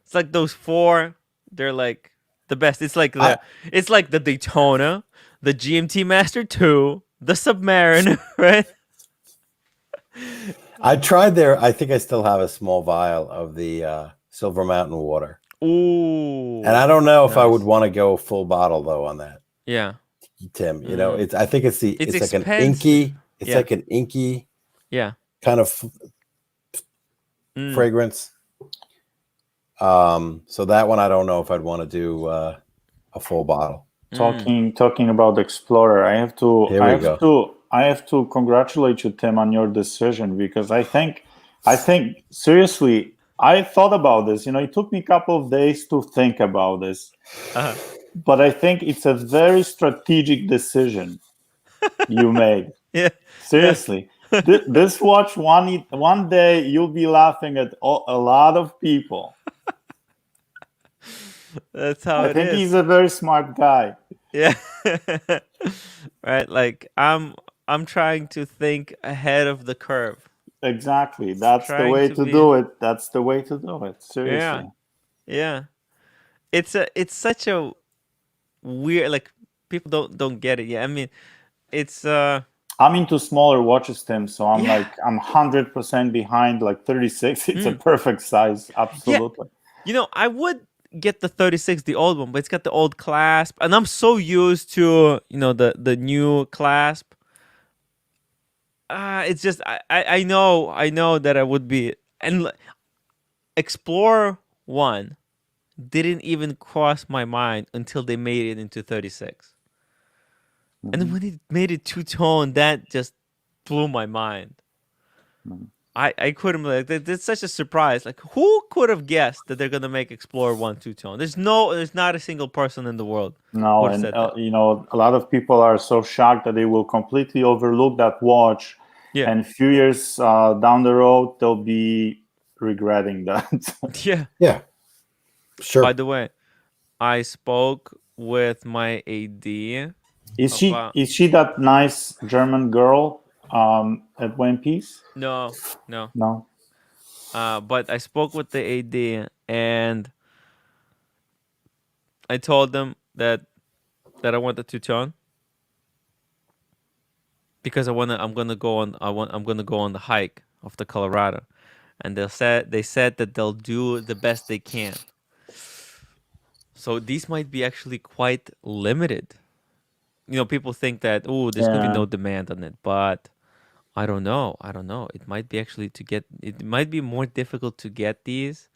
It's like those four. They're like the best. It's like the Daytona, the GMT Master 2, the Submariner, right? I tried there. I think I still have a small vial of the Silver Mountain water. Ooh. And I don't know if I would want to go full bottle though on that. Yeah. Tim, I think it's like an inky. It's like an inky. Yeah. Kind of fragrance. So that one I don't know if I'd want to do a full bottle. Talking about the Explorer, I have to congratulate you, Tim, on your decision, because I think seriously, I thought about this. It took me a couple of days to think about this, but I think it's a very strategic decision you made. Yeah. Seriously. This watch, one day you'll be laughing at a lot of people. That's how I it think is. he's a very smart guy. Yeah. Right. Like I'm trying to think ahead of the curve. Exactly. That's the Trying way to to be- do it. That's the way to do it. Seriously. Yeah. It's such a weird, like, people don't get it. Yeah. I mean, it's I'm into smaller watches, Tim, so I'm Yeah. I'm 100% behind. Like 36, it's a perfect size. Absolutely. I would get the 36, the old one, but it's got the old clasp, and I'm so used to the new clasp. It's just I know that I would be, and Explorer 1 didn't even cross my mind until they made it into 36. And then when they made it two-tone, that just blew my mind. I couldn't believe it. It's such a surprise. Like, who could have guessed that they're gonna make Explorer 1 two-tone? There's not a single person in the world No, who and said that. a lot of people are so shocked that they will completely overlook that watch, Yeah. and a few years down the road they'll be regretting that. Yeah. Yeah. Sure. By the way, I spoke with my AD. Is she that nice German girl at One Piece? No. No. But I spoke with the AD, and I told them that I want the two-tone because I'm gonna go on the hike of the Colorado, and they said that they'll do the best they can. So these might be actually quite limited. People think that there's gonna be no demand on it, but I don't know. It might be actually it might be more difficult to get these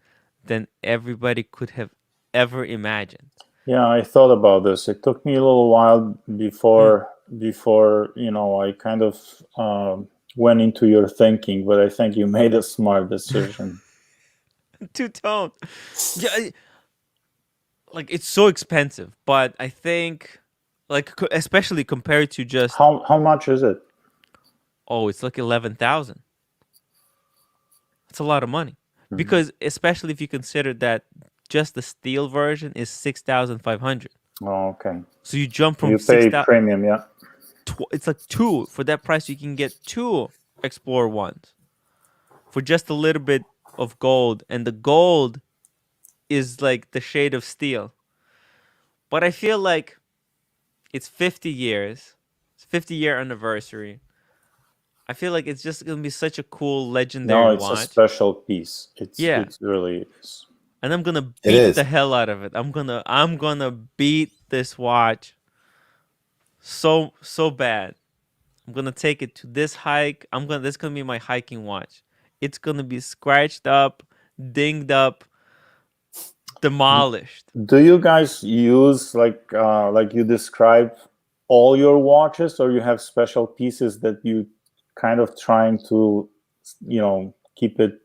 than everybody could have ever imagined. Yeah, I thought about this. It took me a little while before I kind of went into your thinking, but I think you made a smart decision. Two-tone. Yeah, like, it's so expensive, but I think, like, especially compared to just How much is it? it's like 11,000. That's a lot of money, because especially if you consider that just the steel version is 6,500. Oh, okay. So you jump from You pay 6,000. premium, yeah. It's like two for that price. You can get two Explorer 1s for just a little bit of gold, and the gold is like the shade of steel. But I feel like it's 50 years. It's 50-year anniversary. I feel like it's just gonna be such a cool legendary No, it's watch. a special piece. It really is. And I'm gonna beat the hell out of it. I'm gonna beat this watch so bad. I'm gonna take it to this hike. This is gonna be my hiking watch. It's gonna be scratched up, dinged up, demolished. Do you guys use like you describe all your watches, or you have special pieces that you kind of trying to keep it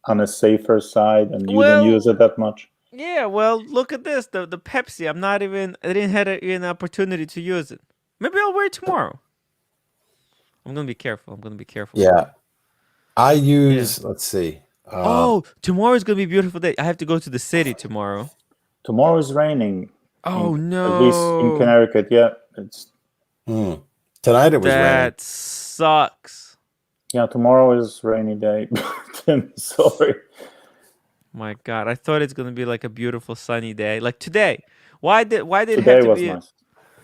on a safer side and you don't use it that much? Yeah, well, look at this. The Pepsi. I didn't have an opportunity to use it. Maybe I'll wear it tomorrow. I'm gonna be careful. Yeah. I use, let's see. Tomorrow's gonna be a beautiful day. I have to go to the city tomorrow. Tomorrow is raining. Oh, no. At least in Connecticut, yeah. It's tonight it was raining. That sucks. Yeah, tomorrow is rainy day. I'm sorry. My God, I thought it's gonna be like a beautiful sunny day, like today. Why did it Today have to was be? nice.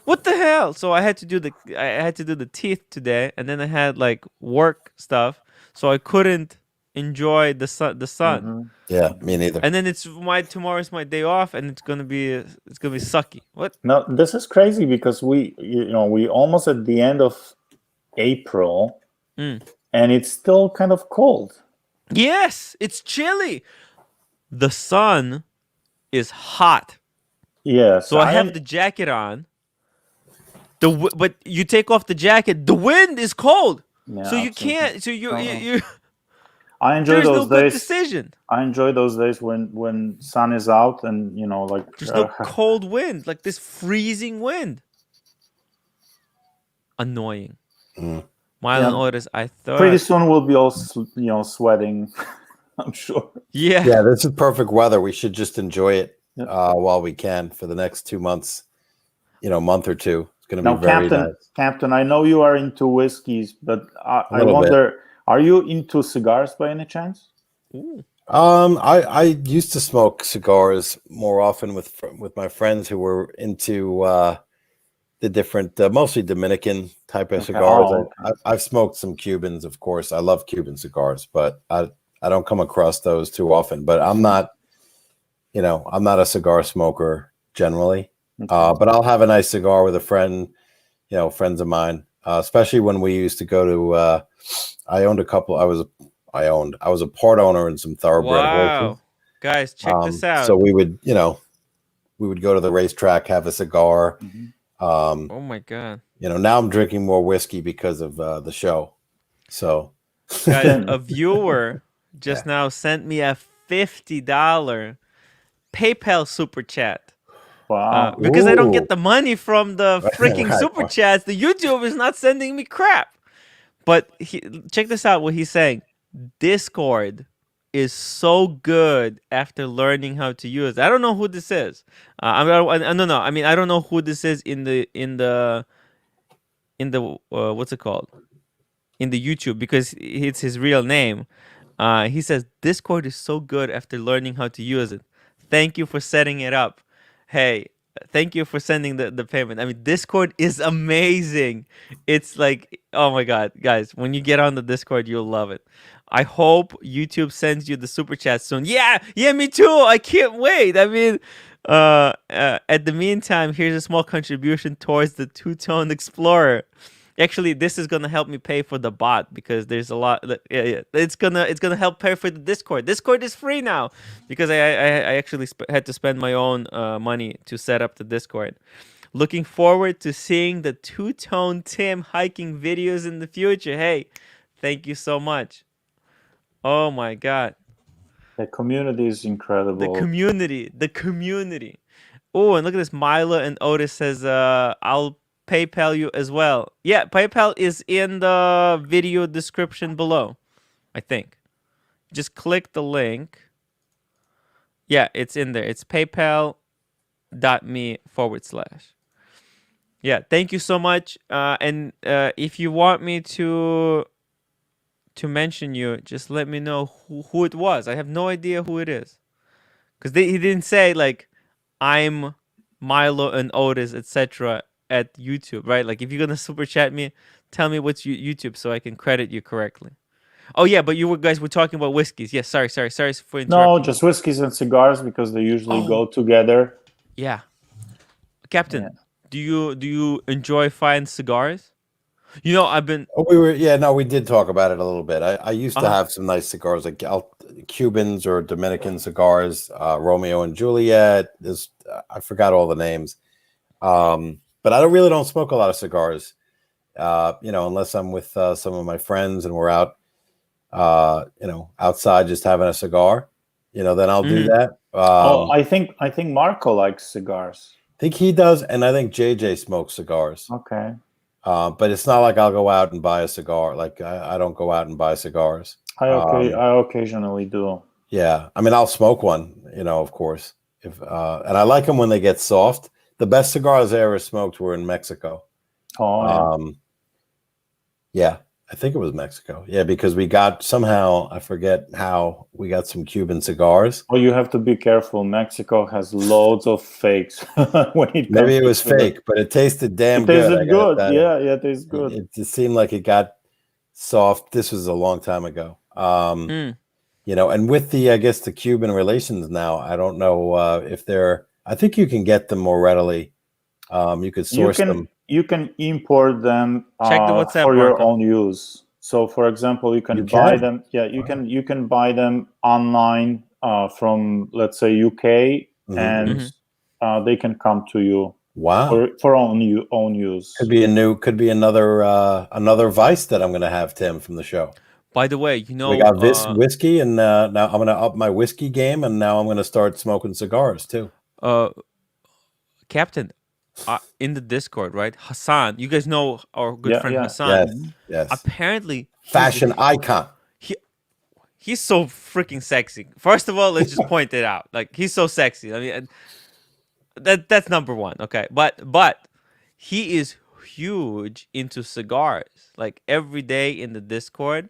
What the hell? So I had to do the teeth today, and then I had like work stuff, so I couldn't enjoy the sun. Mm-hmm. Yeah, me neither. And then tomorrow's my day off, and it's gonna be sucky. What? No, this is crazy because we almost at the end of April, and it's still kind of cold. Yes, it's chilly. The sun is hot. Yeah, So I have the jacket on, But you take off the jacket, the wind is cold. Yeah, So you absolutely. can't. So you I enjoy there's those no good days. decision. I enjoy those days when sun is out and like There's no cold wind, like this freezing wind. Annoying. Milo Otis, I thought. Pretty soon we'll be all sweating. I'm sure. Yeah. Yeah, this is perfect weather. We should just enjoy it while we can for the next 2 months. Month or two. It's going to be very nice. Captain, I know you are into whiskeys, but I wonder, are you into cigars by any chance? Ooh. I used to smoke cigars more often with my friends who were into the different, mostly Dominican type of cigars. I've smoked some Cubans, of course. I love Cuban cigars, but I don't come across those too often. But I'm not a cigar smoker generally. But I'll have a nice cigar with a friend, friends of mine, especially when we used to go to, I owned a couple. I was a part owner in some thoroughbred horses. Guys, check this out. So we would go to the racetrack, have a cigar. Oh my God. Now I'm drinking more whiskey because of the show. So guys, a viewer just now sent me a $50 PayPal super chat. Wow. Because I don't get the money from the freaking super chats. The YouTube is not sending me crap. But check this out, what he's saying. Discord is so good after learning how to use it. I don't know who this is. I don't know who this is in the what's it called? In the YouTube, because it's his real name. He says, Discord is so good after learning how to use it. Thank you for setting it up. Hey, thank you for sending the payment. I mean, Discord is amazing. It's like, oh my God, guys, when you get on the Discord, you'll love it. I hope YouTube sends you the super chat soon. Yeah, me too. I can't wait. I mean, at the meantime, here's a small contribution towards the Two-Tone Explorer. Actually, this is gonna help me pay for the bot, because there's a lot. Yeah. It's gonna help pay for the Discord. Discord is free now because I actually had to spend my own money to set up the Discord. Looking forward to seeing the Two-Tone Tim hiking videos in the future. Hey, thank you so much. Oh my God. The community is incredible. The community. Oh, and look at this. Mila and Otis says, I'll PayPal you as well. Yeah, PayPal is in the video description below, I think. Just click the link. Yeah, it's in there. It's paypal.me/. Yeah, thank you so much. And if you want me to mention you, just let me know who it was. I have no idea who it is. Because he didn't say, like, I'm Milo and Otis, etc. at YouTube, right? Like, if you're gonna super chat me, tell me what's YouTube so I can credit you correctly. Oh yeah, but guys were talking about whiskeys. Yes, sorry for interrupting. No, just whiskeys and cigars because they usually go together. Yeah, Captain, do you enjoy fine cigars? I've been. We did talk about it a little bit. I used to have some nice cigars, like Cubans or Dominican cigars, Romeo and Juliet. I forgot all the names. But I really don't smoke a lot of cigars, unless I'm with some of my friends and we're out, outside just having a cigar, then I'll do that. I think Marco likes cigars. I think he does, and I think JJ smokes cigars. Okay. But it's not like I'll go out and buy a cigar. Like I don't go out and buy cigars. I occasionally do. Yeah, I mean, I'll smoke one, of course. And I like them when they get soft. The best cigars I ever smoked were in Mexico. Oh, yeah, I think it was Mexico. Yeah, because we got somehow, I forget how, we got some Cuban cigars. Oh, you have to be careful. Mexico has loads of fakes. Maybe it was fake, but it tasted damn good. It tasted good. Yeah, it tastes good. It just seemed like it got soft. This was a long time ago. And with the, I guess, the Cuban relations now, I don't know if they're, I think you can get them more readily. You could source them. You can import them Check the WhatsApp for your own use. So, for example, you can buy them. Yeah, you can buy them online from, let's say, UK, and they can come to you Wow. for own use. Could be another vice that I'm going to have, Tim, from the show. By the way, you know, we got this whiskey, and now I'm going to up my whiskey game, and now I'm going to start smoking cigars too. Captain, in the Discord, right? Hassan, you guys know our good friend Hassan. Yes. Apparently, fashion icon. He's so freaking sexy. First of all, let's just point it out. Like, he's so sexy. I mean, that's number one. Okay, but he is huge into cigars. Like, every day in the Discord,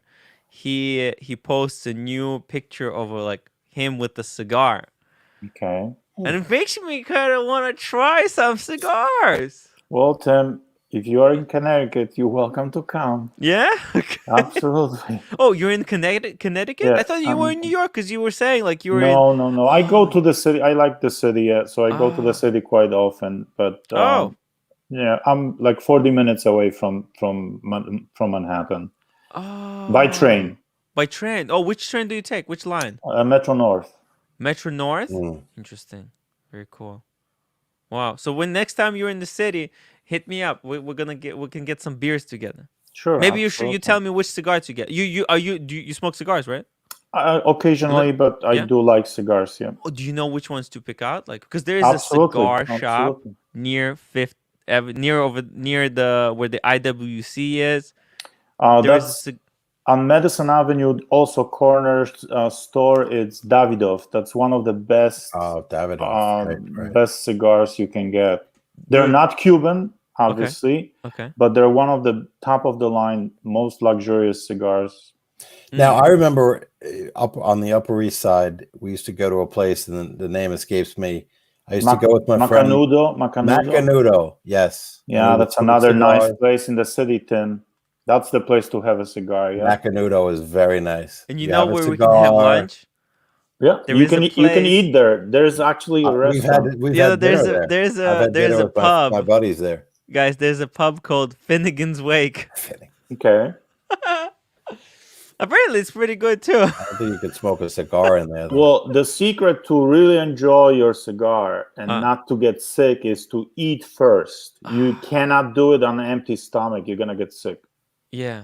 he posts a new picture of like him with the cigar. Okay. And it makes me kind of want to try some cigars. Well, Tim, if you are in Connecticut, you're welcome to come. Yeah? Absolutely. Oh, you're in Connecticut? Yeah, I thought you were in New York because you were saying like you were No. I go to the city. I like the city, so I go to the city quite often. But yeah, I'm like 40 minutes away from Manhattan. By train. By train. Oh, which train do you take? Which line? Metro North. Metro North? Interesting. Very cool. Wow. So when next time you're in the city, hit me up. We can get some beers together. Sure. Maybe you tell me which cigars you get. You smoke cigars, right? Occasionally, but I do like cigars. Yeah. Oh, do you know which ones to pick out? Like, because there is a cigar shop near Fifth near where the IWC is. That's on Madison Avenue. Also, corner store. It's Davidoff. That's one of the best. Davidoff. Right. Best cigars you can get. They're not Cuban, obviously. Okay. But they're one of the top of the line, most luxurious cigars. Now, I remember up on the Upper East Side, we used to go to a place, and the name escapes me. I used to go with my friend. Macanudo, yes. Yeah, that's another nice place in the city, Tim. That's the place to have a cigar, yeah. Macanudo is very nice. And you know where we can have lunch? Yeah, you can eat there. There's actually a restaurant. There's a pub. My buddies there. Guys, there's a pub called Finnegan's Wake. Okay. Apparently, it's pretty good too. I don't think you could smoke a cigar in there. Well, the secret to really enjoy your cigar and not to get sick is to eat first. You cannot do it on an empty stomach. You're gonna get sick. Yeah.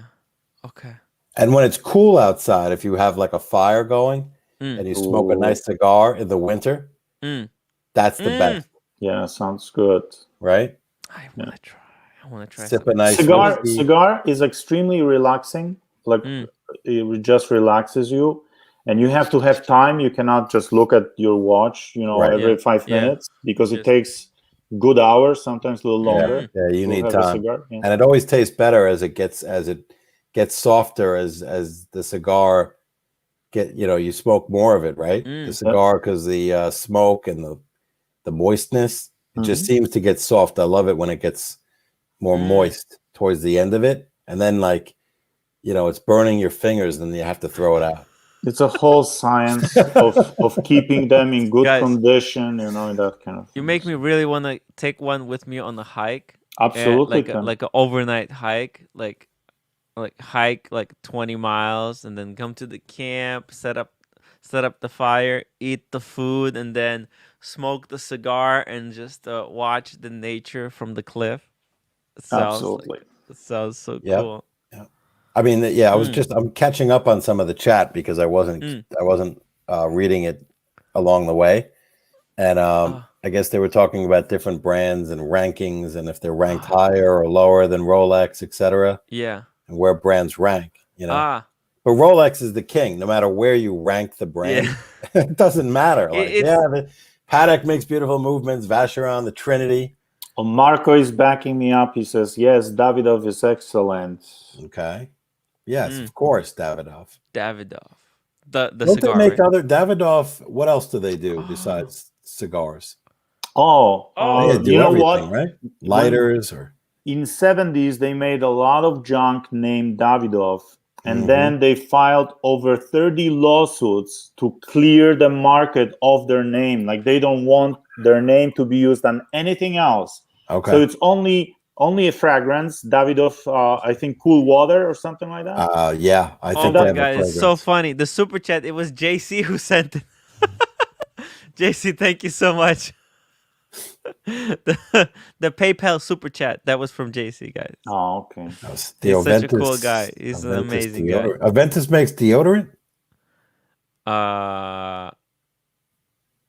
Okay. And when it's cool outside, if you have like a fire going and you smoke a nice cigar in the winter, that's the best. Yeah, sounds good. Right? I want to try. Sip a nice cigar is extremely relaxing. Like it just relaxes you, and you have to have time. You cannot just look at your watch, every 5 minutes because it takes good hours, sometimes a little longer. Yeah, you need time, and it always tastes better as it gets softer as the cigar you smoke more of it, right? The cigar, because the smoke and the moistness, it just seems to get soft. I love it when it gets more moist towards the end of it, and then it's burning your fingers, and then you have to throw it out. It's a whole science of keeping them in good condition, that kind of thing. You make me really want to take one with me on a hike. Absolutely. Like an overnight hike, like hike like 20 miles and then come to the camp, set up the fire, eat the food, and then smoke the cigar and just watch the nature from the cliff. It sounds so cool. I mean, I'm catching up on some of the chat because I wasn't reading it along the way, and I guess they were talking about different brands and rankings, and if they're ranked higher or lower than Rolex, etc. Yeah, and where brands rank, But Rolex is the king, no matter where you rank the brand. Yeah. It doesn't matter. Patek makes beautiful movements. Vacheron, the Trinity. Well, Marco is backing me up. He says, yes, Davidoff is excellent. Okay. Yes, of course, Davidoff. The Don't cigar, they make right? other Davidoff? What else do they do besides cigars? They do everything, right? Lighters in 70s they made a lot of junk named Davidoff, and then they filed over 30 lawsuits to clear the market of their name. Like they don't want their name to be used on anything else. Okay. So it's only a fragrance, Davidoff, I think Cool Water or something like that. I think that guy is so funny. The super chat, it was JC who sent it. JC, thank you so much. the PayPal super chat that was from JC, guys. Oh, okay. The He's such a cool guy. He's an amazing guy. Aventus makes deodorant? I'm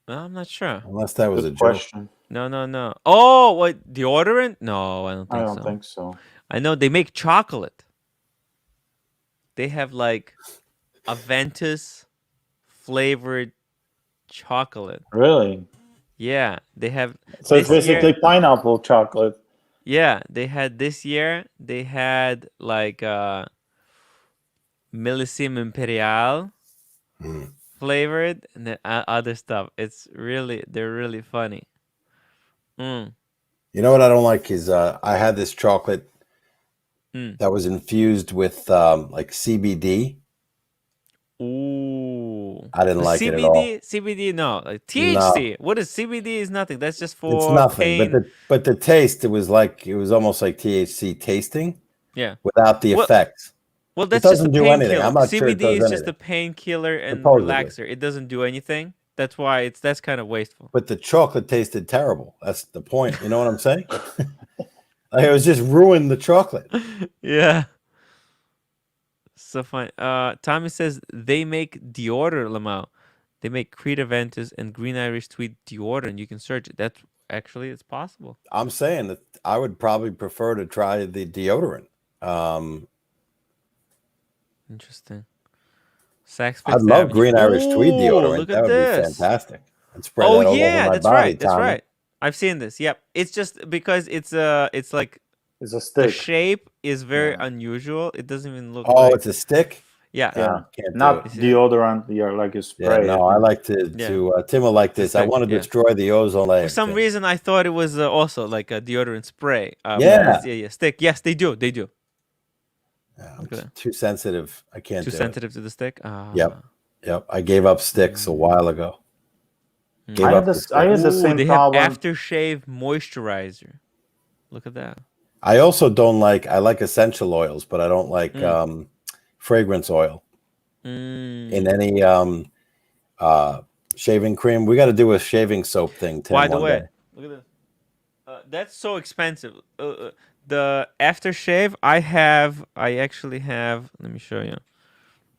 not sure. Unless that was Good a question. joke. No. Oh, what, deodorant? No, I don't think so. I don't think so. I know they make chocolate. They have like Aventus flavored chocolate. Really? Yeah, they have. So it's basically pineapple chocolate. Yeah, they had this year. They had like Millésime Imperial flavored and then other stuff. They're really funny. You know what I don't like is I had this chocolate that was infused with like CBD. Ooh, I didn't like it at all. CBD, no. Like THC. No. What is CBD? Is nothing. That's just for It's nothing. pain. But the taste, it was almost like THC tasting. Yeah. Without the effects. Well, that's it just a doesn't do anything. painkiller. I'm not CBD sure it does is anything. just a painkiller and Supposedly. relaxer. It doesn't do anything. That's why that's kind of wasteful. But the chocolate tasted terrible. That's the point. You know what I'm saying? Like, it was just ruined the chocolate. Yeah. So fine. Tommy says they make deodorant, Lamau. They make Creed Aventus and Green Irish Tweed deodorant. You can search it. That's actually, it's possible. I'm saying that I would probably prefer to try the deodorant. Interesting. Saks I'd love Green Irish Tweed deodorant. Look That at would this. be fantastic. I'd spread that all over my that's body, right. That's Tommy. right. I've seen this. Yep. It's just because it's like it's a stick. The shape is very unusual. It doesn't even look. Oh, it's a stick. Yeah. Can't not deodorant. Yeah, like a spray. Yeah, no, I like to. Tim will like this. I want to destroy the ozone layer. For some reason, I thought it was also like a deodorant spray. Yeah, stick. Yes, they do. They do. Yeah, too sensitive. I can't. Too sensitive to the stick. Yep. I gave up sticks a while ago. I had the same they problem. Have aftershave moisturizer. Look at that. I also don't like. I like essential oils, but I don't like fragrance oil in any shaving cream. We got to do a shaving soap thing. Tim, by the way, day. look at this. That's so expensive. The aftershave I actually have. Let me show you.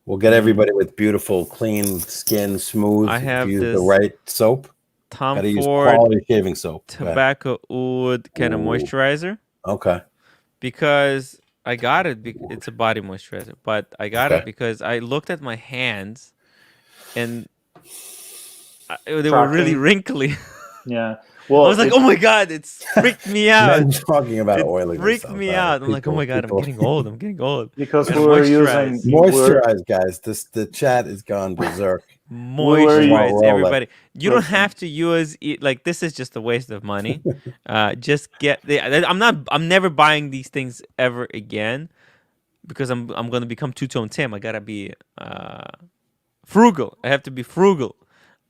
We'll get everybody with beautiful, clean skin, smooth. I have use this the right soap. Tom Gotta use Ford quality shaving soap. tobacco oud kind of moisturizer. Okay. Because I got it. It's a body moisturizer, but I got it because I looked at my hands, and they were really wrinkly. Yeah. Well, I was like, "Oh my god!" It's freaked me out. Men talking about oily freaked me out. I'm like, "Oh my god, I'm getting old. I'm getting old." Because we were using moisturize, guys. The chat has gone berserk. Moisturize, everybody. You don't have to use it. Like, this is just a waste of money. Just get. I'm never buying these things ever again because I'm gonna become two-tone Tim. I gotta be frugal. I have to be frugal.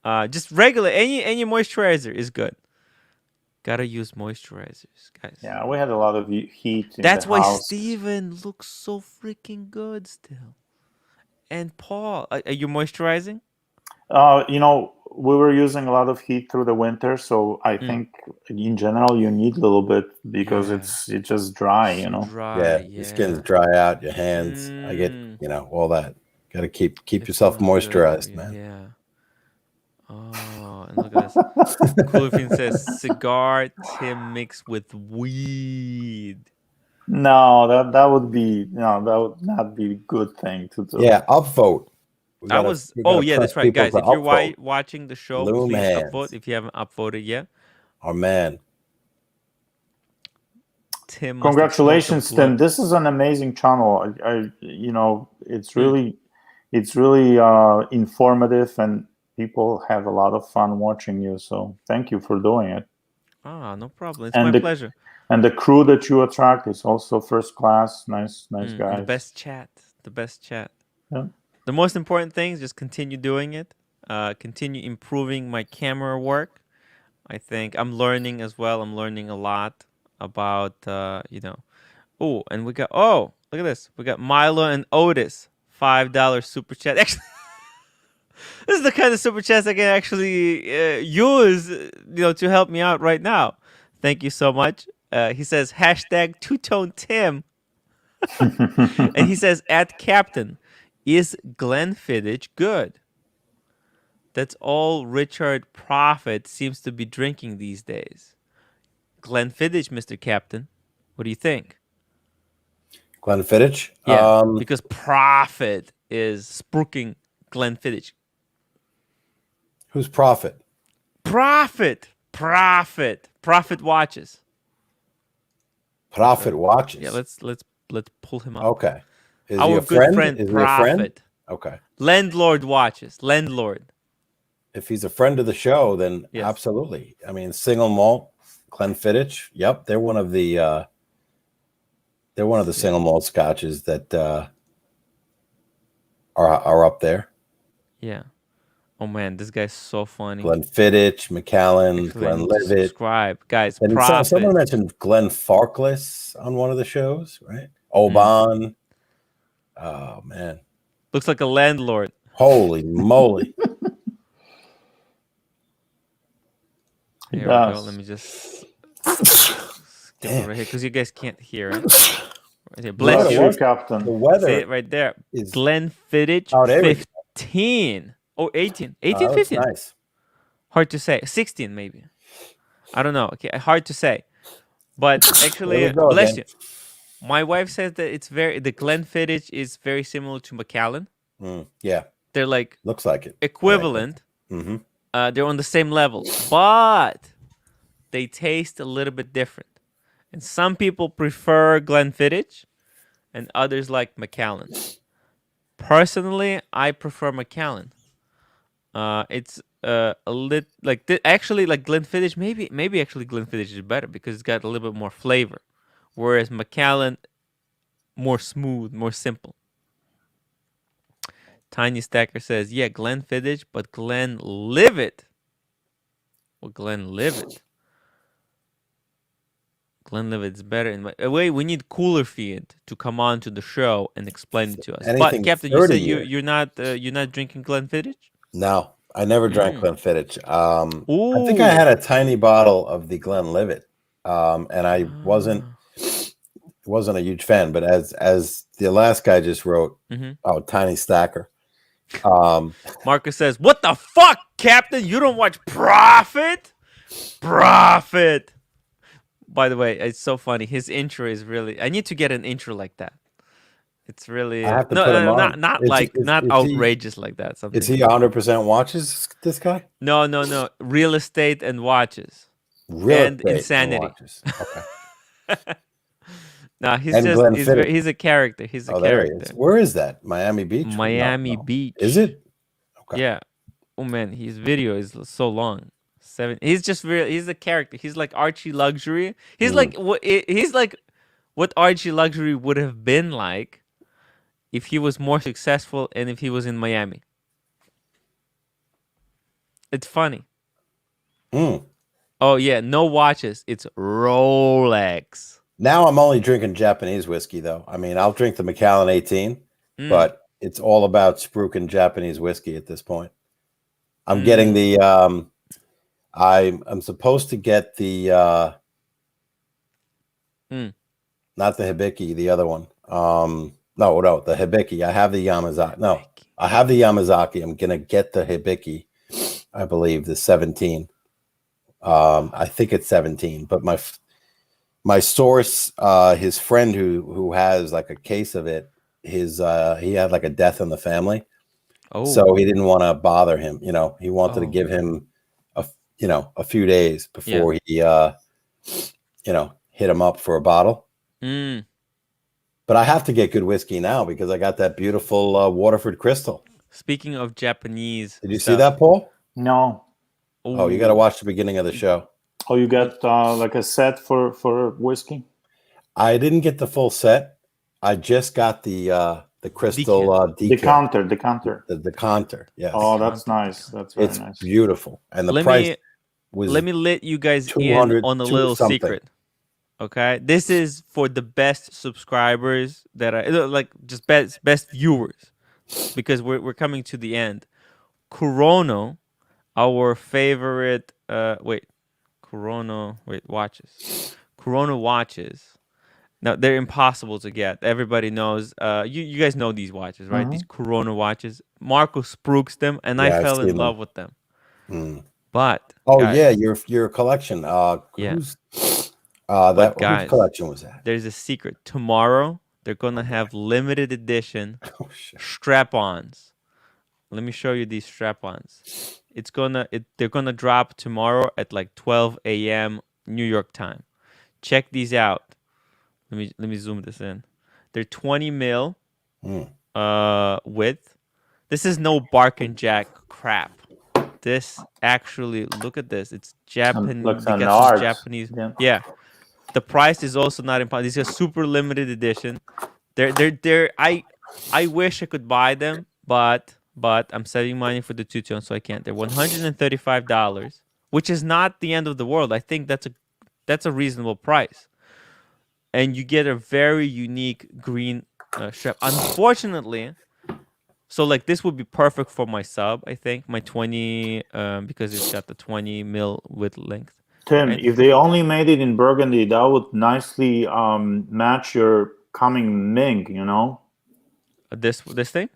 Just regular any moisturizer is good. Gotta use moisturizers, guys. Yeah, we had a lot of heat. That's why house. Steven looks so freaking good still. And Paul, are you moisturizing? We were using a lot of heat through the winter, so I think in general you need a little bit because it's just dry, Your skin's dry out, your hands. I get, all that. Got to keep yourself moisturized, man. Yeah. Oh, and look at this. Coolfin says cigar Tim mixed with weed. No, that would not be a good thing to do. Yeah, upvote. That's right, guys. If you're watching the show, please upvote if you haven't upvoted yet. Our man. Tim. Congratulations, Tim. This is an amazing channel. It's really informative and people have a lot of fun watching you. So thank you for doing it. No problem. It's my pleasure. And the crew that you attract is also first class. Nice guys. The best chat. Yeah. The most important thing is just continue doing it. Continue improving my camera work. I think I'm learning as well. I'm learning a lot about, Oh, and we got, look at this. We got Milo and Otis, $5 super chat. Actually, this is the kind of super chats I can actually use, to help me out right now. Thank you so much. He says hashtag two-tone Tim. And he says at Captain, is Glenfiddich good? That's all Richard Prophet seems to be drinking these days. Glenfiddich, Mr. Captain. What do you think? Glenfiddich. Yeah, because Prophet is spruiking Glenfiddich. Who's Prophet? Prophet watches. Prophet watches. Yeah, let's pull him up. Okay. Is Our he a good friend? Is Prophet. he a friend? Okay. Landlord watches. Landlord. If he's a friend of the show, then Yes. absolutely. I mean, single malt, Glenfiddich. Yep, they're one of the single malt scotches that are up there. Yeah. Oh man, this guy's so funny. Glenfiddich, Macallan, Glenlivet. Subscribe, guys. And Prophet. someone mentioned Glenn Farkless on one of the shows, right? Oban. Oh man, looks like a landlord. Holy moly! Here we go. Let me just skip over here because you guys can't hear it. Right here. Bless you, Captain. The weather. See it right there. Is Glenfiddich 15. Oh, 18. 18, 15. Nice. Hard to say. 16 maybe. I don't know. Okay, hard to say. But actually, bless you. My wife says that the Glenfiddich is very similar to Macallan. Yeah. They're like looks like it. equivalent. Mm-hmm. They're on the same level, but they taste a little bit different. And some people prefer Glenfiddich, and others like Macallan. Personally, I prefer Macallan. It's a lit like actually like Glenfiddich. Maybe actually Glenfiddich is better because it's got a little bit more flavor, whereas Macallan more smooth, more simple. Tiny Stacker says, yeah, Glenfiddich, but Glenlivet. Well, Glenlivet. Glenlivet's better. In my way, we need Cooler Feed to come on to the show and explain it to us. But Captain, you said you're not drinking Glenfiddich? No, I never drank Glenfiddich. I think I had a tiny bottle of the Glenlivet, and I wasn't a huge fan. But as the last guy just wrote, Tiny Stacker. Marcus says, "What the fuck, Captain? You don't watch Prophet? Prophet." By the way, it's so funny. His intro is really. I need to get an intro like that. It's really not outrageous like that. Something. Is he 100% watches this guy? No. Real estate and watches. And insanity. And watches. Okay. No, he's a character. He's a character. Where is that? Miami Beach? Miami Beach. Is it? Okay. Yeah. Oh man, his video is so long. He's just he's a character. He's like Archie Luxury. He's like what Archie Luxury would have been like if he was more successful and if he was in Miami. It's funny. Oh yeah, no watches. It's Rolex. Now I'm only drinking Japanese whiskey, though. I mean, I'll drink the Macallan 18, but it's all about spruiking Japanese whiskey at this point. I'm getting the. I'm supposed to get the. Not the Hibiki, the other one. No, the Hibiki. I have the Yamazaki. No, I have the Yamazaki. I'm gonna get the Hibiki. I believe the 17. I think it's 17, but my source, his friend who has like a case of it, he had like a death in the family. So he didn't want to bother him. He wanted to give him a few days before he hit him up for a bottle. But I have to get good whiskey now because I got that beautiful Waterford Crystal. Speaking of Japanese, did you see that, Paul? No. Oh, you got to watch the beginning of the show. Oh, you got like a set for whiskey? I didn't get the full set. I just got the crystal decanter. The decanter, yes. Oh, that's nice. That's very nice. It's beautiful. And the price was let me let you guys in on a little secret. Okay? This is for the best subscribers that are like just best viewers because we're coming to the end. Kurono, our favorite Corona watches. Corona watches. Now they're impossible to get. Everybody knows. You guys know these watches, right? These Corona watches. Marco spruiks them, and I I've fell in seen love them. with them. Mm. But Oh guys, yeah, your collection. yeah. Whose But whose guys, collection was that? there's a secret. Tomorrow they're gonna have limited edition Oh shit. strap-ons. Let me show you these strap-ons. They're gonna drop tomorrow at like 12 a.m. New York time. Check these out. Let me zoom this in. They're 20 mil width. This is no bark and jack crap. This actually, look at this. It's Japanese. Looks They an got some art. Japanese. Yeah. Yeah. The price is also not important. These are super limited edition. They're I wish I could buy them, but I'm saving money for the two-tone, so I can't. They're $135, which is not the end of the world. I think that's a reasonable price. And you get a very unique green strap. Unfortunately, so like this would be perfect for my sub, I think, my 20 because it's got the 20 mil width length. Tim, Right? if they only made it in burgundy, that would nicely match your coming Ming, you know? This thing?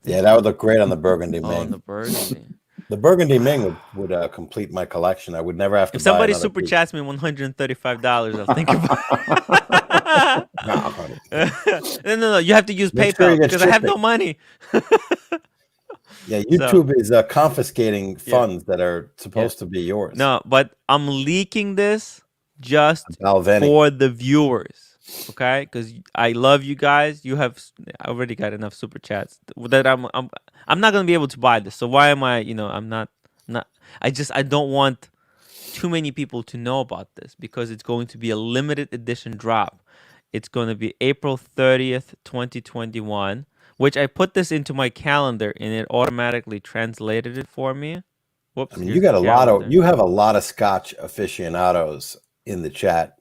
Yeah, that would look great on the burgundy Oh, Ming. on the burgundy. The burgundy Ming would complete my collection. I would never have to If buy somebody another super piece. chats me $135, I'll think about it. No, you have to use Make sure PayPal you get because I have no shipping. money. Yeah, YouTube is confiscating funds that are supposed to be yours. No, but I'm leaking this just Balvenie. for the viewers, okay? Because I love you guys. I already got enough super chats that I'm not gonna be able to buy this. So why am I? I'm not. I don't want too many people to know about this because it's going to be a limited edition drop. It's going to be April 30th, 2021, which I put this into my calendar and it automatically translated it for me. Whoops. I mean, you have a lot of Scotch aficionados in the chat.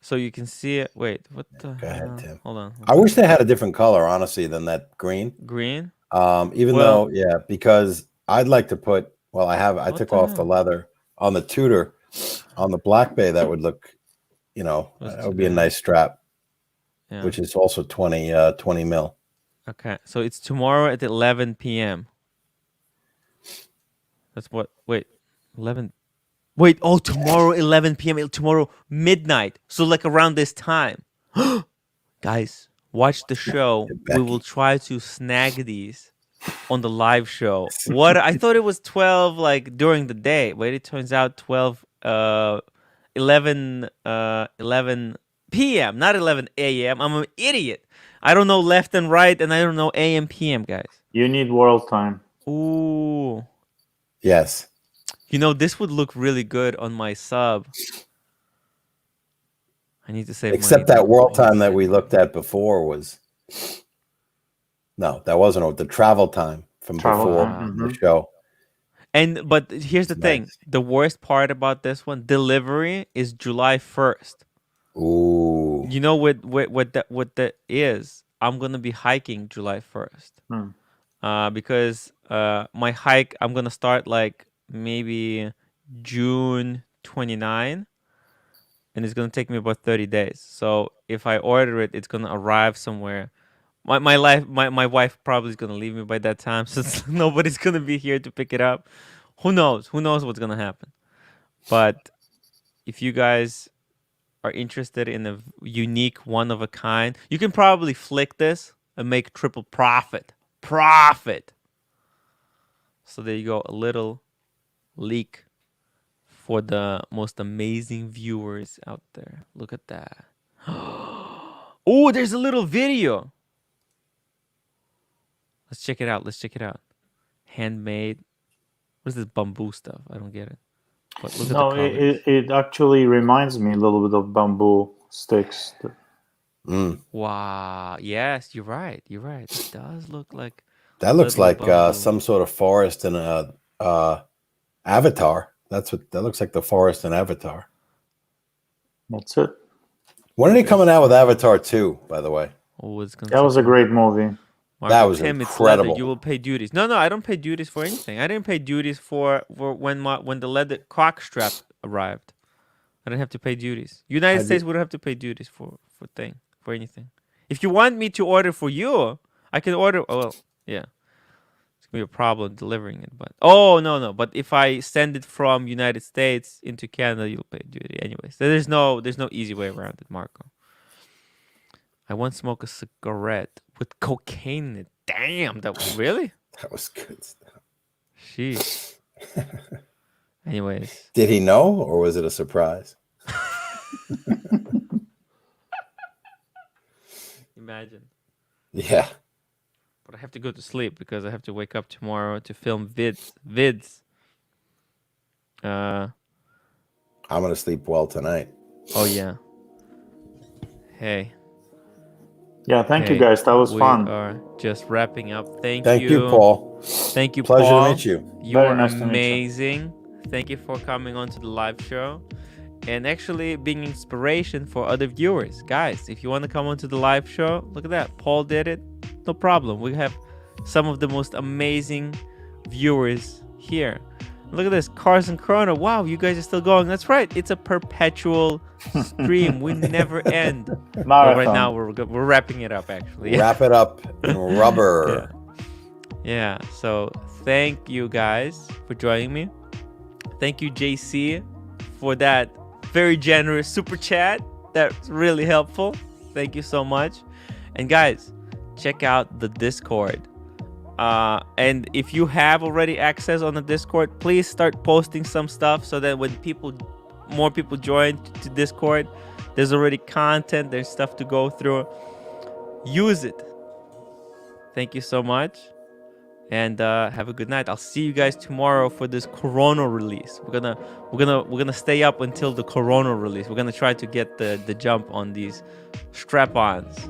So you can see it. Wait, what the Go ahead, Tim. Hold on. I wish they had a different color, honestly, than that green. Green? Because I'd like to put, I took off the leather on the Tudor, on the Black Bay. That would look, that would be a nice strap, which is also 20 mil. Okay, so it's tomorrow at 11 p.m. That's what, 11. Wait, tomorrow 11 p.m. Tomorrow midnight. So like around this time. Guys, watch the show. We will try to snag these on the live show. What? I thought it was 12 like during the day. Wait, it turns out 11 p.m. not 11 a.m. I'm an idiot. I don't know left and right, and I don't know a.m. p.m. guys. You need world time. Ooh. Yes. This would look really good on my sub. I need to save Except money. that world time that we looked at before was... No, that wasn't the travel time from before the show. But here's the thing. The worst part about this one, delivery is July 1st. Ooh. You know what that is? I'm going to be hiking July 1st. Because my hike, I'm going to start like maybe June 29. And it's going to take me about 30 days. So if I order it, it's going to arrive somewhere. My wife probably is going to leave me by that time, since nobody's going to be here to pick it up. Who knows? Who knows what's going to happen? But if you guys are interested in a unique, one-of-a-kind, you can probably flick this and make triple profit. So there you go. A little leak for the most amazing viewers out there. Look at that. Oh, there's a little video. Let's check it out. Handmade. What is this bamboo stuff? I don't get it. But look at the colors. It actually reminds me a little bit of bamboo sticks. Wow. Yes, you're right. It does look like... That looks like some sort of forest in a Avatar. That looks like the forest in Avatar. That's it. When are they coming out with Avatar 2, by the way? Oh, it's gonna that was a great movie. Marco, That was Tim, it's leather. incredible. You will pay duties. No, I don't pay duties for anything. I didn't pay duties for when the leather croc strap arrived. I didn't have to pay duties. United States wouldn't have to pay duties for anything. If you want me to order for you, I can order. Oh, well, yeah. It's gonna be a problem delivering it, but no. But if I send it from United States into Canada, you'll pay duty anyways. So there's no easy way around it, Marco. I once smoked a cigarette with cocaine in it. Damn, that was really? That was good stuff. Sheesh. Anyways. Did he know, or was it a surprise? Imagine. Yeah. But I have to go to sleep because I have to wake up tomorrow to film vids. I'm gonna sleep well tonight. Oh yeah. Hey. Yeah, thank you guys. That was fun. We are just wrapping up. Thank you, Paul. Thank you, Pleasure Paul. to meet you. You Very are nice to meet you. amazing. Thank you for coming on to the live show and actually being inspiration for other viewers. Guys, if you want to come on to the live show, look at that. Paul did it. No problem. We have some of the most amazing viewers here. Look at this. Cars and Chrono. Wow, you guys are still going. That's right. It's a perpetual stream. We never end. But right now, we're wrapping it up, actually. Wrap it up in rubber. Yeah. So thank you guys for joining me. Thank you, JC, for that very generous super chat. That's really helpful. Thank you so much. And guys, check out the Discord. And if you have already access on the Discord, please start posting some stuff so that when more people join to Discord, there's already content, there's stuff to go through. Use it. Thank you so much. And have a good night. I'll see you guys tomorrow for this Corona release. We're gonna stay up until the Corona release. We're gonna try to get the jump on these strap-ons.